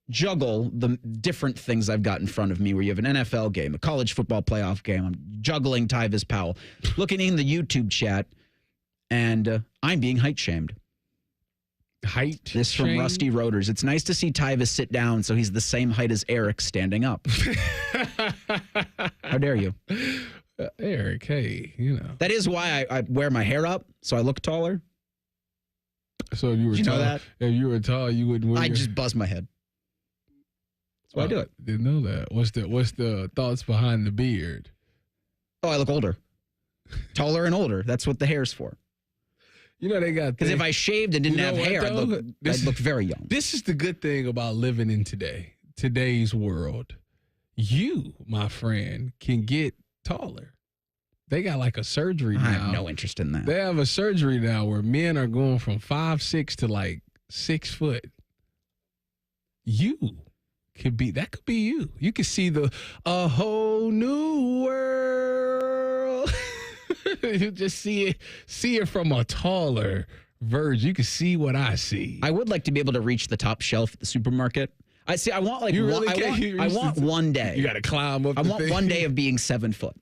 juggle the different things I've got in front of me, where you have an NFL game, a college football playoff game, I'm juggling Tyvis Powell, looking in the YouTube chat, and I'm being height shamed. This from Rusty Rotors. It's nice to see Tyvis sit down so he's the same height as Eric standing up. How dare you? Eric, hey, you know. That is why I wear my hair up, so I look taller. So if you were Did you tall, know that? If you were tall, you wouldn't wear I just buzz my head. That's why I do it. Didn't know that. What's the thoughts behind the beard? Oh, I look older. Taller and older. That's what the hair's for. You know, they got... Because if I shaved and didn't have hair, I'd look very young. This is the good thing about living in today's world. You, my friend, can get taller. They got like a surgery now. I have no interest in that. They have a surgery now where men are going from 5'6" to like 6 foot. You could be, that could be you. You could see a whole new world. You just see it from a taller version. You can see what I see. I would like to be able to reach the top shelf at the supermarket. I want like you really I want one day. You got to climb up. I want one day of being 7 foot.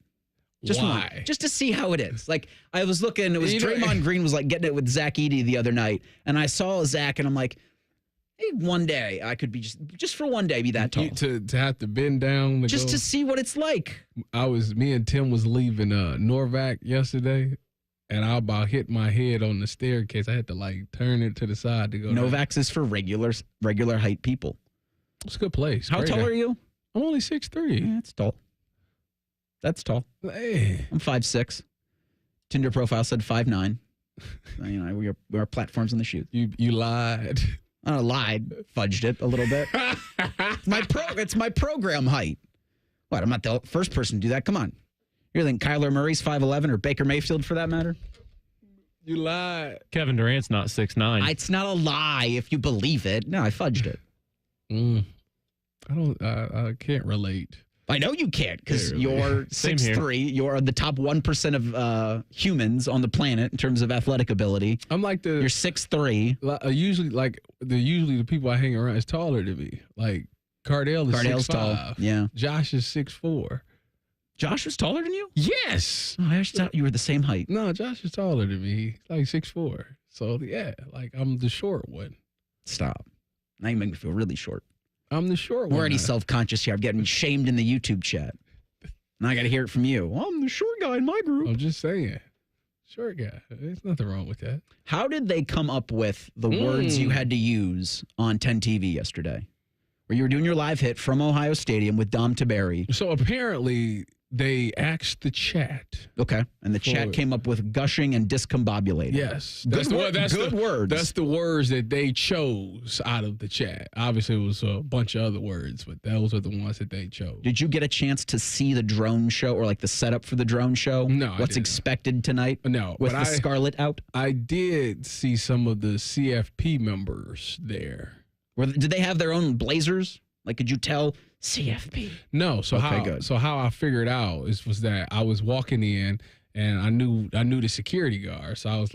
Just Why? one, just to see how it is. Like I was looking, it was Draymond Green was like getting it with Zach Edey the other night, and I saw Zach, and I'm like, hey, one day I could be just for one day be that tall. To have to bend down. Just to see what it's like. Me and Tim was leaving Norvac yesterday, and I about hit my head on the staircase. I had to like turn it to the side to go. Novak's is for regular height people. It's a good place. How tall are you? I'm only 6'3". Yeah, that's tall. That's tall. Hey. I'm 5'6". Tinder profile said 5'9". We are platforms in the shoot. You lied. I lied, fudged it a little bit. It's my program height. What? I'm not the first person to do that. Come on. You think Kyler Murray's 5'11" or Baker Mayfield for that matter? You lied. Kevin Durant's not 6'9". It's not a lie if you believe it. No, I fudged it. I can't relate. I know you can't because you're 6'3". You're the top 1% of humans on the planet in terms of athletic ability. I'm like you're 6'3". Usually the people I hang around is taller than me. Like Cardell is 6'5". Tall. Yeah. Josh is 6'4". Josh was taller than you? Yes. Oh, I just thought you were the same height. No, Josh is taller than me. He's like 6'4". So yeah, like I'm the short one. Stop. Now you make me feel really short. I'm the short one. We're already self-conscious here. I'm getting shamed in the YouTube chat. Now I got to hear it from you. Well, I'm the short guy in my group. I'm just saying. Short guy. There's nothing wrong with that. How did they come up with the words you had to use on 10 TV yesterday? Where you were doing your live hit from Ohio Stadium with Dom Taberi. So apparently they asked the chat. Okay. And the chat came up with gushing and discombobulating. Yes. Good words. That's the words that they chose out of the chat. Obviously, it was a bunch of other words, but those are the ones that they chose. Did you get a chance to see the drone show or like the setup for the drone show? No. What's expected tonight? No. With the Scarlet out? I did see some of the CFP members there. Did they have their own blazers? Like, could you tell CFP. No. So how I figured out was that I was walking in and I knew the security guard. So I was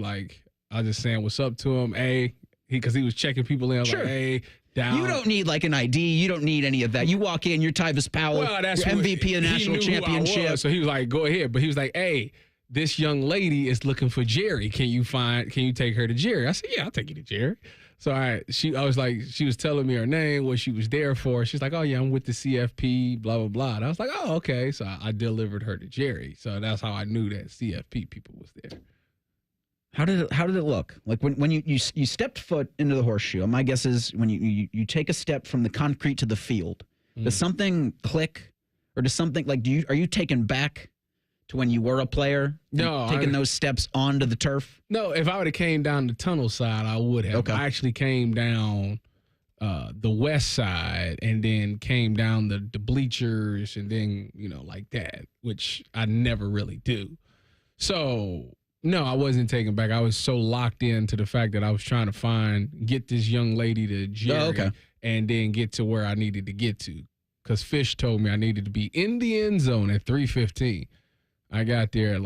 just saying what's up to him. Because he was checking people in. I was like, hey, down. You don't need like an ID. You don't need any of that. You walk in, you're Tyvis Powell, Well, that's you're what- MVP of he national knew who I championship. was, so he was like, go ahead. But he was like, hey, this young lady is looking for Jerry. Can you take her to Jerry? I said, yeah, I'll take you to Jerry. So she was telling me her name, what she was there for. She's like, oh yeah, I'm with the CFP, blah, blah, blah. And I was like, oh, okay. So I delivered her to Jerry. So that's how I knew that CFP people was there. How did it look? Like when you stepped foot into the horseshoe, my guess is when you take a step from the concrete to the field, does something click? Or does something are you taken back to when you were a player? No. Taking those steps onto the turf? No, if I would have came down the tunnel side, I would have. Okay. I actually came down the west side and then came down the bleachers and then, like that, which I never really do. So, no, I wasn't taken back. I was so locked into the fact that I was trying to get this young lady to Jerry and then get to where I needed to get to. Because Fish told me I needed to be in the end zone at 3:15. I got there at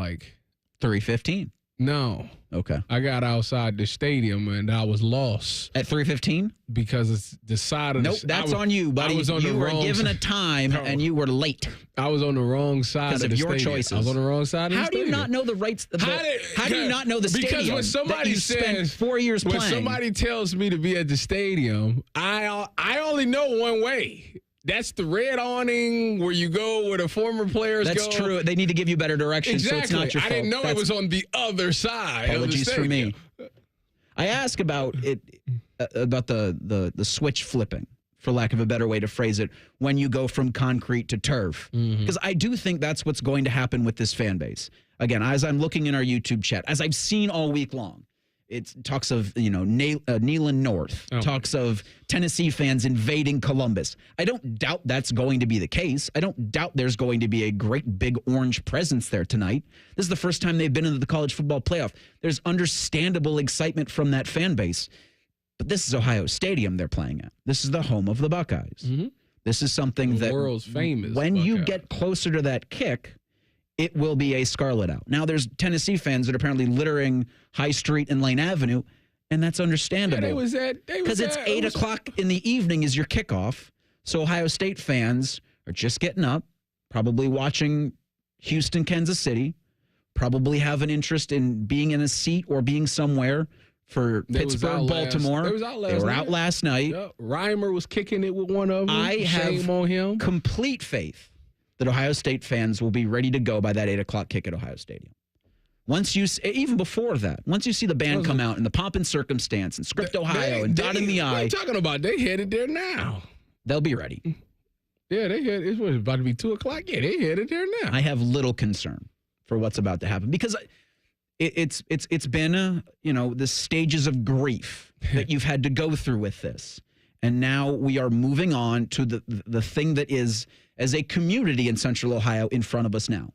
3:15. No. Okay. I got outside the stadium and I was lost. At 3:15? Because it's the side of Nope, that's on you, buddy. You were given a time and you were late. I was on the wrong side of the stadium. Because of your choices. I was on the wrong side of the How do stadium. you not know the rights? How do you not know the stadium? Because when somebody spent says 4 years when playing. somebody tells me to be at the stadium, I only know one way. That's the red awning where you go where the former players go. That's true. They need to give you better directions, Exactly. so it's not your fault. I didn't know it was on the other side. Apologies of the for me. stadium. I ask about it about the switch flipping, for lack of a better way to phrase it, when you go from concrete to turf. Because I do think that's what's going to happen with this fan base. Again, as I'm looking in our YouTube chat, as I've seen all week long, it talks of, Neyland North, talks of Tennessee fans invading Columbus. I don't doubt that's going to be the case. I don't doubt there's going to be a great big orange presence there tonight. This is the first time they've been into the college football playoff. There's understandable excitement from that fan base. But this is Ohio Stadium they're playing at. This is the home of the Buckeyes. This is something that world's famous when Buckeyes. you get closer to that kick, it will be a scarlet out. Now, there's Tennessee fans that are apparently littering High Street and Lane Avenue, and that's understandable. Because it's 8 o'clock in the evening is your kickoff, so Ohio State fans are just getting up, probably watching Houston, Kansas City, probably have an interest in being in a seat or being somewhere for Pittsburgh, Baltimore. They were out last night. Yep. Reimer was kicking it with one of them. I Shame have on him. Complete faith that Ohio State fans will be ready to go by that 8 o'clock kick at Ohio Stadium. Even before that, once you see the band come out and the pomp and circumstance and Script Ohio and dotting the I. What are you talking about? They headed there now. They'll be ready. Yeah, it's about to be 2 o'clock. Yeah, they headed there now. I have little concern for what's about to happen because it's been the stages of grief that you've had to go through with this. And now we are moving on to the thing that is, as a community in Central Ohio, in front of us now.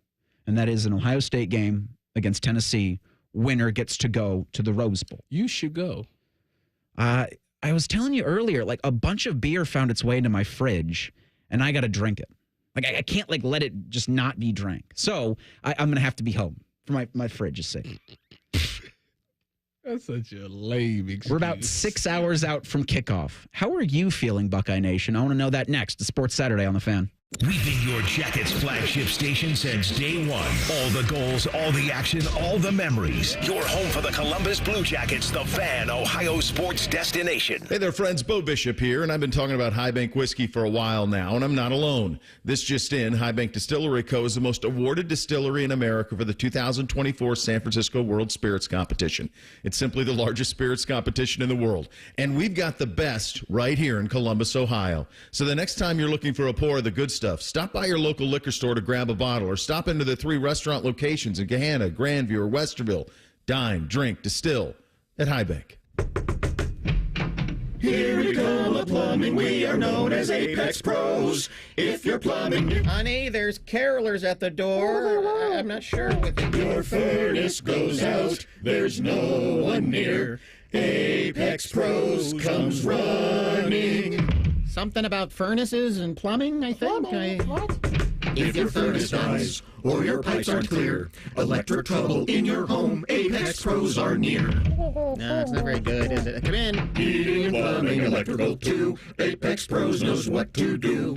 And that is an Ohio State game against Tennessee. Winner gets to go to the Rose Bowl. You should go. I was telling you earlier, a bunch of beer found its way into my fridge, and I got to drink it. I can't, let it just not be drank. So I'm going to have to be home for my fridge's sake. That's such a lame excuse. We're about 6 hours out from kickoff. How are you feeling, Buckeye Nation? I want to know that next. It's Sports Saturday on The Fan. We've been your Jackets flagship station since day one. All the goals, all the action, all the memories. Your home for the Columbus Blue Jackets, The Fan, Ohio sports destination. Hey there, friends. Bo Bishop here, and I've been talking about High Bank whiskey for a while now, and I'm not alone. This just in, High Bank Distillery Co. is the most awarded distillery in America for the 2024 San Francisco World Spirits Competition. It's simply the largest spirits competition in the world, and we've got the best right here in Columbus, Ohio. So the next time you're looking for a pour of the good stuff, stop by your local liquor store to grab a bottle or stop into the 3 restaurant locations in Gahanna, Grandview, or Westerville. Dine, drink, distill at High Bank. Here we go, at Plumbing, we are known as Apex Pros. If you're plumbing, honey, there's carolers at the door. I'm not sure with your furnace goes out, there's no one near. Apex Pros comes running. Something about furnaces and plumbing, I think. If your furnace dies or your pipes aren't clear, electric trouble in your home, Apex Pros are near. No, it's not very good, is it? Come in. Heating and plumbing, electrical too. Apex Pros knows what to do.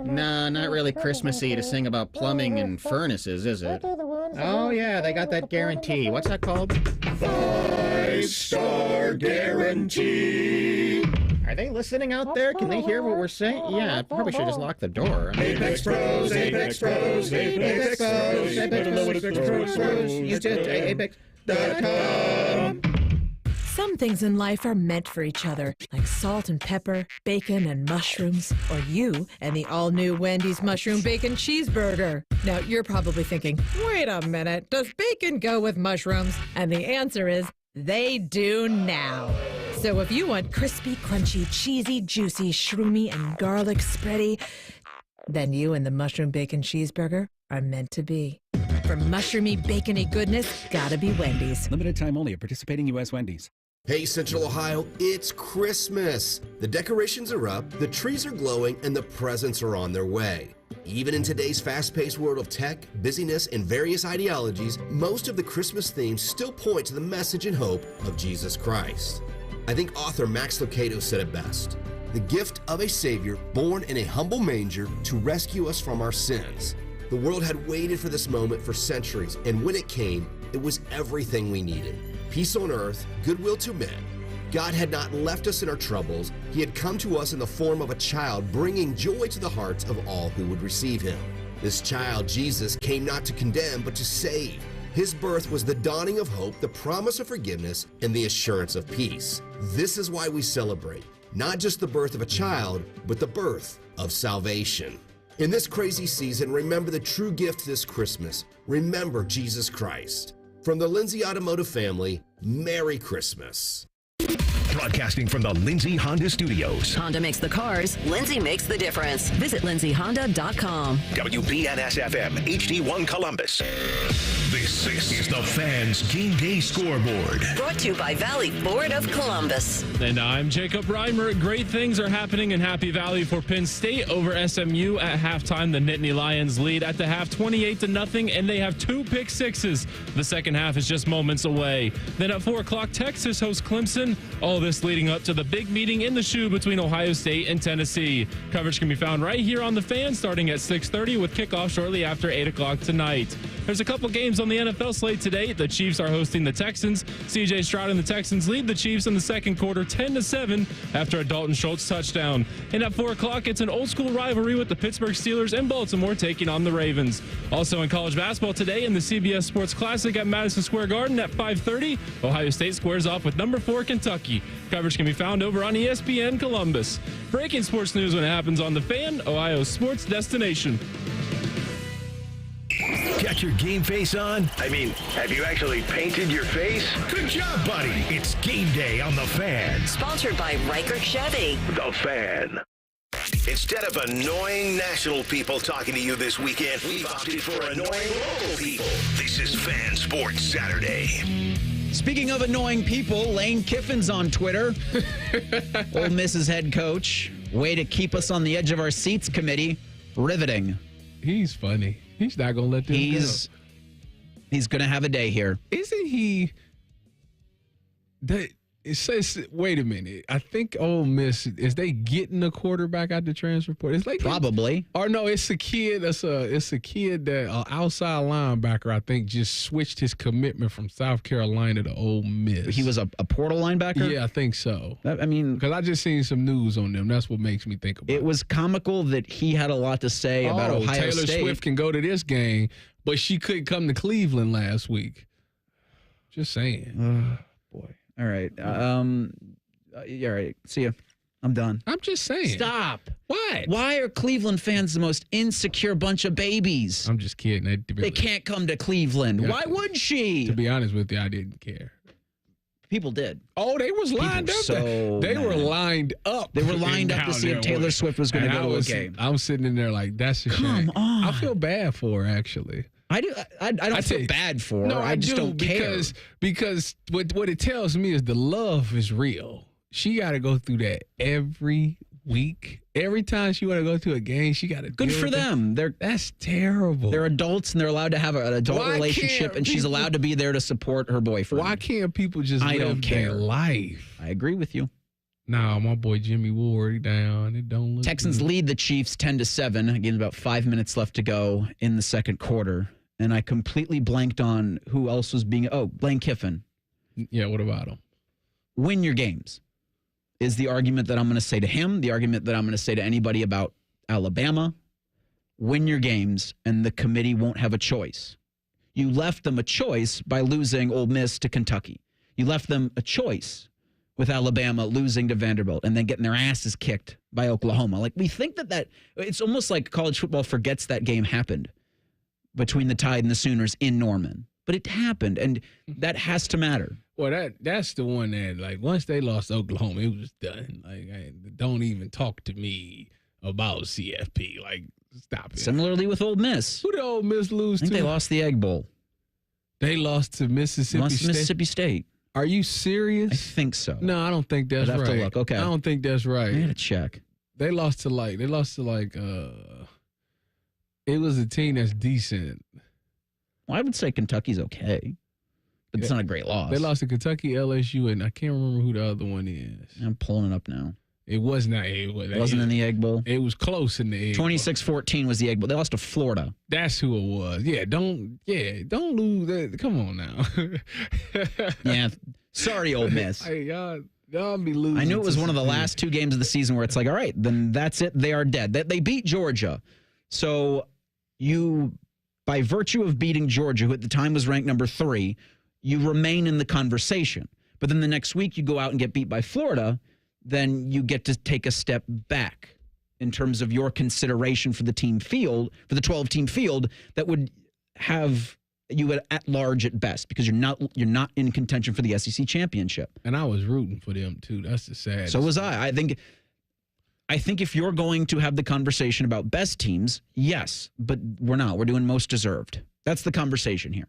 No, not really Christmassy to sing about plumbing and furnaces, is it? Oh, yeah, they got that guarantee. What's that called? 5-star guarantee. Are they listening out there? Can they hear what we're saying? Yeah, I probably should just lock the door. Apex Pros, Apex Pros, Apex Pros, Apex Pros. You just Apex.com. Some things in life are meant for each other, like salt and pepper, bacon and mushrooms, or you and the all-new Wendy's Mushroom Bacon Cheeseburger. Now, you're probably thinking, wait a minute, does bacon go with mushrooms? And the answer is, they do now. So if you want crispy, crunchy, cheesy, juicy, shroomy, and garlic spready, then you and the Mushroom Bacon Cheeseburger are meant to be. For mushroomy, bacony goodness, gotta be Wendy's. Limited time only at participating U.S. Wendy's. Hey, Central Ohio, it's Christmas. The decorations are up, the trees are glowing, and the presents are on their way. Even in today's fast-paced world of tech, busyness, and various ideologies, most of the Christmas themes still point to the message and hope of Jesus Christ. I think author Max Lucado said it best. The gift of a Savior born in a humble manger to rescue us from our sins. The world had waited for this moment for centuries, and when it came, it was everything we needed. Peace on earth, goodwill to men. God had not left us in our troubles. He had come to us in the form of a child, bringing joy to the hearts of all who would receive him. This child, Jesus, came not to condemn, but to save. His birth was the dawning of hope, the promise of forgiveness, and the assurance of peace. This is why we celebrate, not just the birth of a child, but the birth of salvation. In this crazy season, remember the true gift this Christmas. Remember Jesus Christ. From the Lindsay Automotive family, Merry Christmas. Broadcasting from the Lindsay Honda Studios. Honda makes the cars, Lindsay makes the difference. Visit lindsayhonda.com. WBNS-FM, HD1 Columbus. This is the Fans Game Day Scoreboard. Brought to you by Valley Ford of Columbus. And I'm Jacob Reimer. Great things are happening in Happy Valley for Penn State over SMU at halftime. The Nittany Lions lead at the half 28-0, and they have 2 pick sixes. The second half is just moments away. Then at 4 o'clock, Texas hosts Clemson. All this leading up to the big meeting in the shoe between Ohio State and Tennessee. Coverage can be found right here on the Fan starting at 6:30 with kickoff shortly after 8 o'clock tonight. There's a couple games on the NFL slate today. The Chiefs are hosting the Texans. C.J. Stroud and the Texans lead the Chiefs in the second quarter 10-7 after a Dalton Schultz touchdown. And at 4 o'clock, it's an old school rivalry with the Pittsburgh Steelers and Baltimore taking on the Ravens. Also in college basketball today in the CBS Sports Classic at Madison Square Garden at 5:30, Ohio State squares off with number 4 Kentucky. Coverage can be found over on ESPN Columbus. Breaking sports news when it happens on the Fan, Ohio's sports destination. Got your game face on? I mean, have you actually painted your face? Good job, buddy. It's game day on the Fan. Sponsored by Riker Chevy. The Fan. Instead of annoying national people talking to you this weekend, we've opted for annoying local people. This is Fan Sports Saturday. Speaking of annoying people, Lane Kiffin's on Twitter. Ole Miss's head coach. Way to keep us on the edge of our seats committee. Riveting. He's funny. He's not going to let this go. He's going to have a day here. Isn't he? It says, wait a minute. I think Ole Miss, is they getting a quarterback out the transfer portal? It's like probably. Or no, it's a kid. It's a kid that outside linebacker, I think, just switched his commitment from South Carolina to Ole Miss. He was a portal linebacker? Yeah, I think so. I mean, because I just seen some news on them. That's what makes me think about it. It was comical that he had a lot to say about Ohio State. Taylor Swift can go to this game, but she couldn't come to Cleveland last week. Just saying. Boy. All right. All right. See ya. I'm done. I'm just saying. Stop. What? Why are Cleveland fans the most insecure bunch of babies? I'm just kidding. They can't come to Cleveland. Yeah, why would she? To be honest with you, I didn't care. People did. Oh, they was lined up. They were lined up. They were lined up to see if Taylor Swift was going to go to a game. I'm sitting in there like, that's a shame. Come on. I feel bad for her, actually. I don't feel bad for her. No, I just don't care. Because what it tells me is the love is real. She got to go through that every week. Every time she want to go to a game, she got to. Good for them. That's terrible. They're adults and they're allowed to have an adult relationship, and she's allowed to be there to support her boyfriend. Why can't people just live their life? I agree with you. Nah, my boy Jimmy Ward down. It don't look Texans good. lead the Chiefs 10-7. Again, about 5 minutes left to go in the second quarter. And I completely blanked on who else was being. Oh, Lane Kiffin. Yeah, what about him? Win your games is the argument that I'm going to say to him, the argument that I'm going to say to anybody about Alabama. Win your games, and the committee won't have a choice. You left them a choice by losing Ole Miss to Kentucky. You left them a choice with Alabama losing to Vanderbilt and then getting their asses kicked by Oklahoma. Like, we think that it's almost like college football forgets that game happened between the Tide and the Sooners in Norman. But it happened, and that has to matter. Well, that's the one that, like, once they lost Oklahoma, it was done. Like, don't even talk to me about CFP. Like, stop it. Similarly with Ole Miss. Who did Ole Miss lose I think to? they lost the Egg Bowl. They lost to Mississippi State. Are you serious? I think so. No, I don't think that's right. I'd have to look. Okay. I don't think that's right. I gotta check. They lost to it was a team that's decent. Well, I would say Kentucky's okay, but it's not a great loss. They lost to Kentucky, LSU, and I can't remember who the other one is. I'm pulling it up now. It was not. It wasn't in the Egg Bowl. It was close in the Egg Bowl. 26-14 was the Egg Bowl. They lost to Florida. That's who it was. Yeah, don't lose that. Come on now. Yeah, sorry, Ole Miss. Hey, y'all be losing. I knew it was one of the last two games of the season where it's like, all right, then that's it. They are dead. They beat Georgia. So you, by virtue of beating Georgia, who at the time was ranked number 3, you remain in the conversation. But then the next week you go out and get beat by Florida, then you get to take a step back in terms of your consideration for the team field, for the 12-team field that would have you at large at best, because you're not in contention for the SEC championship. And I was rooting for them too. That's the sad. So was I. I think if you're going to have the conversation about best teams, yes, but we're not. We're doing most deserved. That's the conversation here.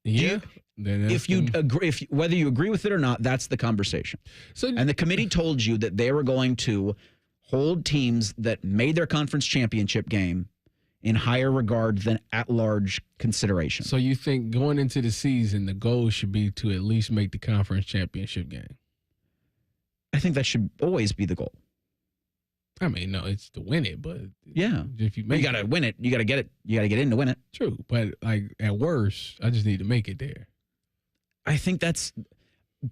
Yeah. If you agree, whether you agree with it or not, that's the conversation. And the committee told you that they were going to hold teams that made their conference championship game in higher regard than at-large consideration. So you think going into the season, the goal should be to at least make the conference championship game? I think that should always be the goal. I mean, no, it's to win it, but yeah, if you got to win it, you got to get it. You got to get in to win it. True, but like at worst, I just need to make it there. I think that's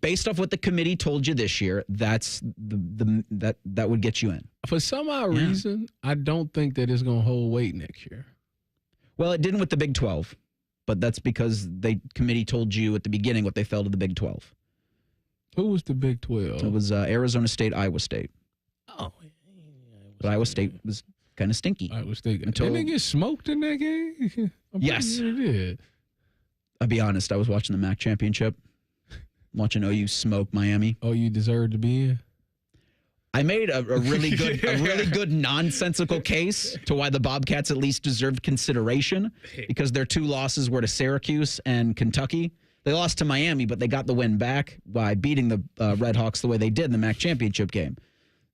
based off what the committee told you this year. That's that would get you in. For some odd reason, I don't think that it's going to hold weight next year. Well, it didn't with the Big 12, but that's because the committee told you at the beginning what they felt of the Big 12. Who was the Big 12? It was Arizona State, Iowa State. Oh, but Iowa State was kind of stinky. Iowa State. Didn't they get smoked in that game? Yes. They did. I'll be honest, I was watching the MAC championship, watching OU smoke Miami. OU deserved to be in? I made a really good nonsensical case to why the Bobcats at least deserved consideration, because their 2 losses were to Syracuse and Kentucky. They lost to Miami, but they got the win back by beating the Red Hawks the way they did in the MAC championship game.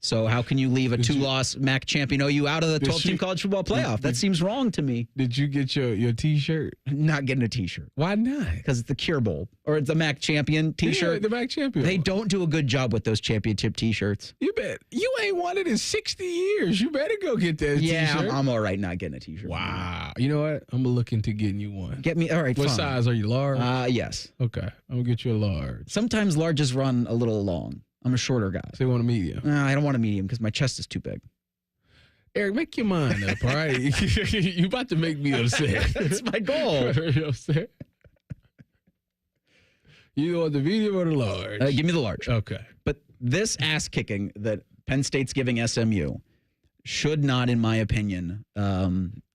So how can you leave a 2-loss MAC champion OU out of the 12-team college football playoff? That seems wrong to me. Did you get your T-shirt? Not getting a T-shirt. Why not? Because it's the Cure Bowl. Or it's the MAC champion T-shirt. Yeah, the MAC champion. They don't do a good job with those championship T-shirts. You bet. You ain't won it in 60 years. You better go get that T-shirt. Yeah, I'm all right not getting a T-shirt. Wow. You know what? I'm going to look into getting you one. Get me. All right, What fine. size are you, large? Yes. Okay. I'm going to get you a large. Sometimes larges run a little long. I'm a shorter guy. So you want a medium? I don't want a medium because my chest is too big. Eric, make your mind up, all right? You about to make me upset. That's my goal. You upset? You want the medium or the large? Give me the large. Okay. But this ass kicking that Penn State's giving SMU should not, in my opinion,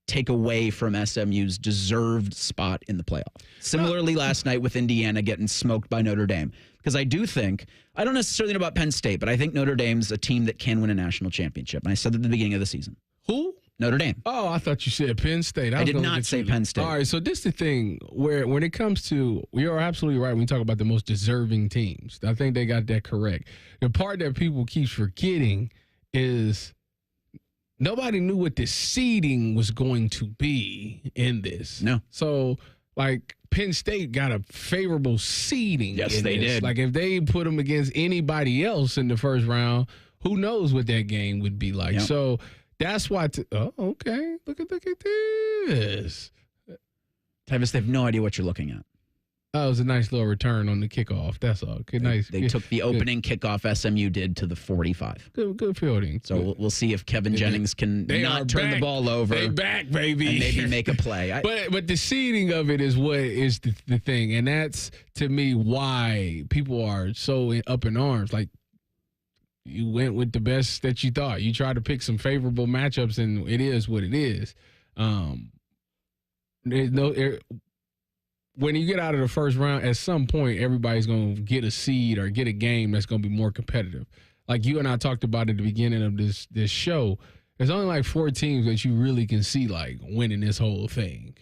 take away from SMU's deserved spot in the playoff. Similarly, last night with Indiana getting smoked by Notre Dame. Because I do think, I don't necessarily know about Penn State, but I think Notre Dame's a team that can win a national championship. And I said that at the beginning of the season. Who? Notre Dame. Oh, I thought you said Penn State. I did not say Penn State. All right, so this is the thing where when it comes to, you're absolutely right when you talk about the most deserving teams. I think they got that correct. The part that people keep forgetting is nobody knew what the seeding was going to be in this. No. So, like, Penn State got a favorable seeding. Yes, they this. did. Like, if they put them against anybody else in the first round, who knows what that game would be like. Yep. So that's why. Okay. Look at this. Tyvis, they have no idea what you're looking at. Oh, it was a nice little return on the kickoff. That's all. Good, nice. They took the opening kickoff SMU did to the 45. Good fielding. So we'll see if Kevin Jennings can not turn the ball over. They back, baby. And maybe make a play. But the seeding of it is what is the thing. And that's, to me, why people are so up in arms. Like, you went with the best that you thought. You tried to pick some favorable matchups, and it is what it is. There's no... When you get out of the first round, at some point, everybody's going to get a seed or get a game that's going to be more competitive. Like you and I talked about at the beginning of this show, there's only like 4 teams that you really can see like winning this whole thing.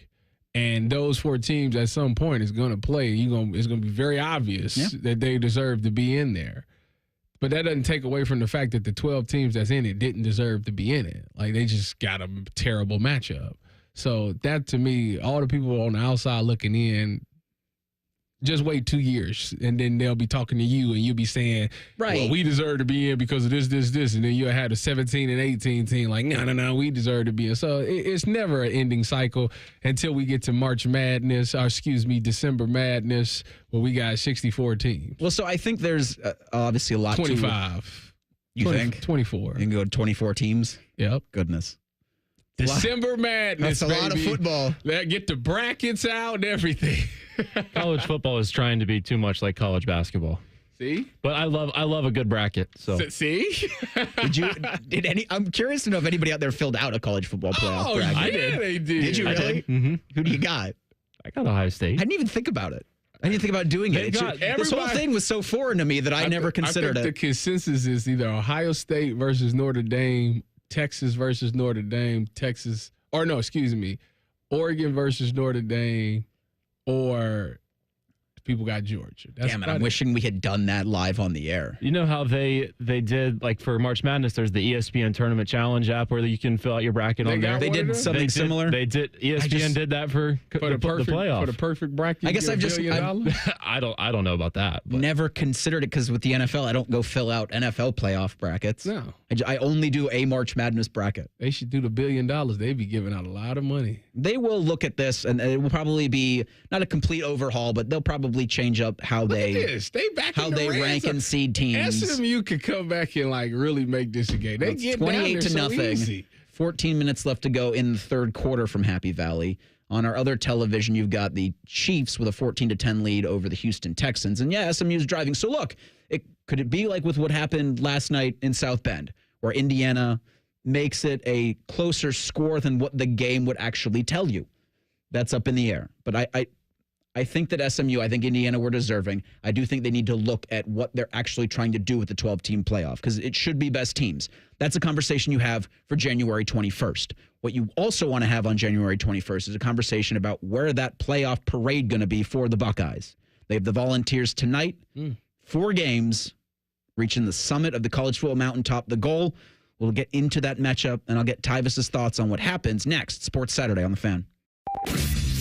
And those 4 teams at some point is going to play. It's going to be very obvious that they deserve to be in there. But that doesn't take away from the fact that the 12 teams that's in it didn't deserve to be in it. Like they just got a terrible matchup. So that, to me, all the people on the outside looking in, just wait 2 years, and then they'll be talking to you, and you'll be saying, right, well, we deserve to be in because of this, and then you'll have a 17 and 18 team like, no, we deserve to be in. So it's never an ending cycle until we get to December Madness, where we got 64 teams. Well, so I think there's obviously a lot 25. You think? 24. You can go to 24 teams? Yep. Goodness. December Madness, That's a lot of football. Get the brackets out and everything. College football is trying to be too much like college basketball. See? But I love a good bracket. So see? I'm curious to know if anybody out there filled out a college football playoff bracket. I did. They did. Did you really? Mm-hmm. Who do you got? I got Ohio State. I didn't even think about it. I didn't think about doing it. This whole thing was so foreign to me that I never considered I think it. The consensus is either Ohio State versus Notre Dame, Texas versus Notre Dame, Oregon versus Notre Dame, or people got Georgia. Damn it, I'm wishing we had done that live on the air. You know how they did, like for March Madness, there's the ESPN Tournament Challenge app where you can fill out your bracket on there. They did something similar? They did. ESPN did that for the playoff. For the perfect bracket, I guess I don't know about that. But. Never considered it because with the NFL, I don't go fill out NFL playoff brackets. No. I only do a March Madness bracket. They should do the $1 billion. They'd be giving out a lot of money. They will look at this, and it will probably be not a complete overhaul, but they'll probably change up how they rank and seed teams. SMU could come back and like really make this a game. They get 28 to nothing. Easy. 14 minutes left to go in the third quarter from Happy Valley. On our other television, you've got the Chiefs with a 14-10 lead over the Houston Texans. And yeah, SMU's driving. So look, could it be like with what happened last night in South Bend, where Indiana makes it a closer score than what the game would actually tell you? That's up in the air. But I think that SMU, I think Indiana were deserving. I do think they need to look at what they're actually trying to do with the 12-team playoff, because it should be best teams. That's a conversation you have for January 21st. What you also want to have on January 21st is a conversation about where that playoff parade going to be for the Buckeyes. They have the Volunteers tonight, 4 games, reaching the summit of the college football mountaintop. The goal, we'll get into that matchup, and I'll get Tyvis's thoughts on what happens next. Sports Saturday on The Fan.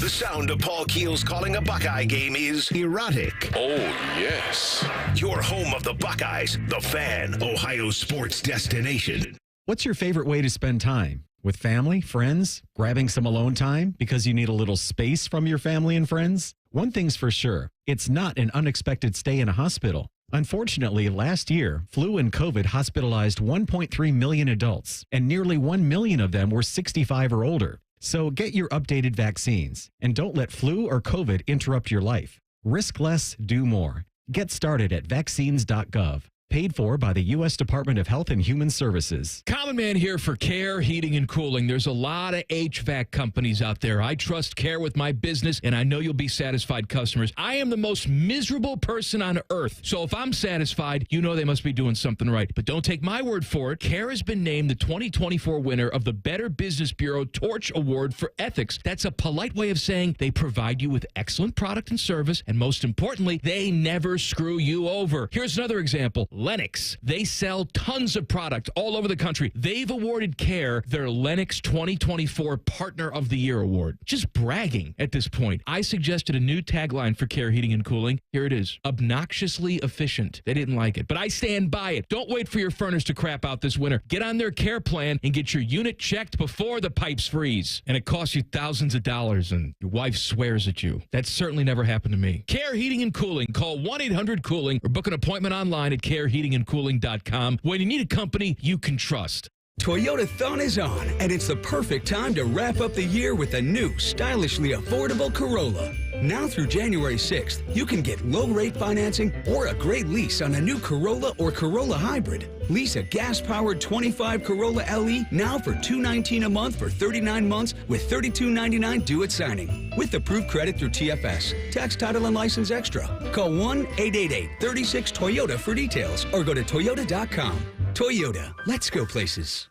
The sound of Paul Keels calling a Buckeye game is erotic. Oh, yes. Your home of the Buckeyes, The Fan, Ohio sports destination. What's your favorite way to spend time? With family, friends, grabbing some alone time because you need a little space from your family and friends? One thing's for sure, it's not an unexpected stay in a hospital. Unfortunately, last year, flu and COVID hospitalized 1.3 million adults, and nearly 1 million of them were 65 or older. So get your updated vaccines, and don't let flu or COVID interrupt your life. Risk less, do more. Get started at vaccines.gov. Paid for by the U.S. Department of Health and Human Services. Common Man here for Care Heating and Cooling. There's a lot of HVAC companies out there. I trust Care with my business, and I know you'll be satisfied customers. I am the most miserable person on earth. So if I'm satisfied, you know they must be doing something right. But don't take my word for it. Care has been named the 2024 winner of the Better Business Bureau Torch Award for Ethics. That's a polite way of saying they provide you with excellent product and service, and most importantly, they never screw you over. Here's another example. Lennox. They sell tons of product all over the country. They've awarded Care their Lennox 2024 Partner of the Year Award. Just bragging at this point. I suggested a new tagline for Care Heating and Cooling. Here it is. Obnoxiously efficient. They didn't like it, but I stand by it. Don't wait for your furnace to crap out this winter. Get on their Care plan and get your unit checked before the pipes freeze. And it costs you thousands of dollars, and your wife swears at you. That certainly never happened to me. Care Heating and Cooling. Call 1-800-COOLING or book an appointment online at careheatingandcooling.com when you need a company you can trust. Toyotathon is on, and it's the perfect time to wrap up the year with a new, stylishly affordable Corolla. Now through January 6th, you can get low-rate financing or a great lease on a new Corolla or Corolla Hybrid. Lease a gas-powered 25 Corolla LE now for $219 a month for 39 months with $32.99 due at signing. With approved credit through TFS. Tax, title, and license extra. Call 1-888-36-TOYOTA for details or go to Toyota.com. Toyota, let's go places.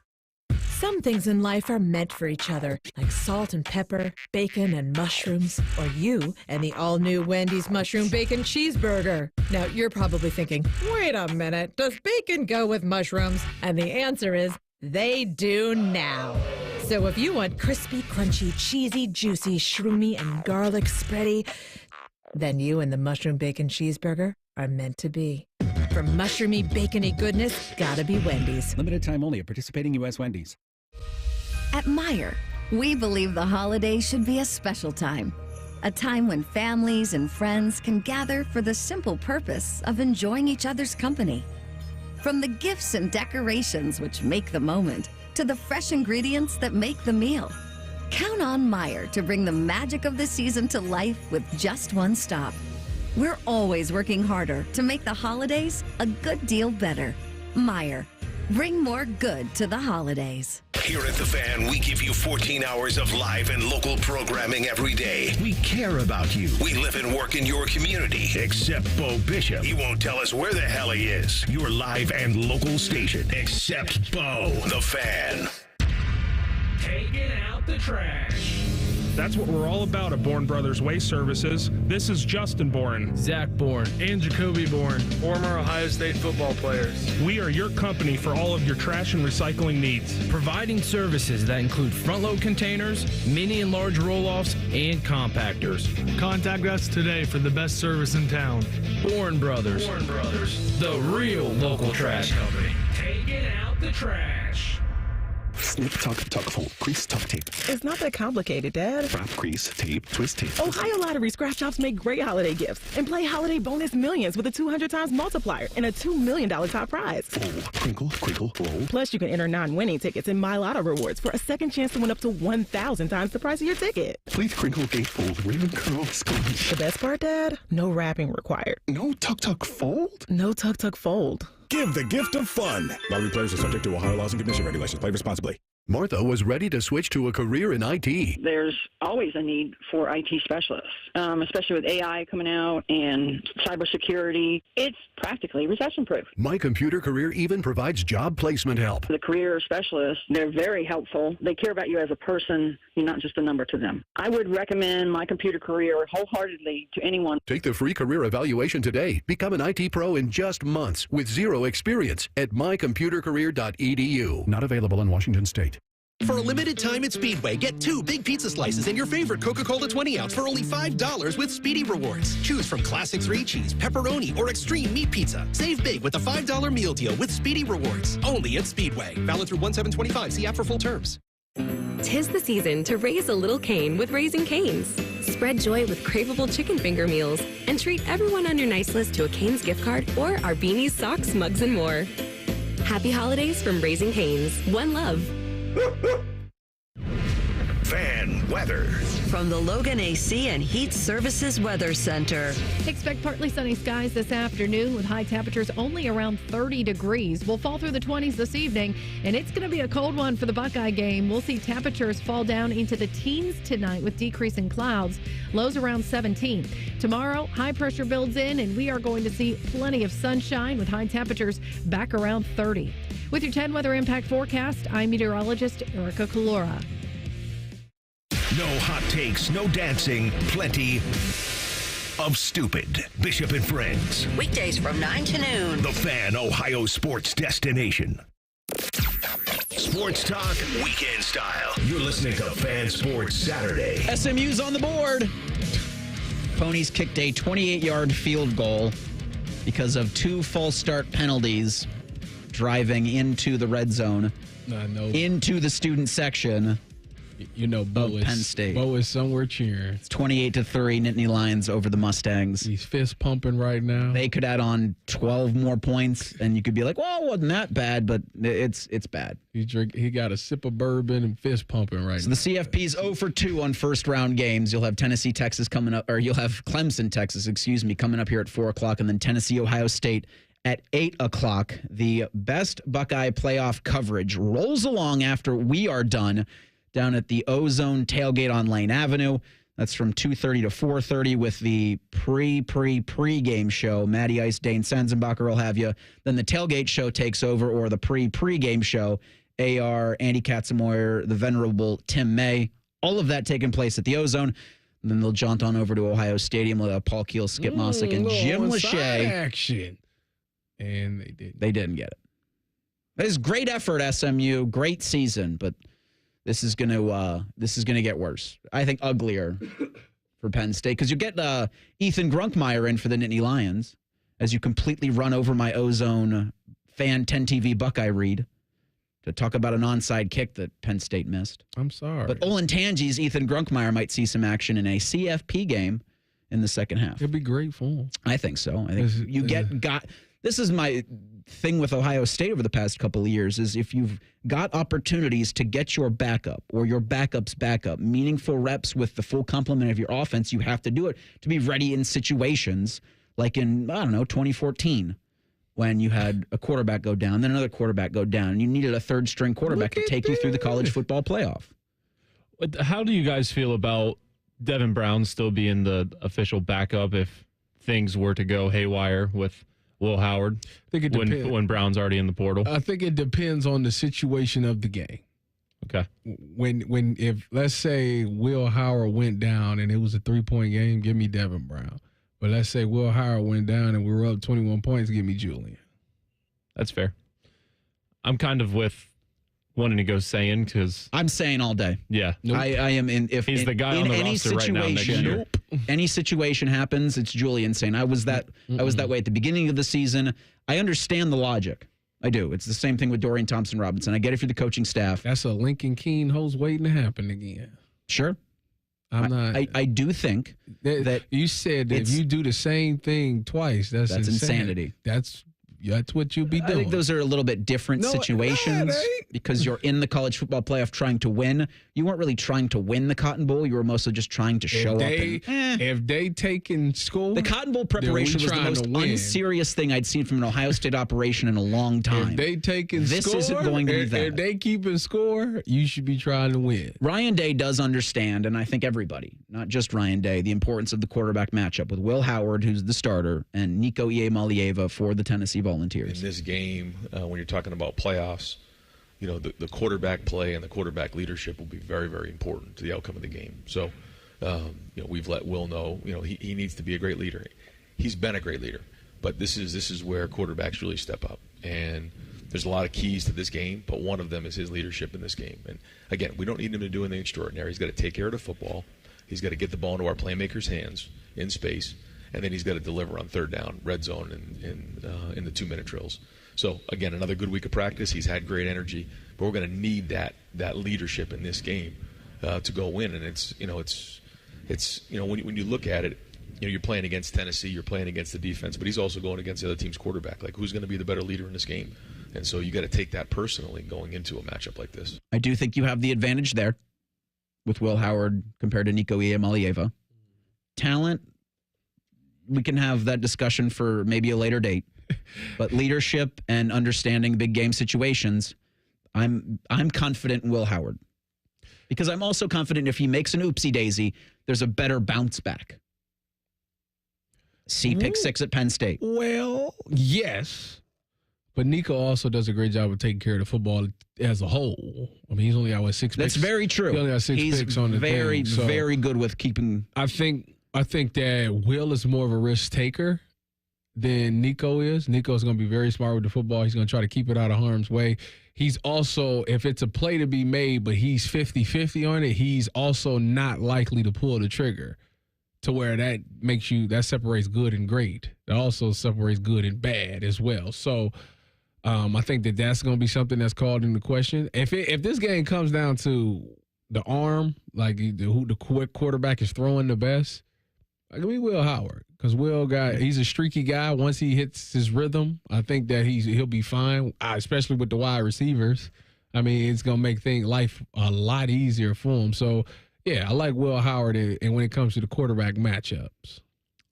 Some things in life are meant for each other, like salt and pepper, bacon and mushrooms, or you and the all-new Wendy's Mushroom Bacon Cheeseburger. Now, you're probably thinking, wait a minute, does bacon go with mushrooms? And the answer is, they do now. So if you want crispy, crunchy, cheesy, juicy, shroomy, and garlic spready, then you and the Mushroom Bacon Cheeseburger are meant to be. For mushroomy, bacony goodness, gotta be Wendy's. Limited time only at participating U.S. Wendy's. At Meijer, we believe the holidays should be a special time. A time when families and friends can gather for the simple purpose of enjoying each other's company. From the gifts and decorations which make the moment, to the fresh ingredients that make the meal. Count on Meijer to bring the magic of the season to life with just one stop. We're always working harder to make the holidays a good deal better. Meijer, bring more good to the holidays. Here at The Fan, we give you 14 hours of live and local programming every day. We care about you. We live and work in your community. Except Bo Bishop. He won't tell us where the hell he is. Your live and local station. Except Bo. The Fan. Taking out the trash. That's what we're all about at Bourne Brothers Waste Services. This is Justin Bourne, Zach Bourne, and Jacoby Bourne, former Ohio State football players. We are your company for all of your trash and recycling needs. Providing services that include front-load containers, mini and large roll-offs, and compactors. Contact us today for the best service in town. Bourne Brothers. Bourne Brothers. The real local trash company. Taking out the trash. Snip, tuck, fold, crease, tuck, tape. It's not that complicated, Dad. Wrap, crease, tape, twist, tape. Ohio Lottery scratch shops make great holiday gifts and play holiday bonus millions with a 200 times multiplier and a $2 million top prize. Fold, crinkle, crinkle, roll. Plus, you can enter non-winning tickets in My Lotto rewards for a second chance to win up to 1,000 times the price of your ticket. Please crinkle, gate, fold, ribbon, curl, scrunch. The best part, Dad? No wrapping required. No tuck, fold? No tuck, fold. Give the gift of fun. Lottery players are subject to Ohio laws and commission regulations. Play responsibly. Martha was ready to switch to a career in IT. There's always a need for IT specialists, especially with AI coming out and cybersecurity. It's practically recession-proof. My Computer Career even provides job placement help. The career specialists, they're very helpful. They care about you as a person. You're not just a number to them. I would recommend My Computer Career wholeheartedly to anyone. Take the free career evaluation today. Become an IT pro in just months with zero experience at mycomputercareer.edu. Not available in Washington State. For a limited time at Speedway, get 2 big pizza slices and your favorite Coca-Cola 20-ounce for only $5 with Speedy Rewards. Choose from classic 3-cheese, pepperoni, or extreme meat pizza. Save big with a $5 meal deal with Speedy Rewards. Only at Speedway. Valid through 1/7/25. See app for full terms. 'Tis the season to raise a little Cane with Raising Cane's. Spread joy with craveable chicken finger meals and treat everyone on your nice list to a Cane's gift card or our beanies, socks, mugs, and more. Happy holidays from Raising Cane's. One love. Fan weather. From the Logan AC and Heat Services Weather Center. Expect partly sunny skies this afternoon with high temperatures only around 30 degrees. We'll fall through the 20s this evening, and it's going to be a cold one for the Buckeye game. We'll see temperatures fall down into the teens tonight with decreasing clouds. Lows around 17. Tomorrow, high pressure builds in, and we are going to see plenty of sunshine with high temperatures back around 30. With your 10 weather impact forecast, I'm meteorologist Erica Calora. No hot takes, no dancing, plenty of stupid. Bishop and Friends. Weekdays from 9 to noon. The Fan, Ohio sports destination. Sports talk, weekend style. You're listening to Fan Sports Saturday. SMU's on the board. Ponies kicked a 28-yard field goal because of 2 false start penalties driving into the red zone, into the student section. You know, Bo is somewhere cheering. It's 28-3, Nittany Lions over the Mustangs. He's fist pumping right now. They could add on 12 more points, and you could be like, well, it wasn't that bad, but it's bad. He got a sip of bourbon and fist pumping right now. So the CFP's 0 for 2 on first-round games. You'll have Tennessee, Texas coming up, or you'll have Clemson, Texas, coming up here at 4 o'clock, and then Tennessee, Ohio State at 8 o'clock. The best Buckeye playoff coverage rolls along after we are done down at the Ozone Tailgate on Lane Avenue. That's from 2:30 to 4:30 with the pre-game show. Matty Ice, Dane Senzenbacher will have you. Then the tailgate show takes over, or the pre-game show. AR, Andy Katzenmoyer, the venerable Tim May. All of that taking place at the Ozone. And then they'll jaunt on over to Ohio Stadium with Paul Keel, Skip Mossick, and Jim Lachey. Action. And they didn't. They didn't get it. It was great effort, SMU. Great season, but this is going to get worse. I think uglier for Penn State, because you get Ethan Grunkmeyer in for the Nittany Lions as you completely run over my Ozone Fan 10 TV Buckeye read to talk about an onside kick that Penn State missed. I'm sorry. But Olentangy's Ethan Grunkmeyer might see some action in a CFP game in the second half. It'd be great for him. I think so. I think this is my thing with Ohio State over the past couple of years, is if you've got opportunities to get your backup or your backup's backup meaningful reps with the full complement of your offense, you have to do it to be ready in situations like in, 2014, when you had a quarterback go down, then another quarterback go down, and you needed a third-string quarterback to take you through the college football playoff. How do you guys feel about Devin Brown still being the official backup if things were to go haywire with Will Howard? I think it depends. When Brown's already in the portal? I think it depends on the situation of the game. Okay. If let's say Will Howard went down and it was a 3-point game, give me Devin Brown. But let's say Will Howard went down and we were up 21 points, give me Julian. That's fair. I'm kind of with wanting to go saying, because I'm saying all day. Yeah. Nope. I am in. If he's the guy on the roster right now next year. Any situation happens, it's Julian saying. I was that way at the beginning of the season. I understand the logic. I do. It's the same thing with Dorian Thompson-Robinson. I get it for the coaching staff. That's a Lincoln Keen-Hose waiting to happen again. Sure. I do think that you said that if you do the same thing twice, that's insanity. That's what you'll be doing. I think those are a little bit different situations because you're in the college football playoff trying to win. You weren't really trying to win the Cotton Bowl. You were mostly just trying to show up. If they take and score, the Cotton Bowl preparation was the most unserious thing I'd seen from an Ohio State operation in a long time. If they take and this score, isn't going to be that. If they keep and score, you should be trying to win. Ryan Day does understand, and I think everybody, not just Ryan Day, the importance of the quarterback matchup with Will Howard, who's the starter, and Nico Iamaleava for the Tennessee Volunteers. In this game, when you're talking about playoffs, the quarterback play and the quarterback leadership will be very, very important to the outcome of the game. So, we've let Will know, he needs to be a great leader. He's been a great leader, but this is where quarterbacks really step up. And there's a lot of keys to this game, but one of them is his leadership in this game. And again, we don't need him to do anything extraordinary. He's got to take care of the football. He's got to get the ball into our playmakers' hands in space. And then he's got to deliver on third down, red zone, in the 2-minute drills. So, again, another good week of practice. He's had great energy. But we're going to need that leadership in this game to go win. And it's when you look at it, you're playing against Tennessee, you're playing against the defense, but he's also going against the other team's quarterback. Like, who's going to be the better leader in this game? And so you got to take that personally going into a matchup like this. I do think you have the advantage there. with Will Howard compared to Nico Iamaleava. Talent, we can have that discussion for maybe a later date. But leadership and understanding big game situations, I'm confident in Will Howard. Because I'm also confident if he makes an oopsie daisy, there's a better bounce back. See pick 6 at Penn State. Well, yes. But Nico also does a great job of taking care of the football as a whole. I mean, he's only got 6 picks. That's very true. He only got 6 picks on the very, thing, so very good with keeping. I think that Will is more of a risk taker than Nico is. Nico's going to be very smart with the football. He's going to try to keep it out of harm's way. He's also, if it's a play to be made, but he's 50-50 on it, he's also not likely to pull the trigger to where that separates good and great. It also separates good and bad as well. So I think that's going to be something that's called into question. If this game comes down to the arm, like who the quarterback is throwing the best, I mean, Will Howard, because he's a streaky guy. Once he hits his rhythm, I think that he'll be fine, especially with the wide receivers. I mean, it's going to make life a lot easier for him. So, yeah, I like Will Howard, and when it comes to the quarterback matchups.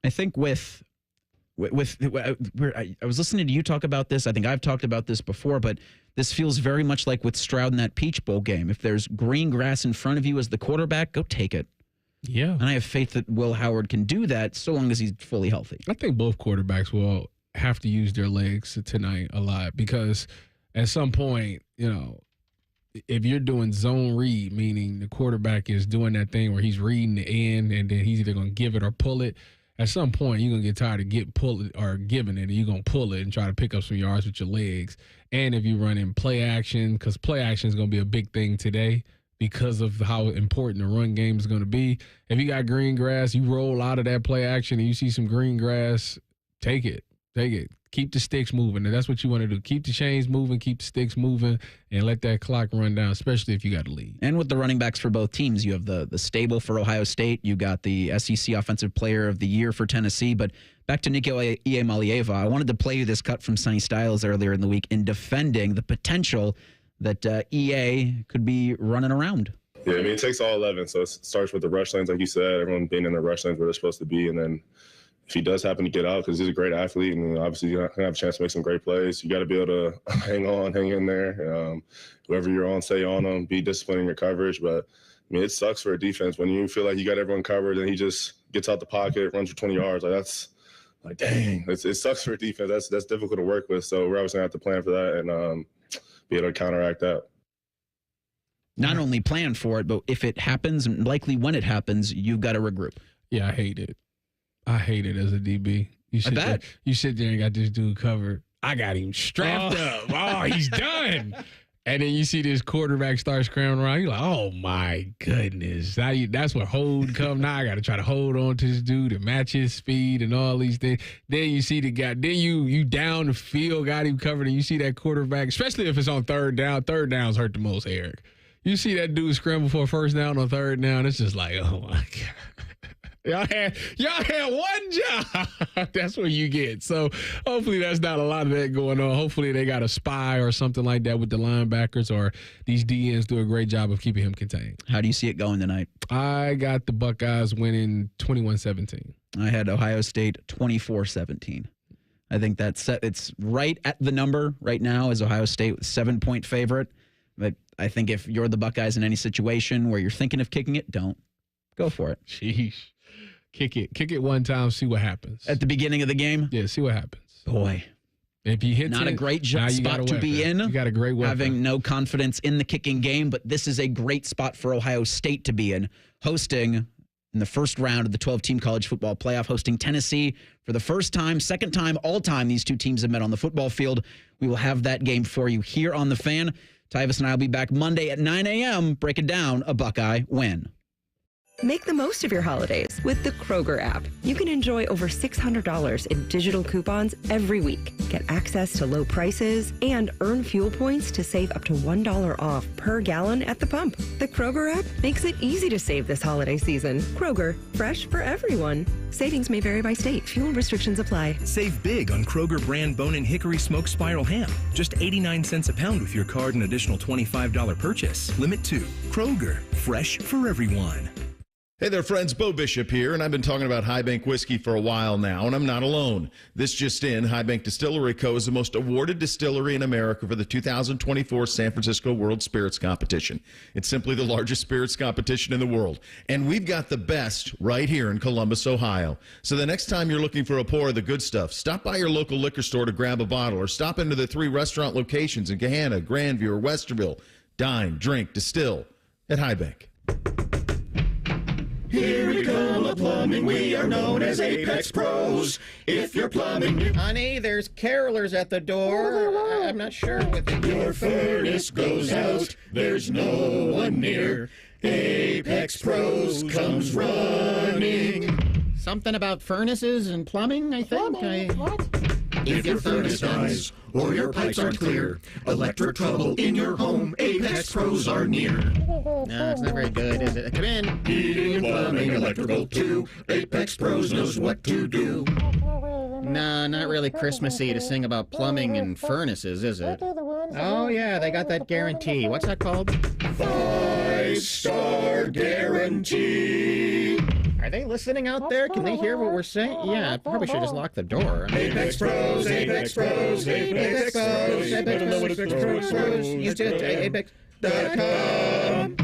I think I was listening to you talk about this. I think I've talked about this before, but this feels very much like with Stroud in that Peach Bowl game. If there's green grass in front of you as the quarterback, go take it. Yeah. And I have faith that Will Howard can do that so long as he's fully healthy. I think both quarterbacks will have to use their legs tonight a lot because at some point, if you're doing zone read, meaning the quarterback is doing that thing where he's reading the end and then he's either going to give it or pull it, at some point you're going to get tired of giving it, and you're going to pull it and try to pick up some yards with your legs. And if you run in play action, because play action is going to be a big thing today, because of how important the run game is going to be. If you got green grass, you roll out of that play action and you see some green grass, take it. Keep the sticks moving. And that's what you want to do. Keep the chains moving, keep the sticks moving, and let that clock run down, especially if you got a lead. And with the running backs for both teams, you have the stable for Ohio State. You got the SEC Offensive Player of the Year for Tennessee. But back to Nico Iamaleava, I wanted to play you this cut from Sonny Styles earlier in the week in defending the potential that EA could be running around. Yeah, I mean, it takes all 11. So it starts with the rush lanes, like you said, everyone being in the rush lanes where they're supposed to be. And then if he does happen to get out, because he's a great athlete, and obviously you're going to have a chance to make some great plays, you got to be able to hang in there. Whoever you're on, stay on them, be disciplined in your coverage. But, I mean, it sucks for a defense when you feel like you got everyone covered and he just gets out the pocket, runs for 20 yards. Like, dang, it sucks for a defense. That's difficult to work with. So we're obviously going to have to plan for that and be able to counteract that. Not only plan for it, but if it happens, and likely when it happens, you've got to regroup. Yeah, I hate it. I hate it as a DB. You sit there and got this dude covered. I got him strapped up. Oh, he's done. And then you see this quarterback start scrambling around. You're like, oh, my goodness. That's where hold come. Now I got to try to hold on to this dude and match his speed and all these things. Then you see the guy. Then you down the field, got him covered, and you see that quarterback, especially if it's on third down. Third downs hurt the most, Eric. You see that dude scramble for a first down on third down. It's just like, oh, my God. Y'all had one job. That's what you get. So hopefully that's not a lot of that going on. Hopefully they got a spy or something like that with the linebackers, or these DNs do a great job of keeping him contained. How do you see it going tonight? I got the Buckeyes winning 21-17. I had Ohio State 24-17. I think it's right at the number right now as Ohio State with 7-point favorite. But I think if you're the Buckeyes in any situation where you're thinking of kicking it, don't. Go for it. Sheesh. Kick it one time, see what happens. At the beginning of the game? Yeah, see what happens. Boy. If you hit Not a great spot to be in. You got a great weapon. Having no confidence in the kicking game, but this is a great spot for Ohio State to be in. Hosting in the first round of the 12-team college football playoff, hosting Tennessee for the first time, second time, all time these two teams have met on the football field. We will have that game for you here on The Fan. Tyvis and I will be back Monday at 9 a.m. breaking down a Buckeye win. Make the most of your holidays with the Kroger app. You can enjoy over $600 in digital coupons every week. Get access to low prices and earn fuel points to save up to $1 off per gallon at the pump. The Kroger app makes it easy to save this holiday season. Kroger, fresh for everyone. Savings may vary by state. Fuel restrictions apply. Save big on Kroger brand bone and hickory smoked spiral ham. Just 89 cents a pound with your card and additional $25 purchase. Limit 2. Kroger, fresh for everyone. Hey there, friends. Bo Bishop here, and I've been talking about High Bank whiskey for a while now, and I'm not alone. This just in, High Bank Distillery Co. is the most awarded distillery in America for the 2024 San Francisco World Spirits Competition. It's simply the largest spirits competition in the world, and we've got the best right here in Columbus, Ohio. So the next time you're looking for a pour of the good stuff, stop by your local liquor store to grab a bottle, or stop into the 3 restaurant locations in Gahanna, Grandview, or Westerville. Dine, drink, distill at High Bank. Here we come, a plumbing, we are known as Apex Pros. If you're plumbing... Honey, there's carolers at the door. I'm not sure what they do. Your furnace goes out, there's no one near. Apex Pros comes running. Something about furnaces and plumbing, I think. If your furnace dies or your pipes aren't clear, electric trouble in your home, Apex Pros are near. No, it's not very good, is it? Come in. Heating and plumbing, electrical too. Apex Pros knows what to do. No, not really Christmassy to sing about plumbing and furnaces, is it? Oh, yeah, they got that guarantee. What's that called? 5-star guarantee. Are they listening out there? Can they hear what we're saying? Yeah, I probably should just lock the door. Apex Pros, Apex Pros, Apex Pros. Apex Pros. You did Apex.com.